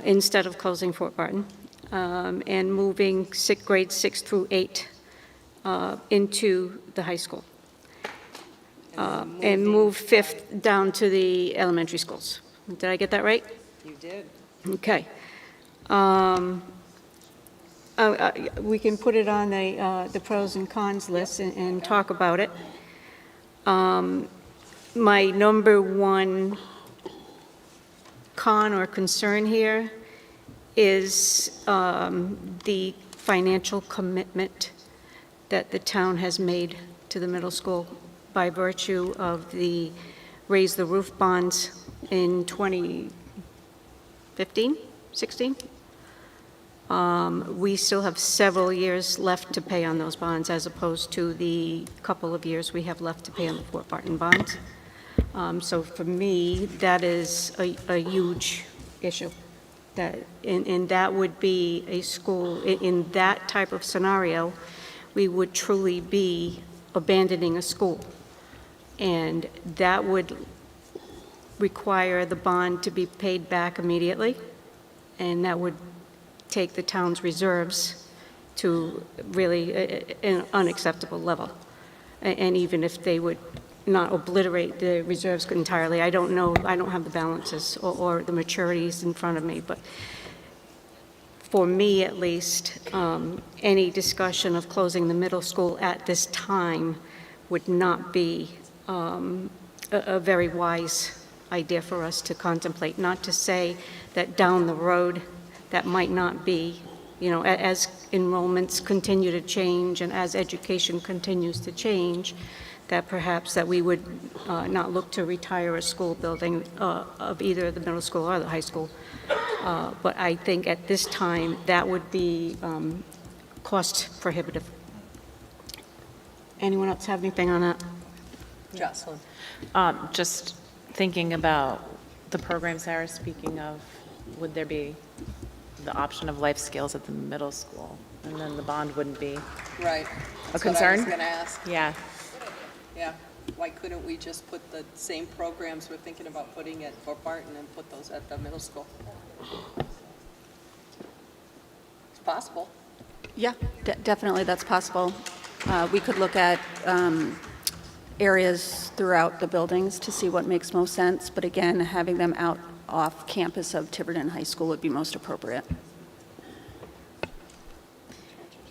[SPEAKER 1] instead of closing Fort Barton and moving grades 6 through 8 into the high school. And move 5th down to the elementary schools. Did I get that right?
[SPEAKER 10] You did.
[SPEAKER 1] Okay. We can put it on the pros and cons list and talk about it. My number one con or concern here is the financial commitment that the town has made to the middle school by virtue of the raise the roof bonds in 2015, 16. we still have several years left to pay on those bonds as opposed to the couple of years we have left to pay on the Fort Barton bonds. So for me, that is a huge issue. And that would be a school, in that type of scenario, we would truly be abandoning a school. And that would require the bond to be paid back immediately, and that would take the town's reserves to really an unacceptable level. And even if they would not obliterate the reserves entirely, I don't know, I don't have the balances or the maturities in front of me, but for me at least, any discussion of closing the middle school at this time would not be a very wise idea for us to contemplate. Not to say that down the road that might not be, as enrollments continue to change and as education continues to change, that perhaps that we would not look to retire a school building of either the middle school or the high school. But I think at this time, that would be cost prohibitive. Anyone else have anything on that?
[SPEAKER 3] Jocelyn?
[SPEAKER 6] Just thinking about the program Sarah's speaking of, would there be the option of life skills at the middle school? And then the bond wouldn't be
[SPEAKER 3] Right.
[SPEAKER 6] a
[SPEAKER 3] That's
[SPEAKER 6] concern?
[SPEAKER 3] what I was going to ask.
[SPEAKER 6] Yeah.
[SPEAKER 10] Yeah, why couldn't we just put the same programs we're thinking about putting at Fort Barton and put those at the middle school? It's possible.
[SPEAKER 9] Yeah, definitely that's possible. We could look at areas throughout the buildings to see what makes most sense, but again, having them out off campus of Tiverton High School would be most appropriate.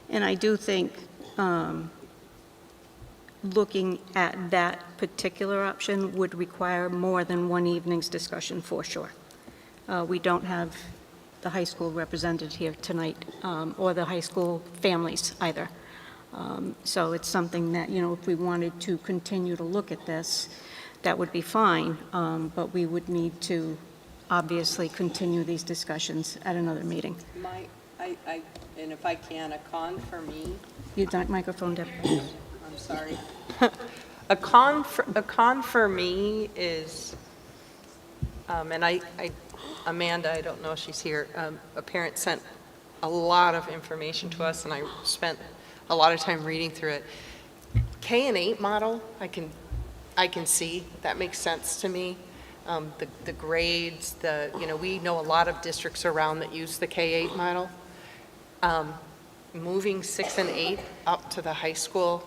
[SPEAKER 1] And I do think looking at that particular option would require more than one evening's discussion for sure. We don't have the high school represented here tonight, or the high school families either. So it's something that, if we wanted to continue to look at this, that would be fine, but we would need to obviously continue these discussions at another meeting.
[SPEAKER 10] And if I can, a con for me.
[SPEAKER 1] You'd like microphone, Deb?
[SPEAKER 10] I'm sorry. A con for me is, and Amanda, I don't know if she's here, a parent sent a lot of information to us, and I spent a lot of time reading through it. K-8 model, I can see, that makes sense to me. The grades, we know a lot of districts around that use the K-8 model. Moving 6 and 8 up to the high school,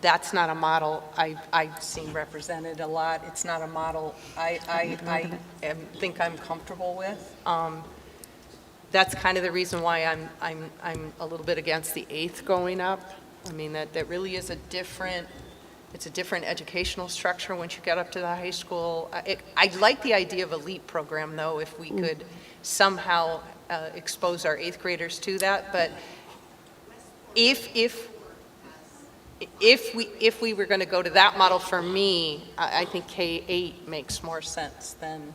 [SPEAKER 10] that's not a model I've seen represented a lot. It's not a model I think I'm comfortable with. That's kind of the reason why I'm a little bit against the 8th going up. I mean, that really is it's a different educational structure once you get up to the high school. I like the idea of a LEAP program, though, if we could somehow expose our 8th graders to that. But if we were going to go to that model, for me, I think K-8 makes more sense than,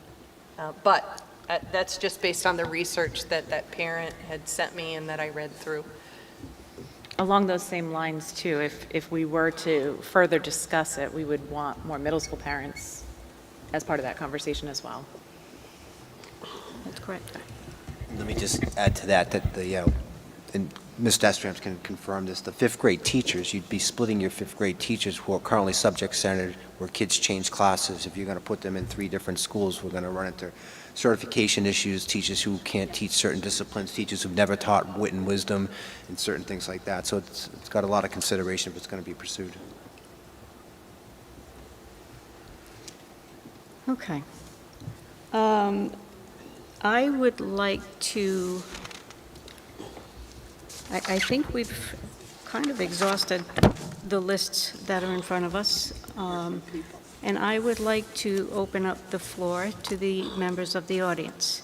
[SPEAKER 10] but that's just based on the research that parent had sent me and that I read through.
[SPEAKER 6] Along those same lines, too, if we were to further discuss it, we would want more middle school parents as part of that conversation as well.
[SPEAKER 1] That's correct.
[SPEAKER 8] Let me just add to that, and Ms. Destrams can confirm this, the 5th grade teachers, you'd be splitting your 5th grade teachers who are currently subject-centered, where kids change classes. If you're going to put them in 3 different schools, we're going to run into certification issues, teachers who can't teach certain disciplines, teachers who've never taught wit and wisdom, and certain things like that. So it's got a lot of consideration if it's going to be pursued.
[SPEAKER 1] Okay. I would like to, I think we've kind of exhausted the lists that are in front of us. And I would like to open up the floor to the members of the audience.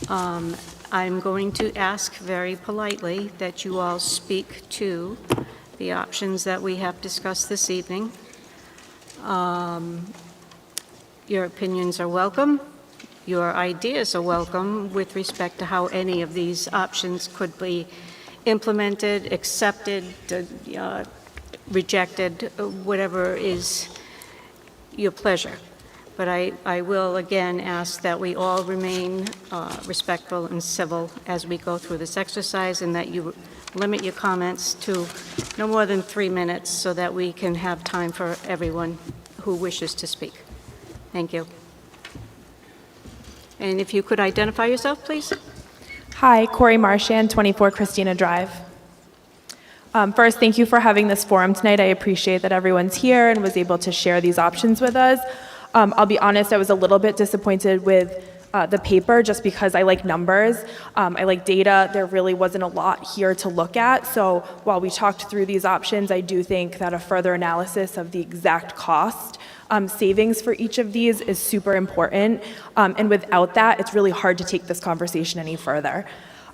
[SPEAKER 1] I'm going to ask very politely that you all speak to the options that we have discussed this evening. Your opinions are welcome. your ideas are welcome with respect to how any of these options could be implemented, accepted, rejected, whatever is your pleasure. But I will again ask that we all remain respectful and civil as we go through this exercise, and that you limit your comments to no more than 3 minutes so that we can have time for everyone who wishes to speak. Thank you. And if you could identify yourself, please.
[SPEAKER 11] Hi, Corey Marchand, 24 Christina Drive. First, thank you for having this forum tonight. I appreciate that everyone's here and was able to share these options with us. I'll be honest, I was a little bit disappointed with the paper just because I like numbers. I like data. There really wasn't a lot here to look at. So while we talked through these options, I do think that a further analysis of the exact cost savings for each of these is super important. And without that, it's really hard to take this conversation any further.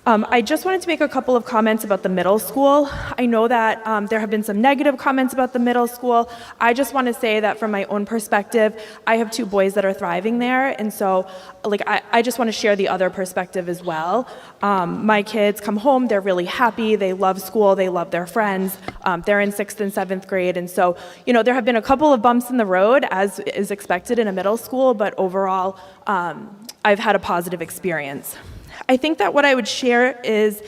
[SPEAKER 11] I just wanted to make a couple of comments about the middle school. I know that there have been some negative comments about the middle school. I just want to say that from my own perspective, I have 2 boys that are thriving there, and so I just want to share the other perspective as well. My kids come home, they're really happy, they love school, they love their friends, they're in 6th and 7th grade, and so, there have been a couple of bumps in the road, as is expected in a middle school, but overall, I've had a positive experience. I think that what I would share is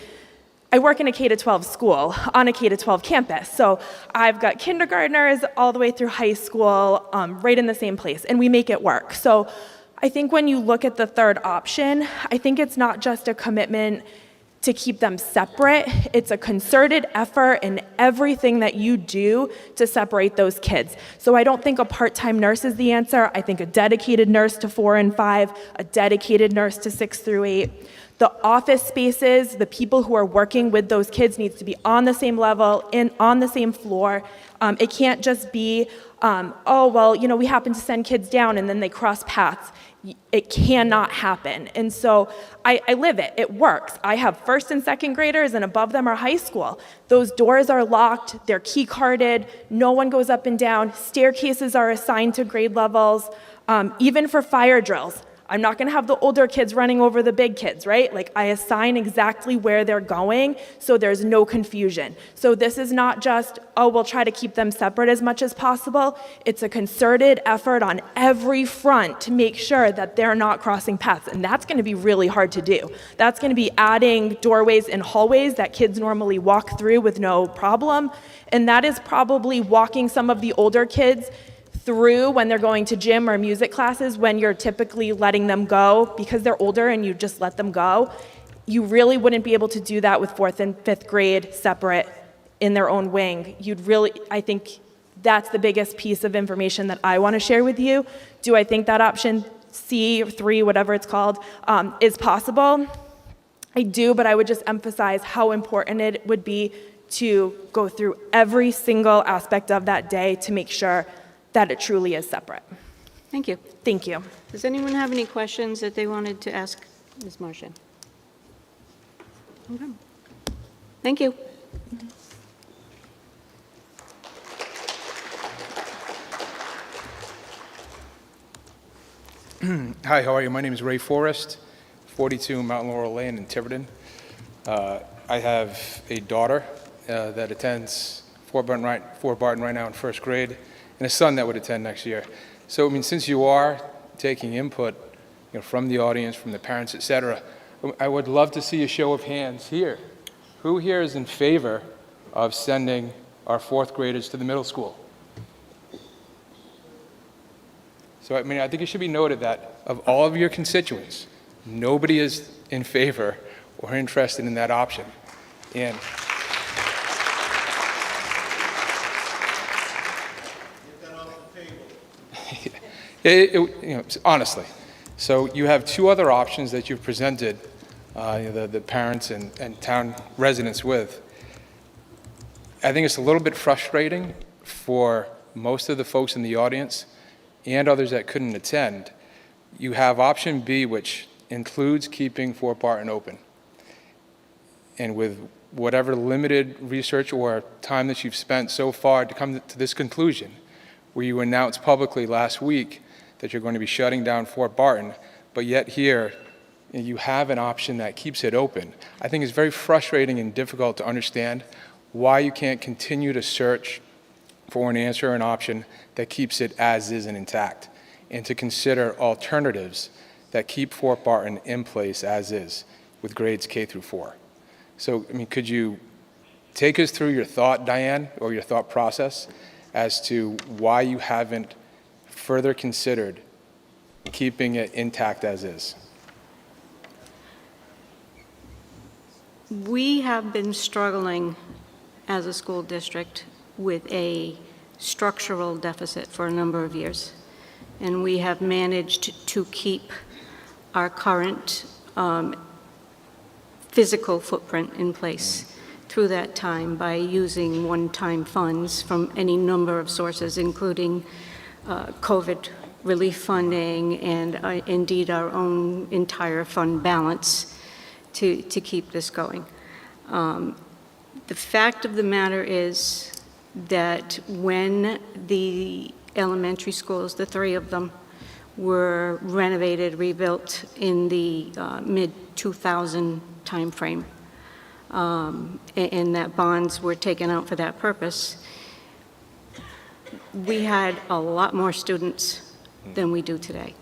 [SPEAKER 11] I work in a K-12 school on a K-12 campus. So I've got kindergartners all the way through high school right in the same place, and we make it work. So I think when you look at the third option, I think it's not just a commitment to keep them separate. It's a concerted effort in everything that you do to separate those kids. So I don't think a part-time nurse is the answer. I think a dedicated nurse to 4 and 5, a dedicated nurse to 6 through 8. The office spaces, the people who are working with those kids needs to be on the same level, on the same floor. It can't just be, we happen to send kids down and then they cross paths. It cannot happen. And so I live it. It works. I have 1st and 2nd graders, and above them are high school. Those doors are locked. They're key carded. No one goes up and down. Staircases are assigned to grade levels. Even for fire drills, I'm not going to have the older kids running over the big kids, right? I assign exactly where they're going so there's no confusion. So this is not just, we'll try to keep them separate as much as possible. It's a concerted effort on every front to make sure that they're not crossing paths. And that's going to be really hard to do. That's going to be adding doorways and hallways that kids normally walk through with no problem. And that is probably walking some of the older kids through when they're going to gym or music classes when you're typically letting them go because they're older and you just let them go. You really wouldn't be able to do that with 4th and 5th grade separate in their own wing. I think that's the biggest piece of information that I want to share with you. Do I think that option C or 3, whatever it's called, is possible? I do, but I would just emphasize how important it would be to go through every single aspect of that day to make sure that it truly is separate.
[SPEAKER 1] Thank you.
[SPEAKER 11] Thank you.
[SPEAKER 1] Does anyone have any questions that they wanted to ask Ms. Marchand? Okay. Thank you.
[SPEAKER 4] Hi, how are you? My name is Ray Forrest, 42 Mount Laurel Lane in Tiverton. I have a daughter that attends Fort Barton right now in 1st grade, and a son that would attend next year. So, since you are taking input, from the audience, from the parents, etc., I would love to see a show of hands here. Who here is in favor of sending our 4th graders to the middle school? So, I think it should be noted that of all of your constituents, nobody is in favor or interested in that option. And honestly. So you have 2 other options that you've presented the parents and town residents with. I think it's a little bit frustrating for most of the folks in the audience and others that couldn't attend. You have option B, which includes keeping Fort Barton open. And with whatever limited research or time that you've spent so far to come to this conclusion, where you announced publicly last week that you're going to be shutting down Fort Barton, but yet here, you have an option that keeps it open. I think it's very frustrating and difficult to understand why you can't continue to search for an answer or an option that keeps it as is and intact, and to consider alternatives that keep Fort Barton in place as is with grades K through 4. So, I mean, could you take us through your thought, Diane, or your thought process as to why you haven't further considered keeping it intact as is?
[SPEAKER 1] We have been struggling as a school district with a structural deficit for a number of years, and we have managed to keep our current physical footprint in place through that time by using one-time funds from any number of sources, including COVID relief funding and indeed our own entire fund balance to keep this going. The fact of the matter is that when the elementary schools, the 3 of them, were renovated, rebuilt in the mid-2000 timeframe, and that bonds were taken out for that purpose, we had a lot more students than we do today.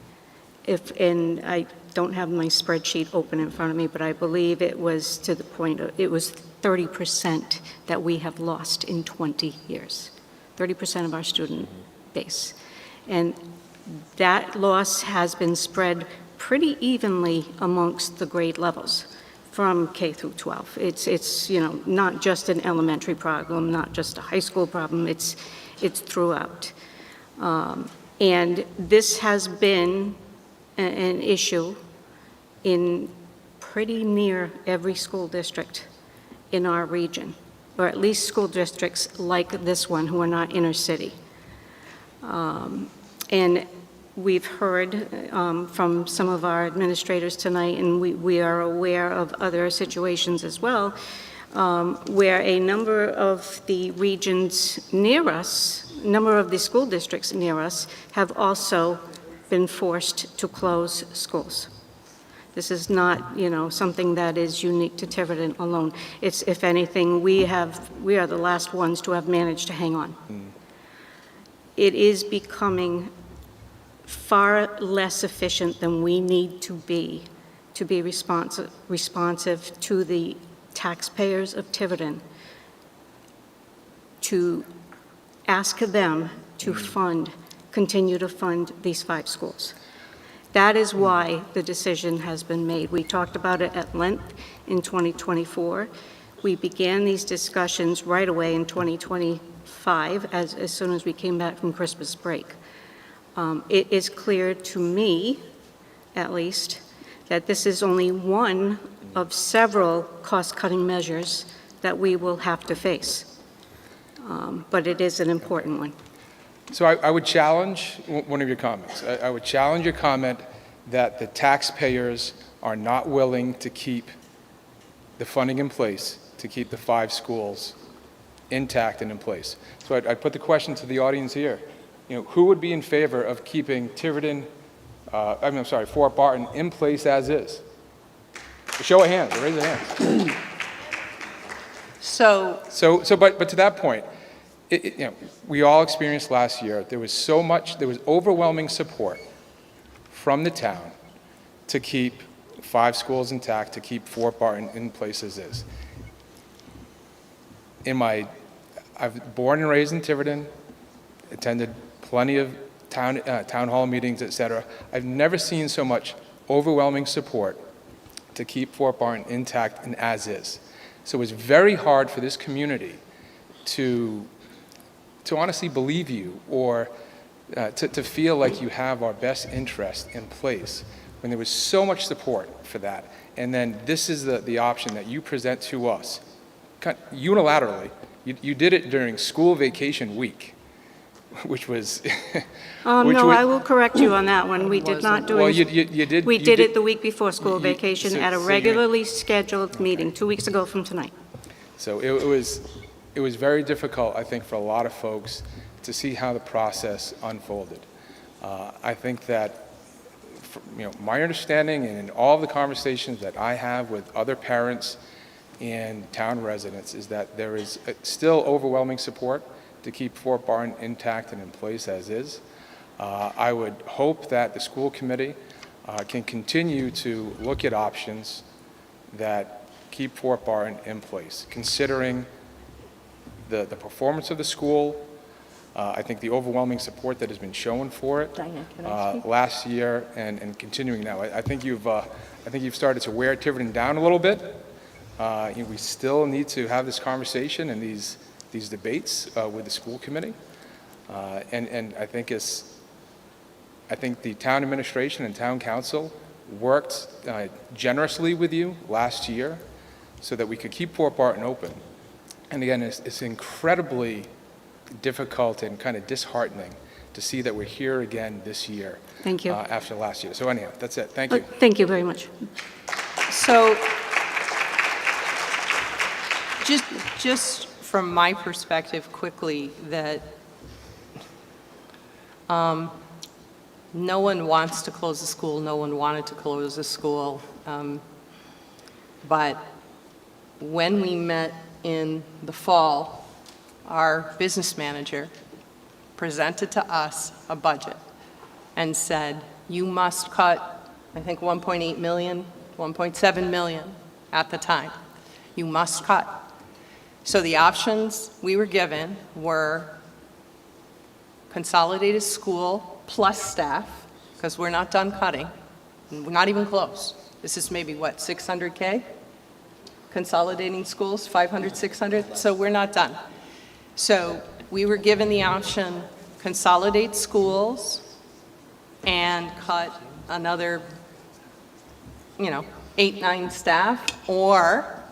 [SPEAKER 1] And I don't have my spreadsheet open in front of me, but I believe it was to the point of, it was 30% that we have lost in 20 years. 30% of our student base. And that loss has been spread pretty evenly amongst the grade levels from K through 12. It's not just an elementary problem, not just a high school problem, it's throughout. And this has been an issue in pretty near every school district in our region, or at least school districts like this one who are not inner city. And we've heard from some of our administrators tonight, and we are aware of other situations as well, where a number of the regions near us, number of the school districts near us, have also been forced to close schools. This is not, something that is unique to Tiverton alone. It's, if anything, we are the last ones to have managed to hang on. It is becoming far less efficient than we need to be responsive to the taxpayers of Tiverton, to ask them to continue to fund these 5 schools. That is why the decision has been made. We talked about it at length in 2024. We began these discussions right away in 2025, as soon as we came back from Christmas break. It is clear to me, at least, that this is only one of several cost-cutting measures that we will have to face. But it is an important one.
[SPEAKER 4] So I would challenge one of your comments. I would challenge your comment that the taxpayers are not willing to keep the funding in place to keep the 5 schools intact and in place. So I'd put the question to the audience here. Who would be in favor of keeping Fort Barton in place as is? A show of hands, raise a hand. But to that point, we all experienced last year, there was overwhelming support from the town to keep 5 schools intact, to keep Fort Barton in place as is. I've born and raised in Tiverton, attended plenty of town hall meetings, et cetera. I've never seen so much overwhelming support to keep Fort Barton intact and as is. So it's very hard for this community to honestly believe you, or to feel like you have our best interest in place when there was so much support for that. And then this is the option that you present to us unilaterally. You did it during school vacation week, which was...
[SPEAKER 1] I will correct you on that one. We did not do it.
[SPEAKER 4] Well, you did.
[SPEAKER 1] We did it the week before school vacation at a regularly scheduled meeting, 2 weeks ago from tonight.
[SPEAKER 4] So it was very difficult, I think, for a lot of folks to see how the process unfolded. I think that my understanding and in all the conversations that I have with other parents and town residents is that there is still overwhelming support to keep Fort Barton intact and in place as is. I would hope that the school committee can continue to look at options that keep Fort Barton in place, considering the performance of the school. I think the overwhelming support that has been shown for it last year and continuing now. I think you've started to wear Tiverton down a little bit. We still need to have this conversation and these debates with the school committee. And I think the town administration and town council worked generously with you last year so that we could keep Fort Barton open. And again, it's incredibly difficult and kind of disheartening to see that we're here again this year.
[SPEAKER 1] Thank you.
[SPEAKER 4] After last year. So anyhow, that's it. Thank you.
[SPEAKER 1] Thank you very much.
[SPEAKER 10] So, just from my perspective quickly, that no one wants to close the school, no one wanted to close the school, but when we met in the fall, our business manager presented to us a budget and said, you must cut, I think 1.8 million, 1.7 million at the time. You must cut. So the options we were given were consolidated school plus staff, because we're not done cutting. We're not even close. This is maybe, what, 600K? Consolidating schools, 500, 600? So we're not done. So we were given the option, consolidate schools and cut another, 8, 9 staff, or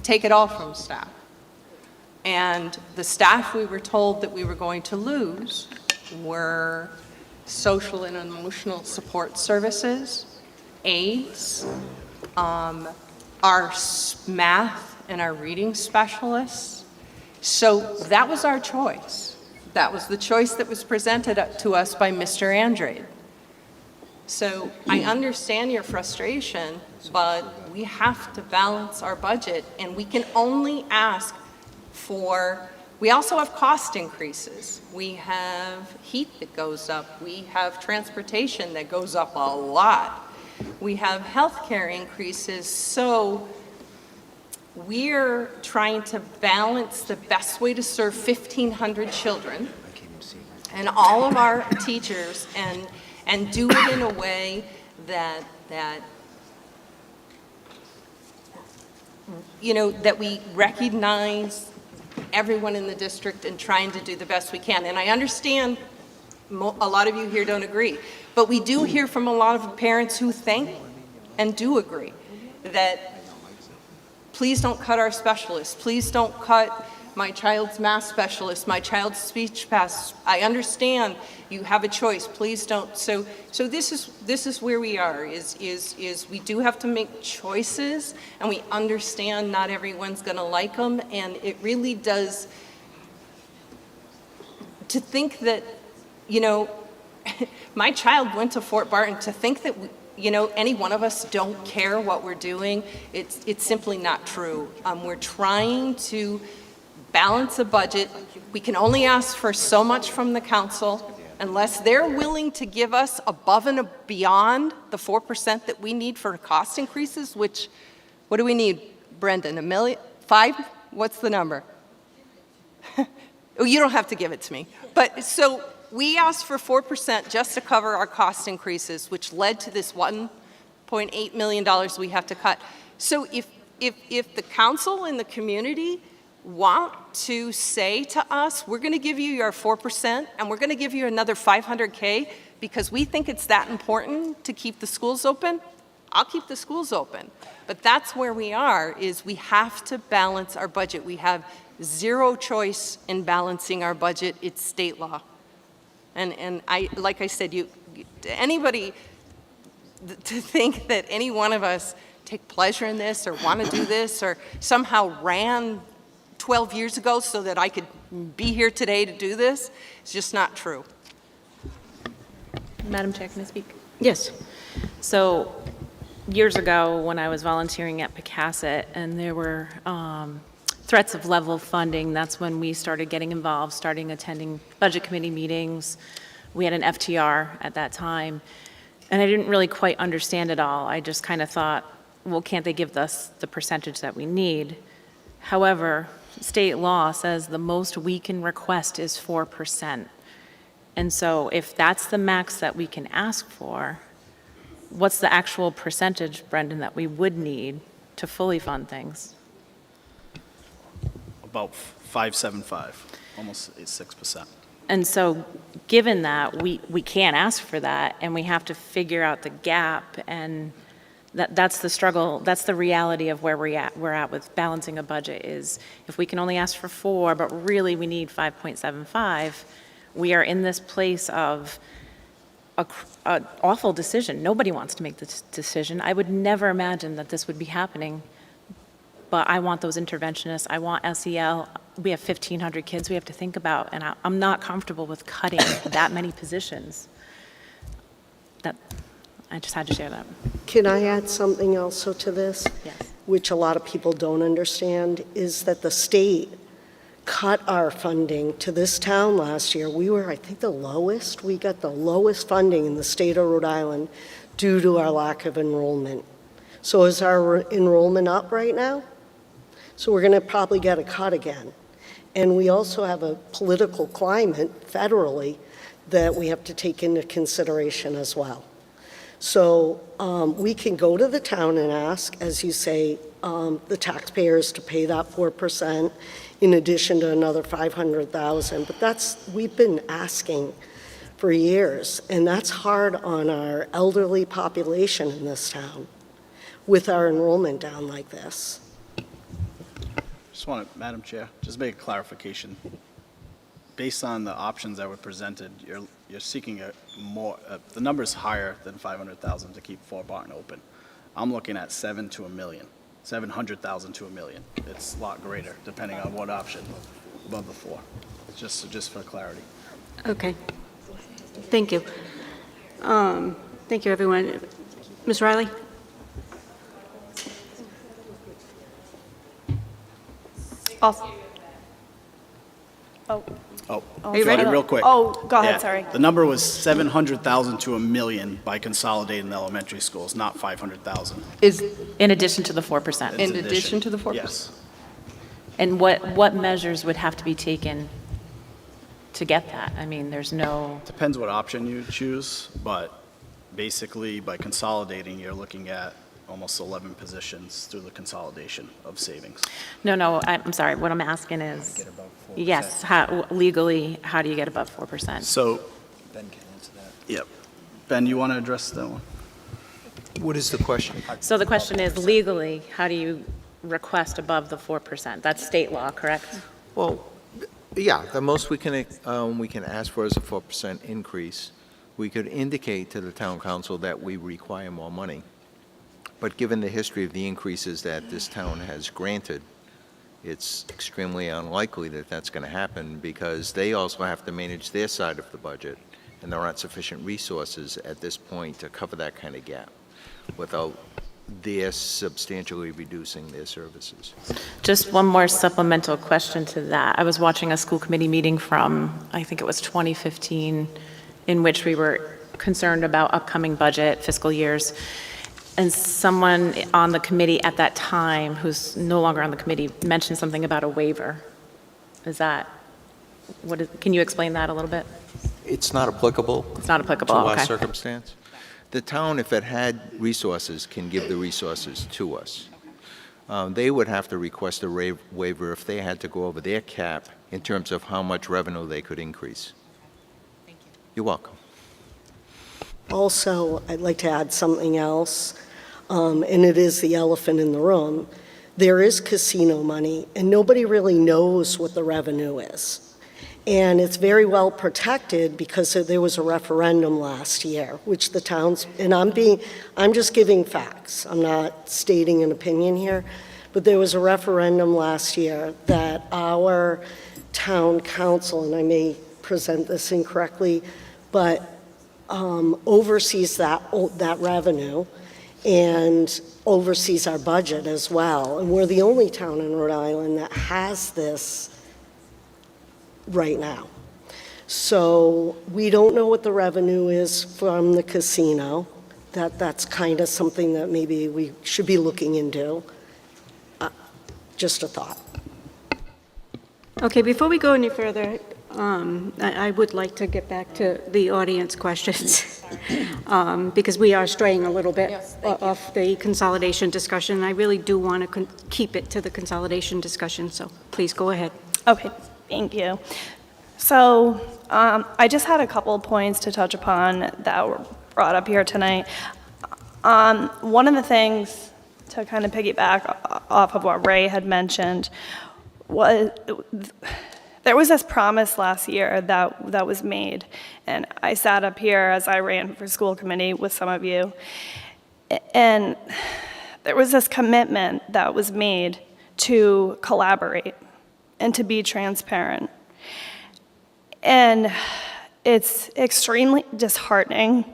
[SPEAKER 10] take it all from staff. And the staff we were told that we were going to lose were social and emotional support services, aides, our math and our reading specialists. So that was our choice. That was the choice that was presented to us by Mr. Andrade. So I understand your frustration, but we have to balance our budget, and we can only ask for, we also have cost increases. We have heat that goes up. We have transportation that goes up a lot. We have healthcare increases. So we're trying to balance the best way to serve 1,500 children and all of our teachers and do it in a way that we recognize everyone in the district and trying to do the best we can. And I understand a lot of you here don't agree, but we do hear from a lot of parents who think and do agree that please don't cut our specialists. Please don't cut my child's math specialist, my child's speech path. I understand you have a choice. Please don't. So this is where we are. Is we do have to make choices, and we understand not everyone's going to like them, and it really does. To think that, my child went to Fort Barton. To think that any one of us don't care what we're doing, it's simply not true. We're trying to balance a budget. We can only ask for so much from the council unless they're willing to give us above and beyond the 4% that we need for cost increases, which, what do we need, Brendan, $1 million? 5? What's the number? Oh, you don't have to give it to me. But so we asked for 4% just to cover our cost increases, which led to this $1.8 million we have to cut. So if the council and the community want to say to us, we're going to give you your 4% and we're going to give you another $500K because we think it's that important to keep the schools open, I'll keep the schools open. But that's where we are, is we have to balance our budget. We have zero choice in balancing our budget. It's state law. And like I said, anybody to think that any one of us take pleasure in this or want to do this or somehow ran 12 years ago so that I could be here today to do this, it's just not true.
[SPEAKER 6] Madam Chair, can I speak? Yes. So years ago, when I was volunteering at Picasset, and there were threats of level funding, that's when we started getting involved, starting attending budget committee meetings. We had an FTR at that time, and I didn't really quite understand it all. I just kind of thought, well, can't they give us the percentage that we need? However, state law says the most we can request is 4%. And so if that's the max that we can ask for, what's the actual percentage, Brendan, that we would need to fully fund things?
[SPEAKER 18] About 575, almost 6%.
[SPEAKER 6] And so given that, we can't ask for that, and we have to figure out the gap, and that's the struggle, that's the reality of where we're at with balancing a budget, is if we can only ask for 4, but really we need 5.75, we are in this place of an awful decision. Nobody wants to make this decision. I would never imagine that this would be happening, but I want those interventionists. I want SEL. We have 1,500 kids we have to think about, and I'm not comfortable with cutting that many positions. I just had to share that.
[SPEAKER 5] Can I add something also to this?
[SPEAKER 6] Yes.
[SPEAKER 5] Which a lot of people don't understand, is that the state cut our funding to this town last year. We were, I think, the lowest. We got the lowest funding in the state of Rhode Island due to our lack of enrollment. So is our enrollment up right now? So we're going to probably get a cut again. And we also have a political climate federally that we have to take into consideration as well. So we can go to the town and ask, as you say, the taxpayers to pay that 4% in addition to another $500,000. But we've been asking for years, and that's hard on our elderly population in this town with our enrollment down like this.
[SPEAKER 18] Just want to, Madam Chair, just make a clarification. Based on the options that were presented, you're seeking the number is higher than 500,000 to keep Fort Barton open. I'm looking at 700,000 to 1 million. 700,000 to 1 million. It's a lot greater, depending on what option above the 4. Just for clarity.
[SPEAKER 1] Okay. Thank you. Thank you, everyone. Ms. Riley?
[SPEAKER 18] Are you ready? Real quick.
[SPEAKER 11] Oh, go ahead,
[SPEAKER 18] Yeah.
[SPEAKER 11] sorry.
[SPEAKER 18] The number was 700,000 to 1 million by consolidating the elementary schools, not 500,000.
[SPEAKER 6] Is in addition to the 4%?
[SPEAKER 18] In addition to the 4%? Yes.
[SPEAKER 6] And what measures would have to be taken to get that? I mean, there's no...
[SPEAKER 18] Depends what option you choose, but basically by consolidating, you're looking at almost 11 positions through the consolidation of savings.
[SPEAKER 6] No, I'm sorry. What I'm asking is, yes, legally, how do you get above 4%?
[SPEAKER 18] So,
[SPEAKER 12] Ben can answer that.
[SPEAKER 18] yep. Ben, you want to address that one?
[SPEAKER 12] What is the question?
[SPEAKER 6] So the question is, legally, how do you request above the 4%? That's state law, correct?
[SPEAKER 12] Well, yeah, the most we can ask for is a 4% increase. We could indicate to the town council that we require more money. But given the history of the increases that this town has granted, it's extremely unlikely that that's going to happen because they also have to manage their side of the budget, and there aren't sufficient resources at this point to cover that kind of gap without their substantially reducing their services.
[SPEAKER 6] Just one more supplemental question to that. I was watching a school committee meeting from, I think it was 2015, in which we were concerned about upcoming budget fiscal years. And someone on the committee at that time, who's no longer on the committee, mentioned something about a waiver. Can you explain that a little bit?
[SPEAKER 12] It's not applicable.
[SPEAKER 6] It's not applicable,
[SPEAKER 12] to
[SPEAKER 6] okay.
[SPEAKER 12] our circumstance. The town, if it had resources, can give the resources to us. They would have to request a waiver if they had to go over their cap in terms of how much revenue they could increase.
[SPEAKER 14] Thank you.
[SPEAKER 12] You're welcome.
[SPEAKER 5] Also, I'd like to add something else, and it is the elephant in the room. There is casino money, and nobody really knows what the revenue is. And it's very well protected because there was a referendum last year, which the towns, and I'm just giving facts. I'm not stating an opinion here, but there was a referendum last year that our town council, and I may present this incorrectly, but oversees that revenue and oversees our budget as well. And we're the only town in Rhode Island that has this right now. So we don't know what the revenue is from the casino. That's kind of something that maybe we should be looking into. Just a thought.
[SPEAKER 1] Okay, before we go any further, I would like to get back to the audience questions, because we are straying a little bit off the consolidation discussion. I really do want to keep it to the consolidation discussion, so please go ahead.
[SPEAKER 11] Okay, thank you. So I just had a couple of points to touch upon that were brought up here tonight. One of the things, to kind of piggyback off of what Ray had mentioned, was there was this promise last year that was made, and I sat up here as I ran for school committee with some of you, and there was this commitment that was made to collaborate and to be transparent. And it's extremely disheartening,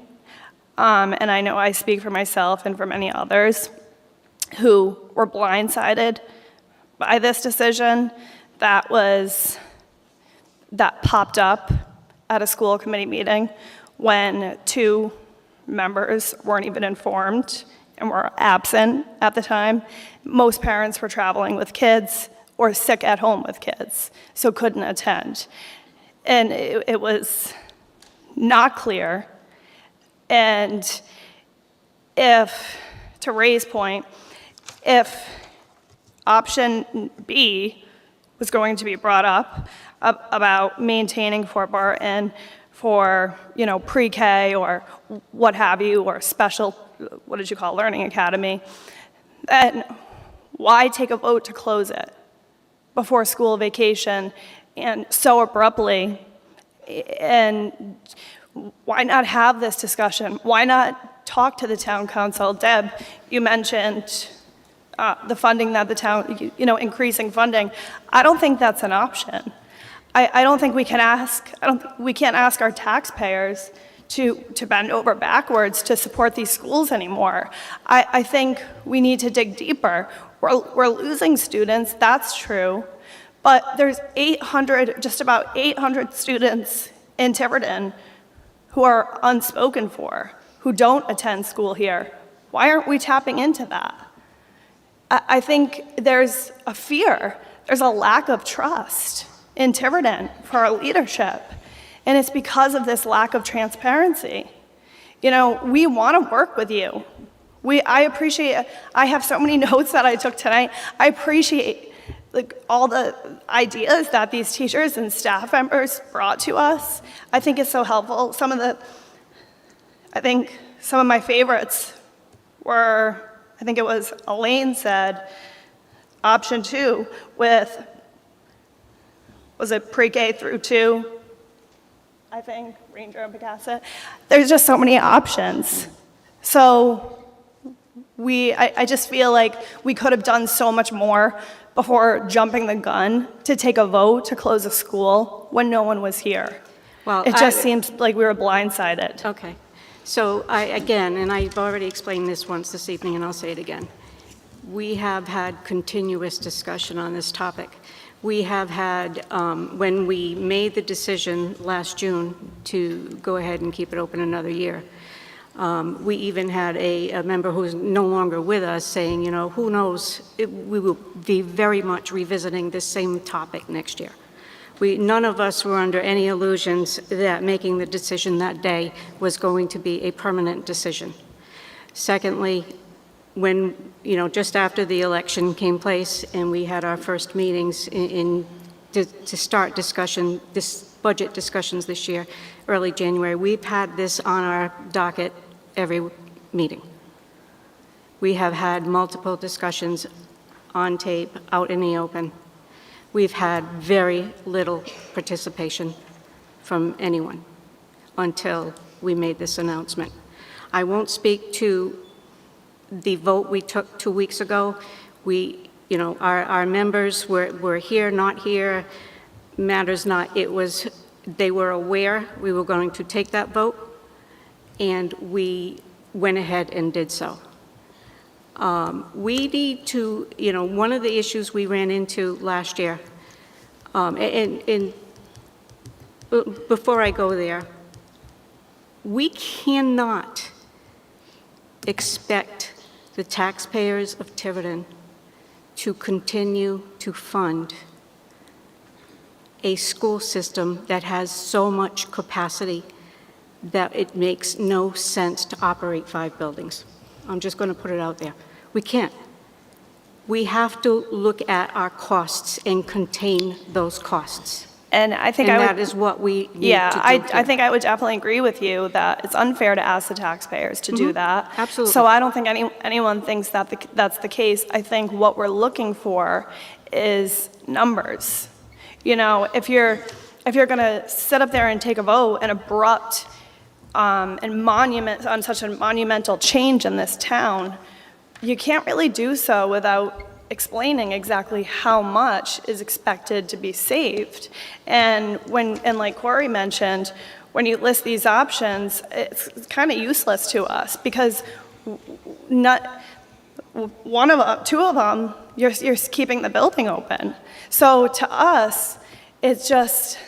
[SPEAKER 11] and I know I speak for myself and for many others who were blindsided by this decision that popped up at a school committee meeting when 2 members weren't even informed and were absent at the time. Most parents were traveling with kids or sick at home with kids, so couldn't attend. And it was not clear. And to Ray's point, if option B was going to be brought up about maintaining Fort Barton for, pre-K or what have you, or special, what did you call it, learning academy, then why take a vote to close it before school vacation and so abruptly? And why not have this discussion? Why not talk to the town council? Deb, you mentioned the funding that the town, increasing funding. I don't think that's an option. I don't think we can we can't ask our taxpayers to bend over backwards to support these schools anymore. I think we need to dig deeper. We're losing students, that's true, but there's just about 800 students in Tiverton who are unspoken for, who don't attend school here. Why aren't we tapping into that? I think there's a fear, there's a lack of trust in Tiverton for our leadership, and it's because of this lack of transparency. We want to work with you. I appreciate, I have so many notes that I took tonight. I appreciate all the ideas that these teachers and staff members brought to us. I think it's so helpful. Some of my favorites were, I think it was Elaine said, option 2 with, was it pre-K through 2? I think, Ranger and Picasso. There's just so many options. So I just feel like we could have done so much more before jumping the gun to take a vote to close a school when no one was here.
[SPEAKER 1] Well,
[SPEAKER 11] it just seems like we were blindsided.
[SPEAKER 1] Okay. So again, and I've already explained this once this evening, and I'll say it again. We have had continuous discussion on this topic. We have had, when we made the decision last June to go ahead and keep it open another year, we even had a member who's no longer with us saying, who knows, we will be very much revisiting this same topic next year. None of us were under any illusions that making the decision that day was going to be a permanent decision. Secondly, when, just after the election came place and we had our first meetings to start budget discussions this year, early January, we've had this on our docket every meeting. We have had multiple discussions on tape, out in the open. We've had very little participation from anyone until we made this announcement. I won't speak to the vote we took 2 weeks ago. Our members were here, not here, matters not. They were aware we were going to take that vote, and we went ahead and did so. We need to, one of the issues we ran into last year, and before I go there, we cannot expect the taxpayers of Tiverton to continue to fund a school system that has so much capacity that it makes no sense to operate 5 buildings. I'm just going to put it out there. We can't. We have to look at our costs and contain those costs.
[SPEAKER 11] And I think
[SPEAKER 1] and
[SPEAKER 11] I would,
[SPEAKER 1] that is what we need
[SPEAKER 11] yeah,
[SPEAKER 1] to do
[SPEAKER 11] I think I would definitely agree with you that it's unfair to ask the taxpayers to do that.
[SPEAKER 1] Absolutely.
[SPEAKER 11] So I don't think anyone thinks that that's the case. I think what we're looking for is numbers. If you're going to sit up there and take a vote and abrupt and on such a monumental change in this town, you can't really do so without explaining exactly how much is expected to be saved. And like Corey mentioned, when you list these options, it's kind of useless to us because two of them, you're keeping the building open. So to us, it's just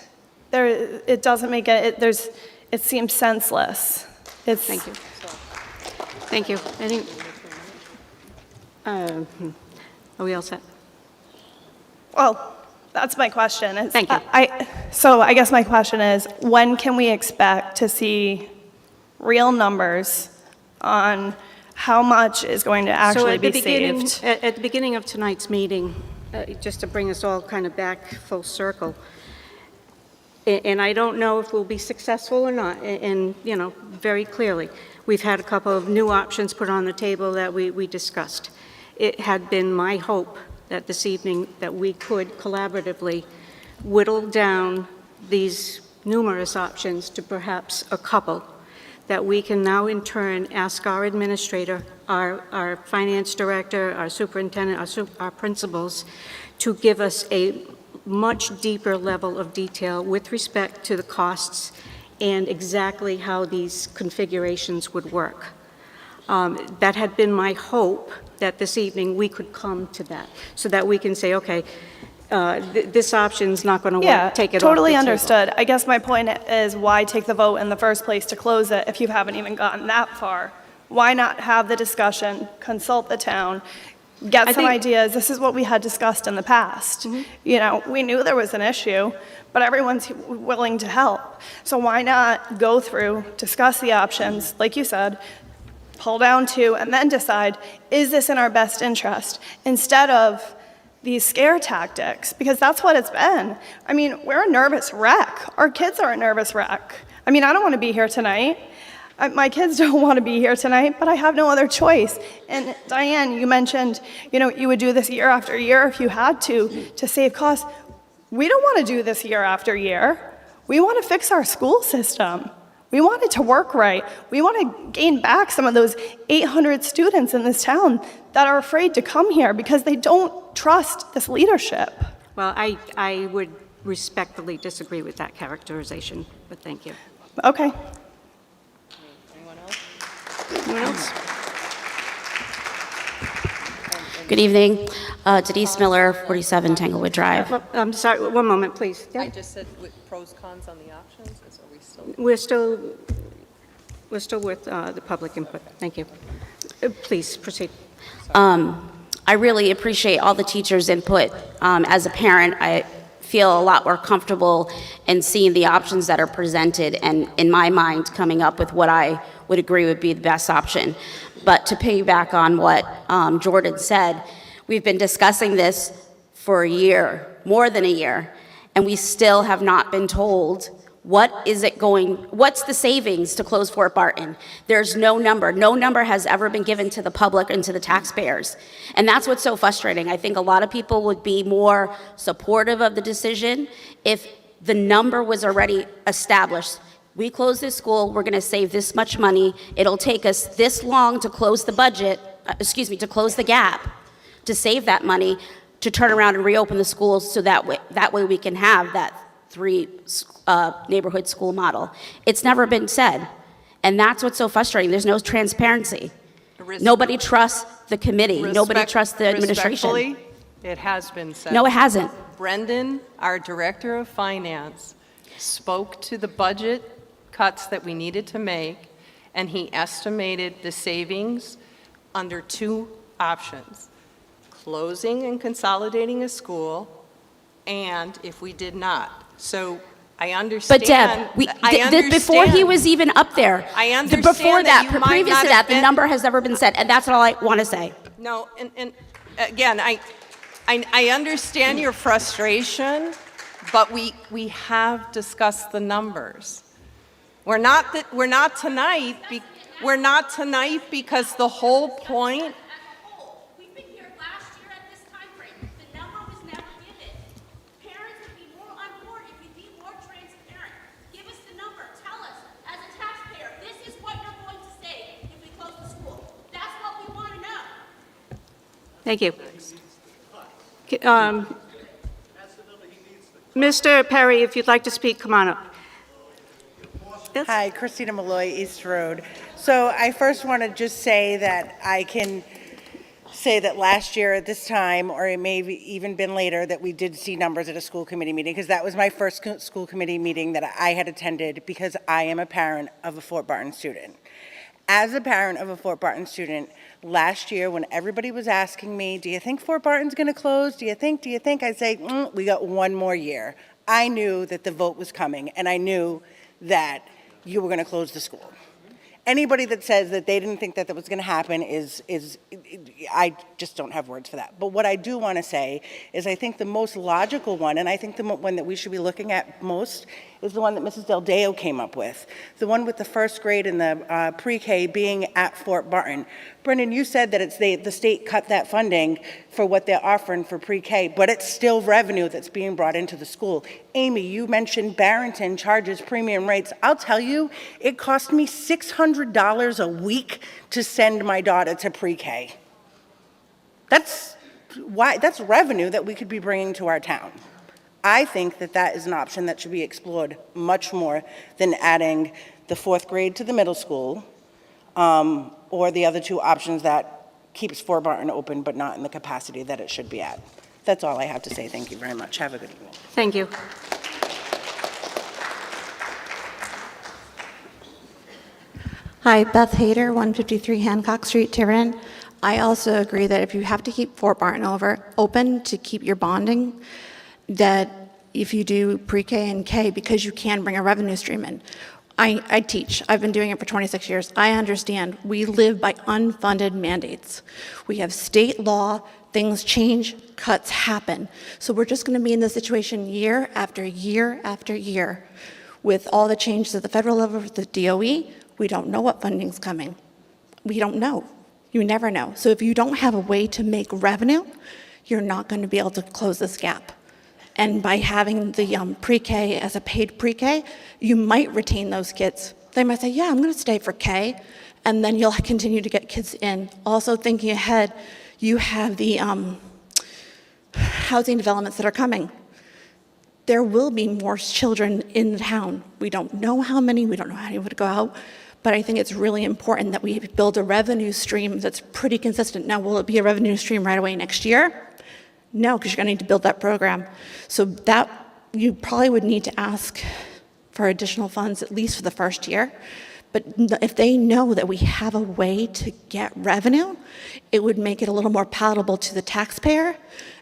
[SPEAKER 11] it doesn't make it. It seems senseless.
[SPEAKER 1] Thank you. Thank you. Are we all set?
[SPEAKER 11] Well, that's my question.
[SPEAKER 1] Thank you.
[SPEAKER 11] So I guess my question is, when can we expect to see real numbers on how much is going to actually be saved?
[SPEAKER 1] At the beginning of tonight's meeting, just to bring us all kind of back full circle, and I don't know if we'll be successful or not, and, very clearly, we've had a couple of new options put on the table that we discussed. It had been my hope that this evening that we could collaboratively whittle down these numerous options to perhaps a couple that we can now in turn ask our administrator, our finance director, our superintendent, our principals to give us a much deeper level of detail with respect to the costs and exactly how these configurations would work. That had been my hope that this evening we could come to that so that we can say, okay, this option's not going to work, take it off the
[SPEAKER 11] totally
[SPEAKER 1] table.
[SPEAKER 11] understood. I guess my point is why take the vote in the first place to close it if you haven't even gotten that far? Why not have the discussion, consult the town, get some ideas? This is what we had discussed in the past. We knew there was an issue, but everyone's willing to help. So why not go through, discuss the options, like you said, pull down 2, and then decide, is this in our best interest? Instead of these scare tactics, because that's what it's been. I mean, we're a nervous wreck. Our kids are a nervous wreck. I mean, I don't want to be here tonight. My kids don't want to be here tonight, but I have no other choice. And Diane, you mentioned, you would do this year after year if you had to save costs. We don't want to do this year after year. We want to fix our school system. We want it to work right. We want to gain back some of those 800 students in this town that are afraid to come here because they don't trust this leadership.
[SPEAKER 1] Well, I would respectfully disagree with that characterization, but thank you.
[SPEAKER 11] Okay.
[SPEAKER 1] Anyone else?
[SPEAKER 13] Good evening. Denise Miller, 47 Tanglewood Drive.
[SPEAKER 1] I'm sorry, one moment, please.
[SPEAKER 10] I just said with pros, cons on the options, is are we still?
[SPEAKER 1] We're still with the public input. Thank you. Please proceed.
[SPEAKER 13] I really appreciate all the teachers' input. As a parent, I feel a lot more comfortable in seeing the options that are presented and, in my mind, coming up with what I would agree would be the best option. But to piggyback on what Jordan said, we've been discussing this for a year, more than a year, and we still have not been told what's the savings to close Fort Barton? There's no number. No number has ever been given to the public and to the taxpayers. And that's what's so frustrating. I think a lot of people would be more supportive of the decision if the number was already established. We close this school, we're gonna save this much money. It'll take us this long to close the budget, to close the gap, to save that money, to turn around and reopen the schools so that way we can have that 3 neighborhood school model. It's never been said. And that's what's so frustrating. There's no transparency. Nobody trusts the committee. Nobody trusts the administration.
[SPEAKER 10] Respectfully, it has been said.
[SPEAKER 13] No, it hasn't.
[SPEAKER 10] Brendan, our Director of Finance, spoke to the budget cuts that we needed to make, and he estimated the savings under two options: closing and consolidating a school, and if we did not. So I understand.
[SPEAKER 13] But Deb, before he was even up there,
[SPEAKER 10] I understand
[SPEAKER 13] before that,
[SPEAKER 10] you might
[SPEAKER 13] previous
[SPEAKER 10] not
[SPEAKER 13] to
[SPEAKER 10] have
[SPEAKER 13] that, the
[SPEAKER 10] been-
[SPEAKER 13] number has never been said, and that's all I want to say.
[SPEAKER 10] No, and again, I understand your frustration, but we have discussed the numbers. We're not tonight. We're not tonight because the whole point.
[SPEAKER 13] We've been here last year at this time frame. The number was never given. Parents would be more on board if you'd be more transparent. Give us the number. Tell us, as a taxpayer, this is what you're going to save if we close the school. That's what we want to know.
[SPEAKER 1] Thank you. Mr. Perry, if you'd like to speak, come on up. Yes?
[SPEAKER 15] Hi, Christina Malloy, East Road. So I first want to just say that I can say that last year at this time, or it may have even been later, that we did see numbers at a school committee meeting, because that was my first school committee meeting that I had attended, because I am a parent of a Fort Barton student. As a parent of a Fort Barton student, last year when everybody was asking me, do you think Fort Barton's going to close? Do you think? I'd say, we got one more year. I knew that the vote was coming, and I knew that you were going to close the school. Anybody that says that they didn't think that that was going to happen is I just don't have words for that. But what I do want to say is I think the most logical one, and I think the one that we should be looking at most, is the one that Mrs. Del Deo came up with. The one with the first grade and the pre-K being at Fort Barton. Brendan, you said that it's the state cut that funding for what they're offering for pre-K, but it's still revenue that's being brought into the school. Amy, you mentioned Barrington charges premium rates. I'll tell you, it cost me $600 a week to send my daughter to pre-K. That's revenue that we could be bringing to our town. I think that that is an option that should be explored much more than adding the fourth grade to the middle school, or the other two options that keeps Fort Barton open but not in the capacity that it should be at. That's all I have to say. Thank you very much. Have a good evening.
[SPEAKER 1] Thank you.
[SPEAKER 16] Hi, Beth Hayter, 153 Hancock Street, Tiverton. I also agree that if you have to keep Fort Barton open to keep your bonding, that if you do pre-K and K, because you can bring a revenue stream in. I teach. I've been doing it for 26 years. I understand we live by unfunded mandates. We have state law, things change, cuts happen. So we're just going to be in this situation year after year after year. With all the changes at the federal level with the DOE, we don't know what funding's coming. We don't know. You never know. So if you don't have a way to make revenue, you're not going to be able to close this gap. And by having the pre-K as a paid pre-K, you might retain those kids. They might say, yeah, I'm going to stay for K, and then you'll continue to get kids in. Also thinking ahead, you have the housing developments that are coming. There will be more children in the town. We don't know how many, we don't know how many would go out, but I think it's really important that we build a revenue stream that's pretty consistent. Now, will it be a revenue stream right away next year? No, because you're going to need to build that program. So that you probably would need to ask for additional funds, at least for the first year. But if they know that we have a way to get revenue, it would make it a little more palatable to the taxpayer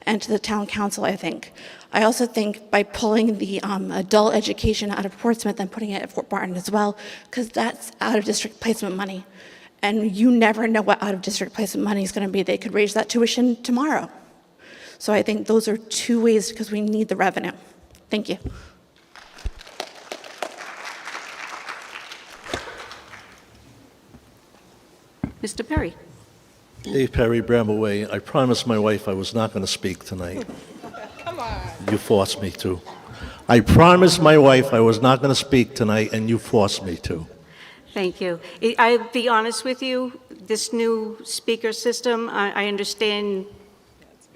[SPEAKER 16] and to the town council, I think. I also think by pulling the adult education out of Portsmouth and putting it at Fort Barton as well, because that's out-of-district placement money. And you never know what out-of-district placement money is going to be. They could raise that tuition tomorrow. So I think those are two ways, because we need the revenue. Thank you.
[SPEAKER 1] Mr. Perry.
[SPEAKER 21] Dave Perry, Bramble Way. I promised my wife I was not going to speak tonight.
[SPEAKER 10] Come on.
[SPEAKER 21] You forced me to. I promised my wife I was not going to speak tonight, and you forced me to.
[SPEAKER 1] Thank you. I'll be honest with you, this new speaker system, I understand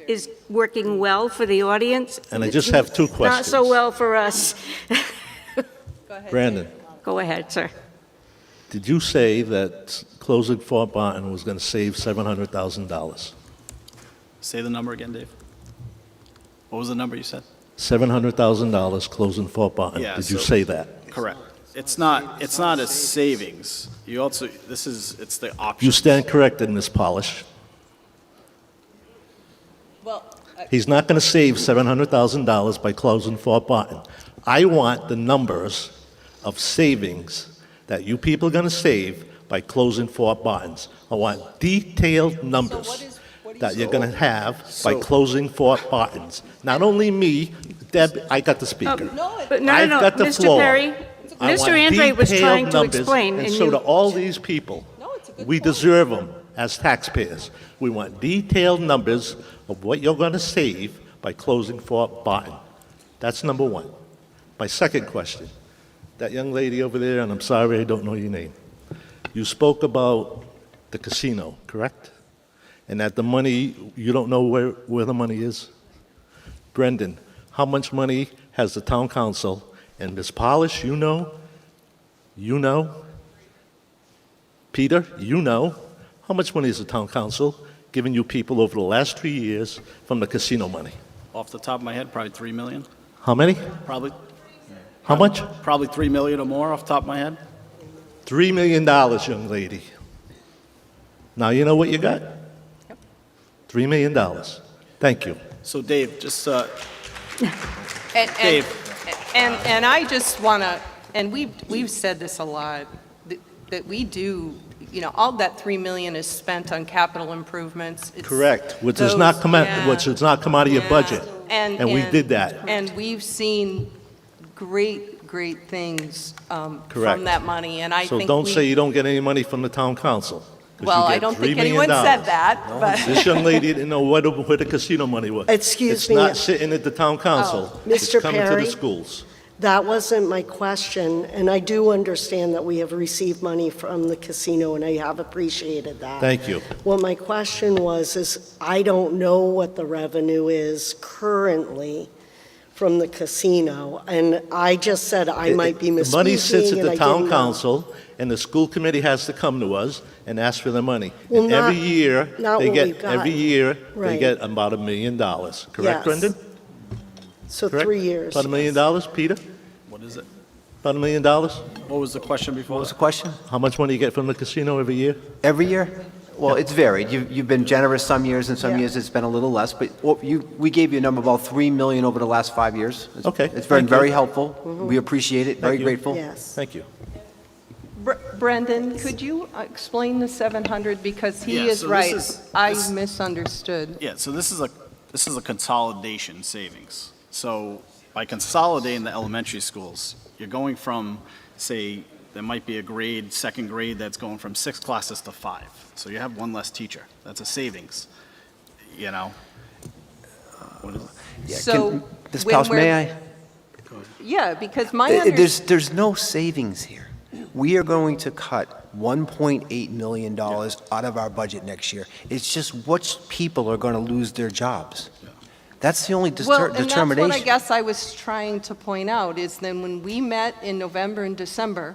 [SPEAKER 1] is working well for the audience.
[SPEAKER 21] And I just have two questions.
[SPEAKER 1] Not so well for us.
[SPEAKER 21] Brandon.
[SPEAKER 1] Go ahead, sir.
[SPEAKER 21] did you say that closing Fort Barton was going to save $700,000?
[SPEAKER 18] Say the number again, Dave. What was the number you said?
[SPEAKER 21] $700,000 closing Fort Barton.
[SPEAKER 18] Yeah,
[SPEAKER 21] Did you
[SPEAKER 18] so-
[SPEAKER 21] say that?
[SPEAKER 18] Correct. It's not a savings. You also, it's the option.
[SPEAKER 21] You stand corrected, Ms. Polish.
[SPEAKER 10] Well,
[SPEAKER 21] He's not going to save $700,000 by closing Fort Barton. I want the numbers of savings that you people are going to save by closing Fort Bartons. I want detailed numbers that you're going to have by closing Fort Bartons. Not only me, Deb, I got the speaker.
[SPEAKER 1] But no,
[SPEAKER 21] I've got the
[SPEAKER 1] Mr.
[SPEAKER 21] floor.
[SPEAKER 1] Perry,
[SPEAKER 21] I
[SPEAKER 1] Mr.
[SPEAKER 21] want
[SPEAKER 1] Andre was
[SPEAKER 21] detailed
[SPEAKER 1] trying to
[SPEAKER 21] numbers,
[SPEAKER 1] explain,
[SPEAKER 21] and
[SPEAKER 1] and
[SPEAKER 21] so
[SPEAKER 1] you...
[SPEAKER 21] do all these people. We deserve them as taxpayers. We want detailed numbers of what you're going to save by closing Fort Barton. That's number one. My second question, that young lady over there, and I'm sorry I don't know your name, you spoke about the casino, correct? And that the money, you don't know where the money is? Brendan, how much money has the town council, and Ms. Polish, you know? You know? Peter, you know? How much money is the town council giving you people over the last 3 years from the casino money?
[SPEAKER 18] Off the top of my head, probably 3 million.
[SPEAKER 21] How many?
[SPEAKER 18] Probably.
[SPEAKER 21] How much?
[SPEAKER 18] Probably 3 million or more off the top of my head.
[SPEAKER 21] $3 million, young lady. Now you know what you got? $3 million. Thank you.
[SPEAKER 18] So Dave, just,
[SPEAKER 10] And,
[SPEAKER 18] Dave.
[SPEAKER 10] and I just want to, and we've said this a lot, that we do, all that 3 million is spent on capital improvements. It's
[SPEAKER 21] Correct, which
[SPEAKER 10] those-
[SPEAKER 21] does not come out,
[SPEAKER 10] yeah.
[SPEAKER 21] which does not come out of your
[SPEAKER 10] Yeah.
[SPEAKER 21] budget.
[SPEAKER 10] And
[SPEAKER 21] we did that.
[SPEAKER 10] And we've seen great things
[SPEAKER 21] Correct.
[SPEAKER 10] from that money, and I
[SPEAKER 21] So
[SPEAKER 10] think
[SPEAKER 21] don't
[SPEAKER 10] we-
[SPEAKER 21] say you don't get any money from the town council. 'cause
[SPEAKER 10] Well,
[SPEAKER 21] you
[SPEAKER 10] I
[SPEAKER 21] get
[SPEAKER 10] don't
[SPEAKER 21] $3
[SPEAKER 10] think
[SPEAKER 21] million.
[SPEAKER 10] anyone said that,
[SPEAKER 21] No,
[SPEAKER 10] but.
[SPEAKER 21] This young lady didn't know where the casino money was.
[SPEAKER 5] Excuse me.
[SPEAKER 21] It's not sitting at the town council.
[SPEAKER 5] Oh.
[SPEAKER 21] It's
[SPEAKER 5] Mr.
[SPEAKER 21] coming to
[SPEAKER 5] Perry?
[SPEAKER 21] the schools.
[SPEAKER 5] That wasn't my question, and I do understand that we have received money from the casino, and I have appreciated that.
[SPEAKER 21] Thank you.
[SPEAKER 5] What my question was, is I don't know what the revenue is currently from the casino, and I just said I might be
[SPEAKER 21] The money sits
[SPEAKER 5] misspeaking,
[SPEAKER 21] at
[SPEAKER 5] and
[SPEAKER 21] the
[SPEAKER 5] I
[SPEAKER 21] town
[SPEAKER 5] didn't know.
[SPEAKER 21] council, and the school committee has to come to us and ask for the money.
[SPEAKER 5] Well,
[SPEAKER 21] And every
[SPEAKER 5] not-
[SPEAKER 21] year,
[SPEAKER 5] not
[SPEAKER 21] they
[SPEAKER 5] what
[SPEAKER 21] get,
[SPEAKER 5] we've got.
[SPEAKER 21] every year, they
[SPEAKER 5] Right.
[SPEAKER 21] get about $1 million. Correct,
[SPEAKER 5] Yes.
[SPEAKER 21] Brendan?
[SPEAKER 5] So
[SPEAKER 21] Correct?
[SPEAKER 5] 3 years.
[SPEAKER 21] About $1 million, Peter?
[SPEAKER 18] What is it?
[SPEAKER 21] About $1 million?
[SPEAKER 18] What was the question before?
[SPEAKER 8] What was the question?
[SPEAKER 21] How much money you get from the casino every year?
[SPEAKER 8] Every year? Well, it's varied. You've been generous some years, and some years it's been a little less, but we gave you a number about $3 million over the last 5 years.
[SPEAKER 21] Okay,
[SPEAKER 8] It's been
[SPEAKER 21] thank you.
[SPEAKER 8] very helpful. We appreciate it, very
[SPEAKER 21] you.
[SPEAKER 8] grateful.
[SPEAKER 5] Yes.
[SPEAKER 21] Thank you.
[SPEAKER 10] Brendan, could you explain the 700, because he
[SPEAKER 18] Yeah,
[SPEAKER 10] is
[SPEAKER 18] so this
[SPEAKER 10] right.
[SPEAKER 18] is-
[SPEAKER 10] I
[SPEAKER 18] this-
[SPEAKER 10] misunderstood.
[SPEAKER 18] Yeah, so this is a consolidation savings. So by consolidating the elementary schools, you're going from, say, there might be a grade, second grade, that's going from 6 classes to 5. So you have one less teacher. That's a savings, What is it?
[SPEAKER 8] Yeah,
[SPEAKER 10] So
[SPEAKER 8] Ms.
[SPEAKER 10] when
[SPEAKER 8] Paus, may
[SPEAKER 10] we're-
[SPEAKER 8] I?
[SPEAKER 10] Yeah, because my understanding.
[SPEAKER 8] There's no savings here. We are going to cut $1.8 million out of our budget next year. It's just which people are going to lose their jobs. That's the only
[SPEAKER 10] Well, and that's
[SPEAKER 8] determination.
[SPEAKER 10] what I guess I was trying to point out, is then when we met in November and December,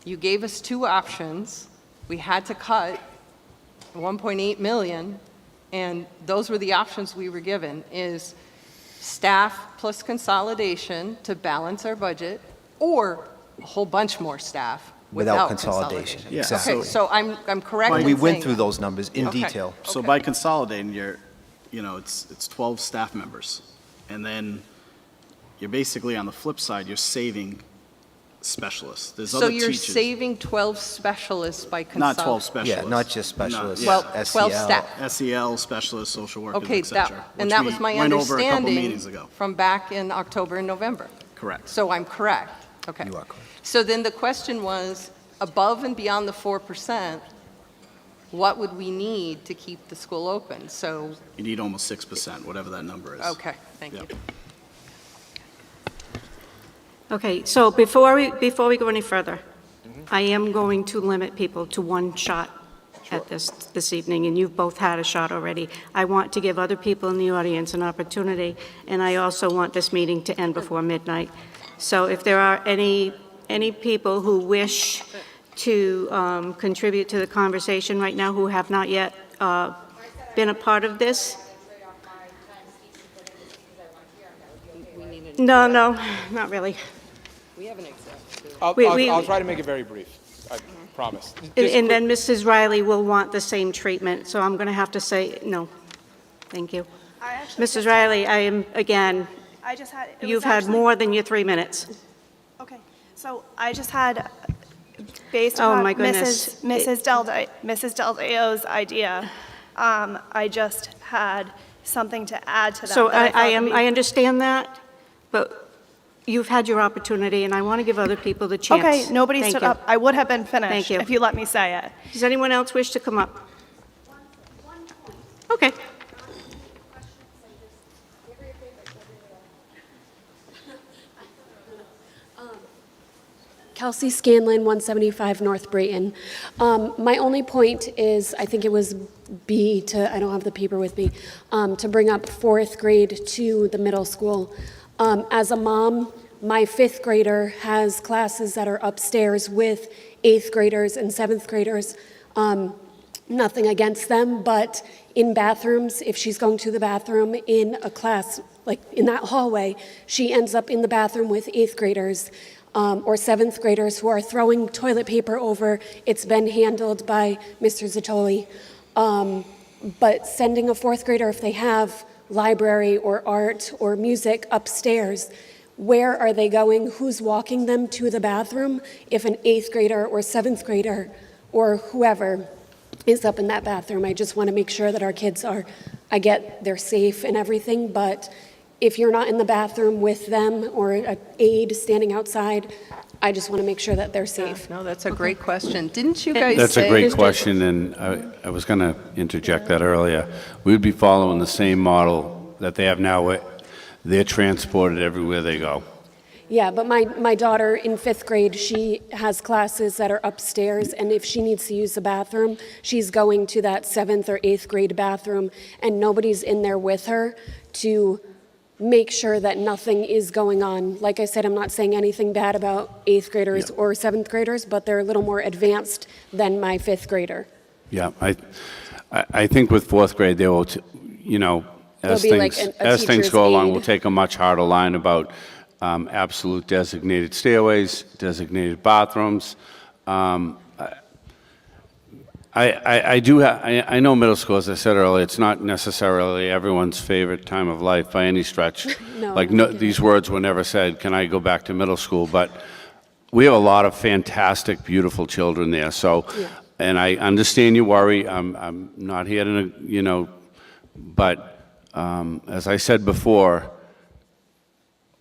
[SPEAKER 10] you gave us 2 options. We had to cut 1.8 million, and those were the options we were given, is staff plus consolidation to balance our budget, or a whole bunch more staff
[SPEAKER 8] Without
[SPEAKER 10] without
[SPEAKER 8] consolidation.
[SPEAKER 10] consolidation.
[SPEAKER 8] Yeah. Exactly.
[SPEAKER 10] Okay, so I'm correct in
[SPEAKER 8] We went
[SPEAKER 10] saying
[SPEAKER 8] through
[SPEAKER 10] that.
[SPEAKER 8] those numbers in
[SPEAKER 10] Okay.
[SPEAKER 8] detail.
[SPEAKER 18] So by consolidating, it's 12 staff members. And then you're basically, on the flip side, you're saving specialists. There's
[SPEAKER 10] So
[SPEAKER 18] other
[SPEAKER 10] you're
[SPEAKER 18] teachers.
[SPEAKER 10] saving 12 specialists by consolidating?
[SPEAKER 18] Not 12 specialists.
[SPEAKER 8] Yeah, not just specialists.
[SPEAKER 10] Well,
[SPEAKER 8] Yeah.
[SPEAKER 10] 12
[SPEAKER 8] SEL.
[SPEAKER 10] staff.
[SPEAKER 18] SEL, specialists, social workers,
[SPEAKER 10] Okay,
[SPEAKER 18] et cetera.
[SPEAKER 10] and
[SPEAKER 18] which
[SPEAKER 10] that
[SPEAKER 18] we
[SPEAKER 10] was my
[SPEAKER 18] went over a couple
[SPEAKER 10] understanding
[SPEAKER 18] meetings ago.
[SPEAKER 10] from back in October and November.
[SPEAKER 18] Correct.
[SPEAKER 10] So I'm correct? Okay.
[SPEAKER 8] You are correct.
[SPEAKER 10] So then the question was, above and beyond the 4%, what would we need to keep the school open? So,
[SPEAKER 18] You need almost 6%, whatever that number is.
[SPEAKER 10] okay, thank you.
[SPEAKER 1] Okay, so before we go any further, I am going to limit people to 1 shot at this evening, and you've both had a shot already. I want to give other people in the audience an opportunity, and I also want this meeting to end before midnight. So if there are any people who wish to contribute to the conversation right now who have not yet been a part of this? No, not really.
[SPEAKER 10] We have an exec.
[SPEAKER 4] I'll try to make it very brief, I promise.
[SPEAKER 1] And then Mrs. Riley will want the same treatment, so I'm going to have to say no. Thank you. Mrs. Riley, I am, again, you've had more than your 3 minutes.
[SPEAKER 7] Okay, so I just had, based
[SPEAKER 1] Oh,
[SPEAKER 7] on
[SPEAKER 1] my goodness.
[SPEAKER 7] Mrs. Del Deo's idea, I just had something to add to that.
[SPEAKER 1] So
[SPEAKER 7] that thought would be-
[SPEAKER 1] I understand that, but you've had your opportunity, and I want to give other people the chance.
[SPEAKER 7] Okay, nobody
[SPEAKER 1] Thank
[SPEAKER 7] stood
[SPEAKER 1] you.
[SPEAKER 7] up. I would have been finished
[SPEAKER 1] Thank you.
[SPEAKER 7] if you let me say it.
[SPEAKER 1] Does anyone else wish to come up? Okay.
[SPEAKER 17] Kelsey Scanlon, 175 North Brayton. My only point is, I think it was B to, I don't have the paper with me, to bring up fourth grade to the middle school. As a mom, my fifth grader has classes that are upstairs with eighth graders and seventh graders. Nothing against them, but in bathrooms, if she's going to the bathroom in a class, like in that hallway, she ends up in the bathroom with eighth graders. Or seventh graders who are throwing toilet paper over. It's been handled by Mr. Zatoli. But sending a fourth grader, if they have library or art or music upstairs, where are they going? Who's walking them to the bathroom if an eighth grader or seventh grader or whoever is up in that bathroom? I just want to make sure that our kids are, I get they're safe and everything, but if you're not in the bathroom with them or an aide standing outside, I just want to make sure that they're safe.
[SPEAKER 3] No, that's a great question. Didn't you guys
[SPEAKER 22] That's
[SPEAKER 3] say?
[SPEAKER 22] a great question, and I was going to interject that earlier. We'd be following the same model that they have now. Where they're transported everywhere they go.
[SPEAKER 17] Yeah, but my daughter in fifth grade, she has classes that are upstairs, and if she needs to use the bathroom, she's going to that seventh or eighth grade bathroom, and nobody's in there with her to make sure that nothing is going on. Like I said, I'm not saying anything bad about eighth graders or seventh graders, but they're a little more advanced than my fifth grader.
[SPEAKER 22] Yeah, I think with fourth grade, they will, as
[SPEAKER 17] There'll be like
[SPEAKER 22] things,
[SPEAKER 17] a
[SPEAKER 22] as things
[SPEAKER 17] teacher's
[SPEAKER 22] go along,
[SPEAKER 17] aide.
[SPEAKER 22] we'll take a much harder line about absolute designated stairways, designated bathrooms. I know middle school, as I said earlier, it's not necessarily everyone's favorite time of life by any stretch. These words were never said, can I go back to middle school? But we have a lot of fantastic, beautiful children there. So, and I understand your worry. I'm not here to, but as I said before,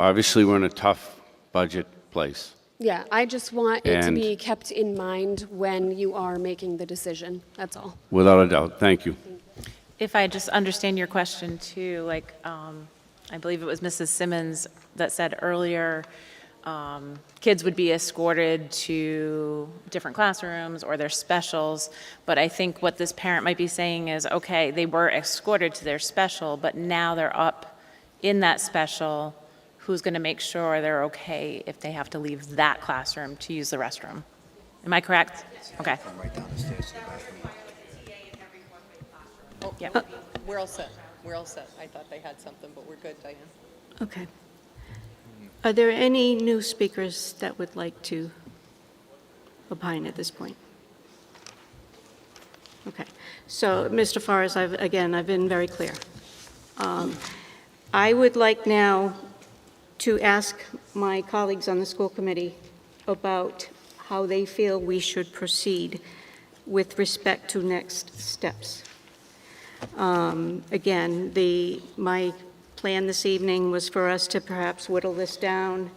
[SPEAKER 22] obviously we're in a tough budget place.
[SPEAKER 17] Yeah, I just want it to
[SPEAKER 22] And-
[SPEAKER 17] be kept in mind when you are making the decision, that's all.
[SPEAKER 22] Without a doubt. Thank you.
[SPEAKER 6] If I just understand your question too, like, I believe it was Mrs. Simmons that said earlier, kids would be escorted to different classrooms or their specials, but I think what this parent might be saying is, okay, they were escorted to their special, but now they're up in that special. Who's going to make sure they're okay if they have to leave that classroom to use the restroom? Am I correct? Okay.
[SPEAKER 3] Oh,
[SPEAKER 6] Yeah.
[SPEAKER 3] We're all set. We're all set. I thought they had something, but we're good, Diane.
[SPEAKER 1] Okay. Are there any new speakers that would like to opine at this point? Okay. So, Mr. Forrest, I've been very clear. I would like now to ask my colleagues on the school committee about how they feel we should proceed with respect to next steps. Again, my plan this evening was for us to perhaps whittle this down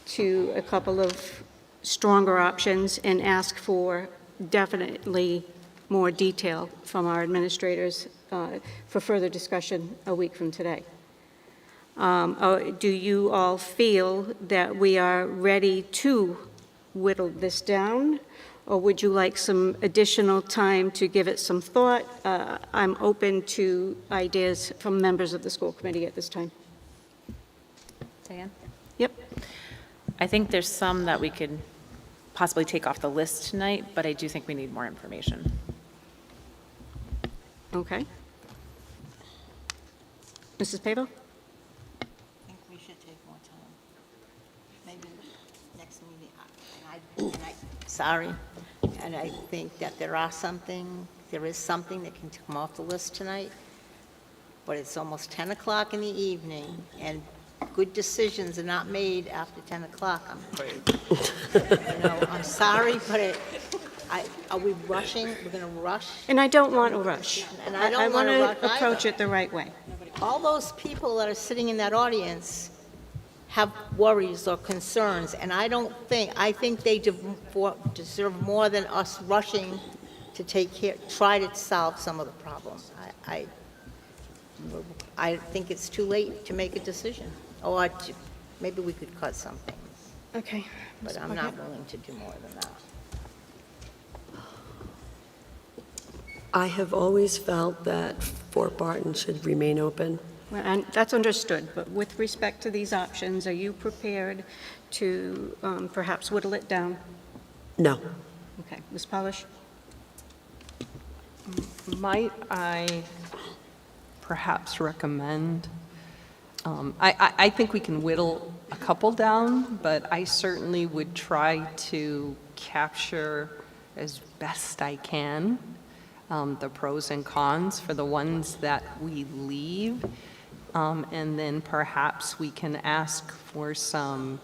[SPEAKER 1] to a couple of stronger options and ask for definitely more detail from our administrators for further discussion a week from today. Do you all feel that we are ready to whittle this down, or would you like some additional time to give it some thought? I'm open to ideas from members of the school committee at this time.
[SPEAKER 6] Diane?
[SPEAKER 1] Yep.
[SPEAKER 6] I think there's some that we could possibly take off the list tonight, but I do think we need more information.
[SPEAKER 1] Okay. Mrs. Pavo?
[SPEAKER 2] I think we should take more time. Maybe next meeting. Sorry. And I think that there is something that can come off the list tonight, but it's almost 10 o'clock in the evening, and good decisions are not made after 10 o'clock, I'm afraid. I'm sorry, but are we rushing? We're going to rush?
[SPEAKER 1] And I don't want to rush.
[SPEAKER 2] And I don't
[SPEAKER 1] want
[SPEAKER 2] wanna rush
[SPEAKER 1] to approach
[SPEAKER 2] either.
[SPEAKER 1] it the right way.
[SPEAKER 2] All those people that are sitting in that audience have worries or concerns, and I think they deserve more than us rushing to try to solve some of the problems. I think it's too late to make a decision, or maybe we could cut something.
[SPEAKER 1] Okay.
[SPEAKER 2] But I'm not willing to do more than that.
[SPEAKER 19] I have always felt that Fort Barton should remain open.
[SPEAKER 1] Well, and that's understood, but with respect to these options, are you prepared to perhaps whittle it down?
[SPEAKER 19] No.
[SPEAKER 1] Okay. Ms. Polish?
[SPEAKER 10] Might I perhaps recommend, I think we can whittle a couple down, but I certainly would try to capture as best I can the pros and cons for the ones that we leave. And then perhaps we can ask for some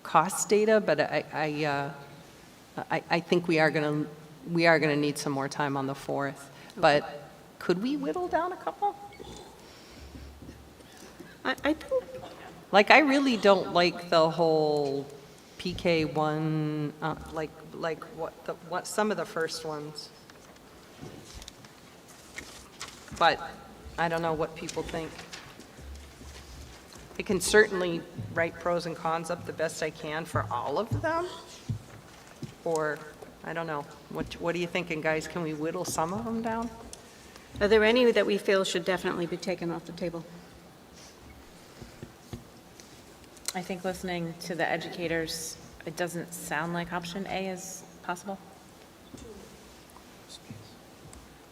[SPEAKER 10] cost data, but I think we are going to need some more time on the 4th. But could we whittle down a couple?
[SPEAKER 1] I think.
[SPEAKER 10] Like, I really don't like the whole PK1, like what some of the first ones. But I don't know what people think. I can certainly write pros and cons up the best I can for all of them. Or, I don't know. What are you thinking, guys? Can we whittle some of them down?
[SPEAKER 1] Are there any that we feel should definitely be taken off the table?
[SPEAKER 6] I think listening to the educators, it doesn't sound like option A is possible.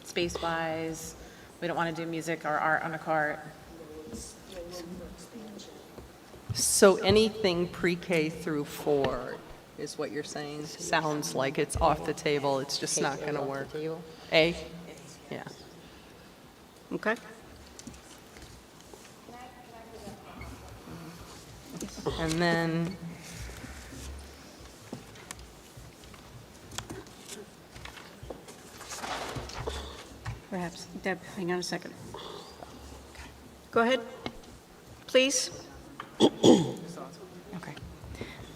[SPEAKER 6] Space-wise, we don't want to do music or art on a cart.
[SPEAKER 10] So anything pre-K through 4 is what you're saying? Sounds like it's off the table. It's just not going to work. A? Yeah.
[SPEAKER 1] Okay.
[SPEAKER 10] And then
[SPEAKER 1] Perhaps, Deb, hang on a second. Go ahead, please.
[SPEAKER 20] Okay.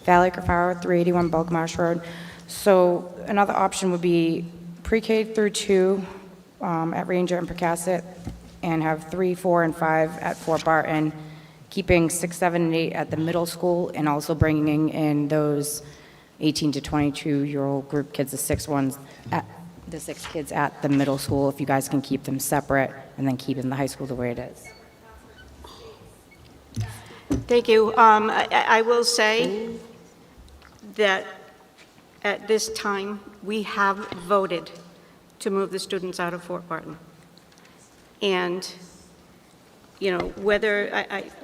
[SPEAKER 20] Valley Grafaro, 381 Bulk Marsh Road. So another option would be pre-K through 2 at Ranger and Pecasset, and have 3, 4, and 5 at Fort Barton, keeping 6, 7, and 8 at the middle school, and also bringing in those 18 to 22-year-old group kids, the 6 kids at the middle school, if you guys can keep them separate, and then keep in the high school the way it is.
[SPEAKER 1] Thank you. I will say that at this time, we have voted to move the students out of Fort Barton. And, you know, whether,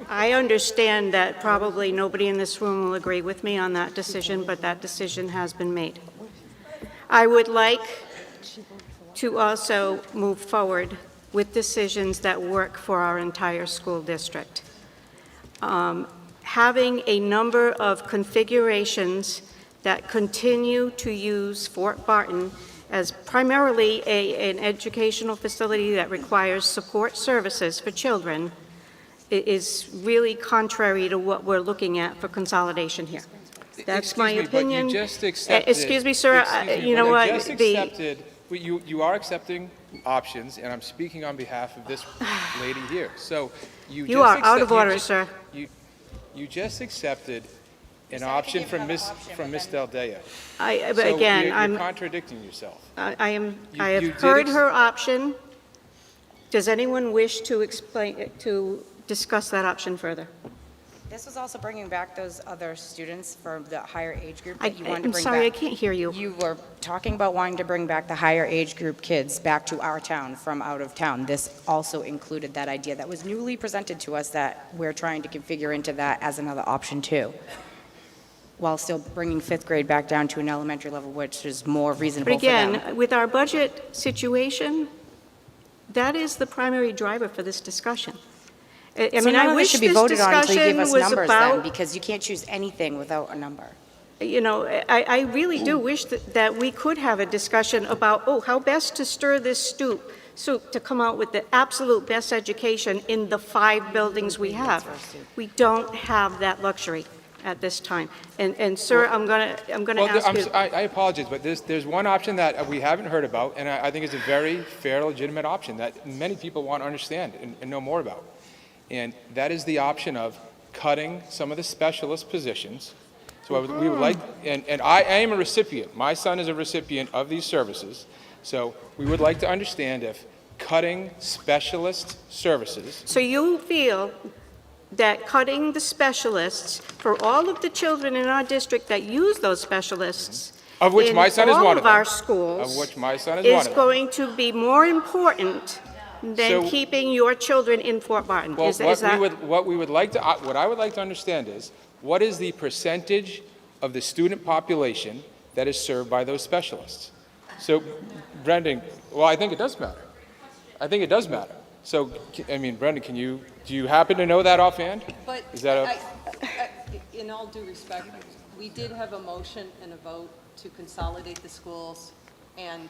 [SPEAKER 1] I understand that probably nobody in this room will agree with me on that decision, but that decision has been made. I would like to also move forward with decisions that work for our entire school district. Having a number of configurations that continue to use Fort Barton as primarily an educational facility that requires support services for children is really contrary to what we're looking at for consolidation here. That's my opinion.
[SPEAKER 4] But you just accepted.
[SPEAKER 1] Excuse me, sir. You know what?
[SPEAKER 4] Just accepted. You are accepting options, and I'm speaking on behalf of this lady here. So
[SPEAKER 1] you are out of order, sir.
[SPEAKER 4] You just accepted an option from Miss Daldea.
[SPEAKER 1] But again,
[SPEAKER 4] you're contradicting yourself.
[SPEAKER 1] I have heard her option. Does anyone wish to discuss that option further?
[SPEAKER 20] This was also bringing back those other students for the higher age group that you wanted to
[SPEAKER 1] I'm
[SPEAKER 20] bring
[SPEAKER 1] sorry, I
[SPEAKER 20] back.
[SPEAKER 1] can't hear you.
[SPEAKER 20] You were talking about wanting to bring back the higher age group kids back to our town from out of town. This also included that idea that was newly presented to us that we're trying to configure into that as another option too, while still bringing fifth grade back down to an elementary level, which is more reasonable
[SPEAKER 1] But
[SPEAKER 20] for them.
[SPEAKER 1] again, with our budget situation, that is the primary driver for this discussion. I
[SPEAKER 20] So
[SPEAKER 1] mean,
[SPEAKER 20] none
[SPEAKER 1] I
[SPEAKER 20] of this
[SPEAKER 1] wish
[SPEAKER 20] should be
[SPEAKER 1] this
[SPEAKER 20] voted on until you give
[SPEAKER 1] discussion
[SPEAKER 20] us
[SPEAKER 1] was
[SPEAKER 20] numbers then,
[SPEAKER 1] about,
[SPEAKER 20] because you can't choose anything without a number.
[SPEAKER 1] you know, I really do wish that we could have a discussion about, oh, how best to stir this soup to come out with the absolute best education in the 5 buildings we have. We don't have that luxury at this time. And sir, I'm gonna ask you.
[SPEAKER 4] I apologize, but there's one option that we haven't heard about, and I think it's a very fair, legitimate option that many people want to understand and know more about. And that is the option of cutting some of the specialist positions. So we would like, and I am a recipient, my son is a recipient of these services, so we would like to understand if cutting specialist services.
[SPEAKER 1] So you feel that cutting the specialists for all of the children in our district that use those specialists
[SPEAKER 4] Of which my son is one of
[SPEAKER 1] in
[SPEAKER 4] them.
[SPEAKER 1] all of our schools
[SPEAKER 4] Of which my son is one
[SPEAKER 1] is
[SPEAKER 4] of them.
[SPEAKER 1] going to be more important than
[SPEAKER 4] So-
[SPEAKER 1] keeping your children in Fort Barton.
[SPEAKER 4] Well,
[SPEAKER 1] Is that?
[SPEAKER 4] what I would like to understand is, what is the percentage of the student population that is served by those specialists? So, Brendan, well, I think it does matter. I think it does matter. So, I mean, Brendan, do you happen to know that offhand?
[SPEAKER 10] But
[SPEAKER 4] Is that
[SPEAKER 10] in all due respect, we did have a motion and a vote to consolidate the schools, and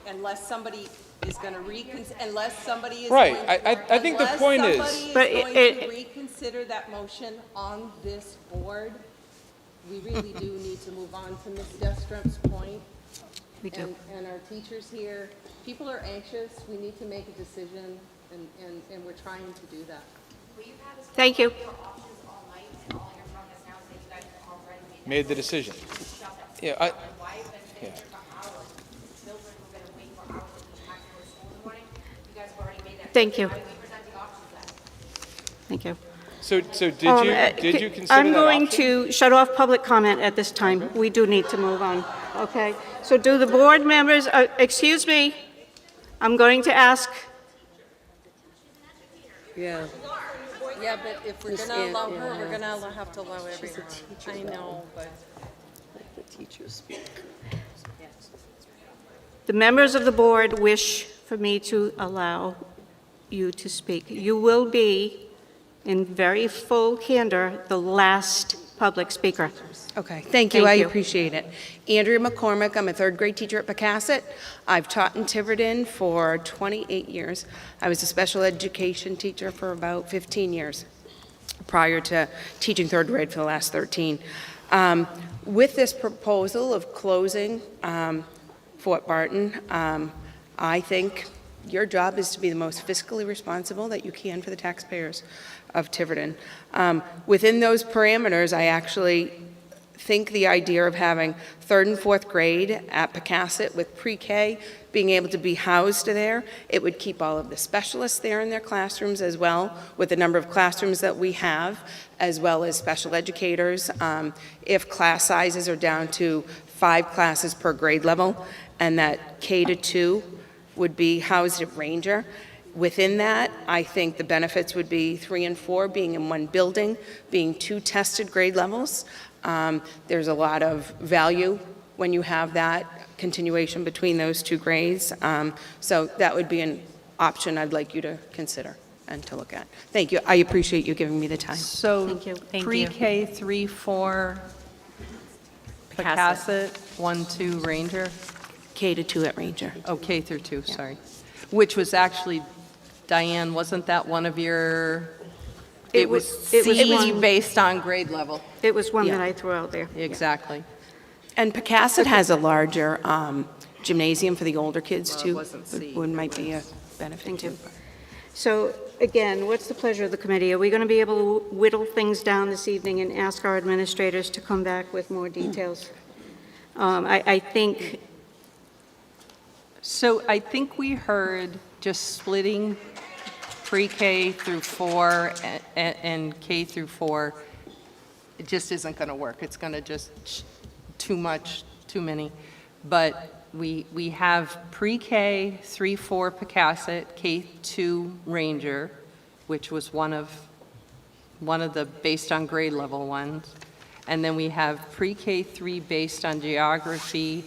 [SPEAKER 10] unless somebody is going to unless somebody is
[SPEAKER 4] Right.
[SPEAKER 10] going to-
[SPEAKER 4] I think the point is-
[SPEAKER 10] unless somebody
[SPEAKER 1] But
[SPEAKER 10] is going to reconsider that motion on this board, we really do need to move on to Ms. Destrup's point.
[SPEAKER 1] We do.
[SPEAKER 10] And our teachers here, people are anxious, we need to make a decision, and we're trying to do that.
[SPEAKER 1] Thank you.
[SPEAKER 4] Made the decision? Yeah, yeah.
[SPEAKER 1] Thank you. Thank you.
[SPEAKER 4] So did you consider
[SPEAKER 1] I'm
[SPEAKER 4] that
[SPEAKER 1] going
[SPEAKER 4] option?
[SPEAKER 1] to shut off public comment at this time. We do need to move on, okay? So do the board members, excuse me, I'm going to ask,
[SPEAKER 10] Yeah. Yeah, but if we're going to allow her, we're going to have to allow everyone. I know, but.
[SPEAKER 1] the members of the board wish for me to allow you to speak. You will be, in very full candor, the last public speaker.
[SPEAKER 9] Okay, thank you, I
[SPEAKER 1] Thank you.
[SPEAKER 9] appreciate it. Andrea McCormick, I'm a third grade teacher at Pecasset. I've taught in Tiverton for 28 years. I was a special education teacher for about 15 years, prior to teaching third grade for the last 13. With this proposal of closing Fort Barton, I think your job is to be the most fiscally responsible that you can for the taxpayers of Tiverton. Within those parameters, I actually think the idea of having third and fourth grade at Pecasset with pre-K being able to be housed there, it would keep all of the specialists there in their classrooms as well, with the number of classrooms that we have, as well as special educators. If class sizes are down to 5 classes per grade level, and that K to 2 would be housed at Ranger. Within that, I think the benefits would be 3 and 4 being in one building, being 2 tested grade levels. There's a lot of value when you have that continuation between those 2 grades. So that would be an option I'd like you to consider and to look at. Thank you. I appreciate you giving me the time.
[SPEAKER 10] So
[SPEAKER 1] Thank you.
[SPEAKER 10] pre-K 3, 4, Pecasset, 1, 2, Ranger?
[SPEAKER 9] K to 2 at Ranger.
[SPEAKER 10] Oh, K through 2, sorry. Which was actually, Diane, wasn't that one of your, it was C based on grade level?
[SPEAKER 1] It was one
[SPEAKER 9] Yeah.
[SPEAKER 1] that I threw out there.
[SPEAKER 10] Exactly.
[SPEAKER 9] And Pecasset has a larger gymnasium for the older kids,
[SPEAKER 10] Well, it
[SPEAKER 9] too.
[SPEAKER 10] wasn't C.
[SPEAKER 9] Would might be a benefit, too.
[SPEAKER 1] So, again, what's the pleasure of the committee? Are we going to be able to whittle things down this evening and ask our administrators to come back with more details? I think,
[SPEAKER 10] So I think we heard just splitting pre-K through 4 and K through 4, it just isn't going to work. It's going to just too many. But we have pre-K 3-4 Pecasset, K2 Ranger, which was one of the based on grade level ones. And then we have pre-K 3 based on geography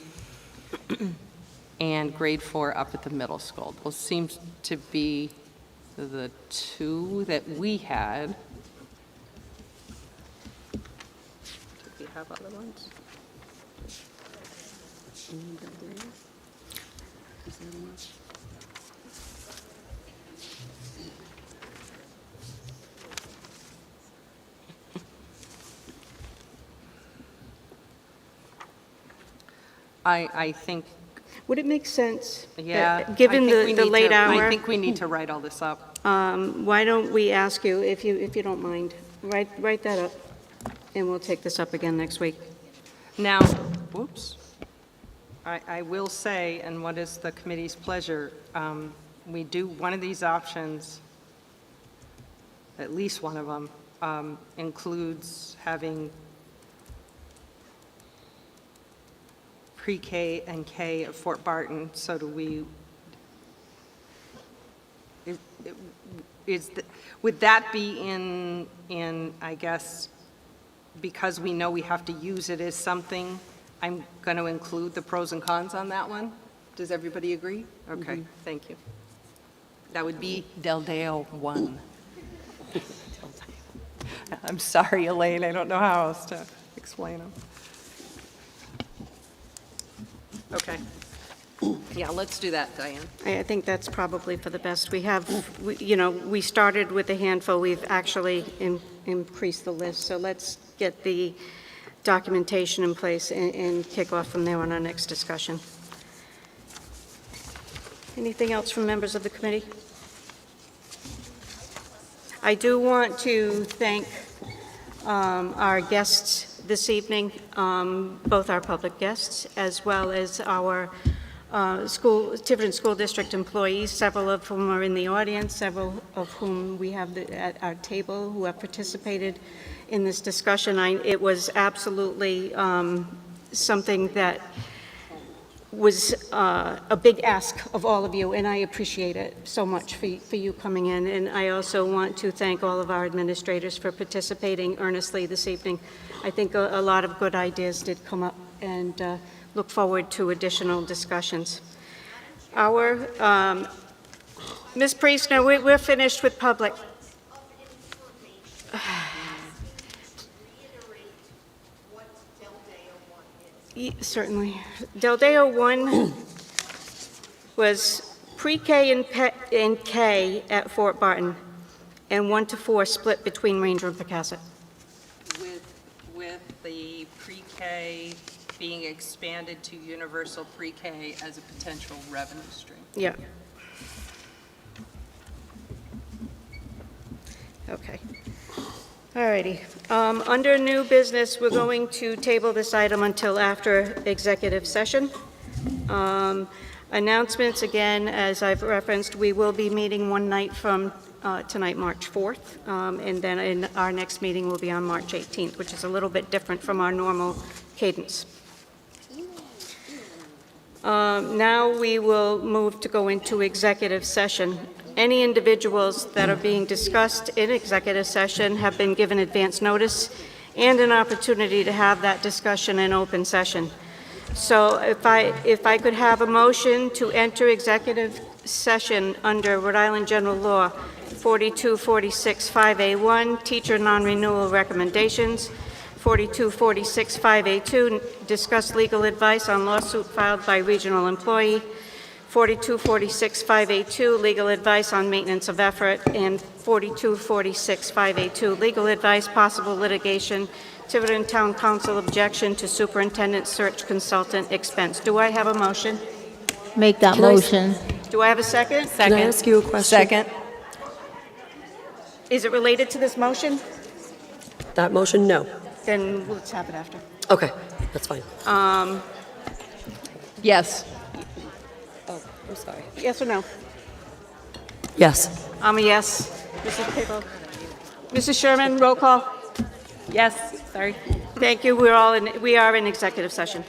[SPEAKER 10] and grade 4 up at the middle school. Those seem to be the two that we had. Did we have other ones? I think.
[SPEAKER 1] Would it make sense?
[SPEAKER 10] Yeah.
[SPEAKER 1] Given
[SPEAKER 10] I think we
[SPEAKER 1] the
[SPEAKER 10] need
[SPEAKER 1] late
[SPEAKER 10] to-
[SPEAKER 1] hour?
[SPEAKER 10] I think we need to write all this up.
[SPEAKER 1] Why don't we ask you, if you don't mind, write that up, and we'll take this up again next week.
[SPEAKER 10] Now, whoops, I will say, and what is the committee's pleasure, we do one of these options, at least one of them, includes having pre-K and K at Fort Barton. So do we, would that be in, I guess, because we know we have to use it as something, I'm going to include the pros and cons on that one? Does everybody agree? Okay, thank you. That would be Del Deo 1. I'm sorry, Elaine, I don't know how else to explain them. Okay. Yeah, let's do that, Diane.
[SPEAKER 1] I think that's probably for the best. We started with a handful, we've actually increased the list, so let's get the documentation in place and kick off from there on our next discussion. Anything else from members of the committee? I do want to thank our guests this evening, both our public guests as well as our Tiverton School District employees, several of whom are in the audience, several of whom we have at our table who have participated in this discussion. It was absolutely something that was a big ask of all of you, and I appreciate it so much for you coming in. And I also want to thank all of our administrators for participating earnestly this evening. I think a lot of good ideas did come up, and look forward to additional discussions. Ms. Priestner, we're finished with public. Certainly. Del Deo 1 was pre-K and K at Fort Barton, and 1 to 4 split between Ranger and Pecasset.
[SPEAKER 10] With the pre-K being expanded to universal pre-K as a potential revenue stream.
[SPEAKER 1] Yeah. Okay. All righty. Under new business, we're going to table this item until after executive session. Announcements, again, as I've referenced, we will be meeting one night from tonight, March 4th, and then our next meeting will be on March 18th, which is a little bit different from our normal cadence. Now we will move to go into executive session. Any individuals that are being discussed in executive session have been given advance notice and an opportunity to have that discussion in open session. So if I could have a motion to enter executive session under Rhode Island General Law 4246-5A1, teacher non-renewal recommendations, 4246-5A2, discuss legal advice on lawsuit filed by regional employee, 4246-5A2, legal advice on maintenance of effort, and 4246-5A2, legal advice, possible litigation, Tiverton Town Council objection to superintendent search consultant expense. Do I have a motion?
[SPEAKER 2] Make that motion.
[SPEAKER 1] Do I have a second?
[SPEAKER 19] Can I ask you a question?
[SPEAKER 10] Second.
[SPEAKER 1] Is it related to this motion?
[SPEAKER 19] That motion, no.
[SPEAKER 1] Then let's have it after.
[SPEAKER 19] Okay, that's fine.
[SPEAKER 10] Yes.
[SPEAKER 19] Oh, I'm sorry.
[SPEAKER 1] Yes or no?
[SPEAKER 19] Yes.
[SPEAKER 1] I'm a yes. Mrs. Pivotal. Mrs. Sherman, roll call.
[SPEAKER 6] Yes, sorry.
[SPEAKER 1] Thank you. We are in executive session.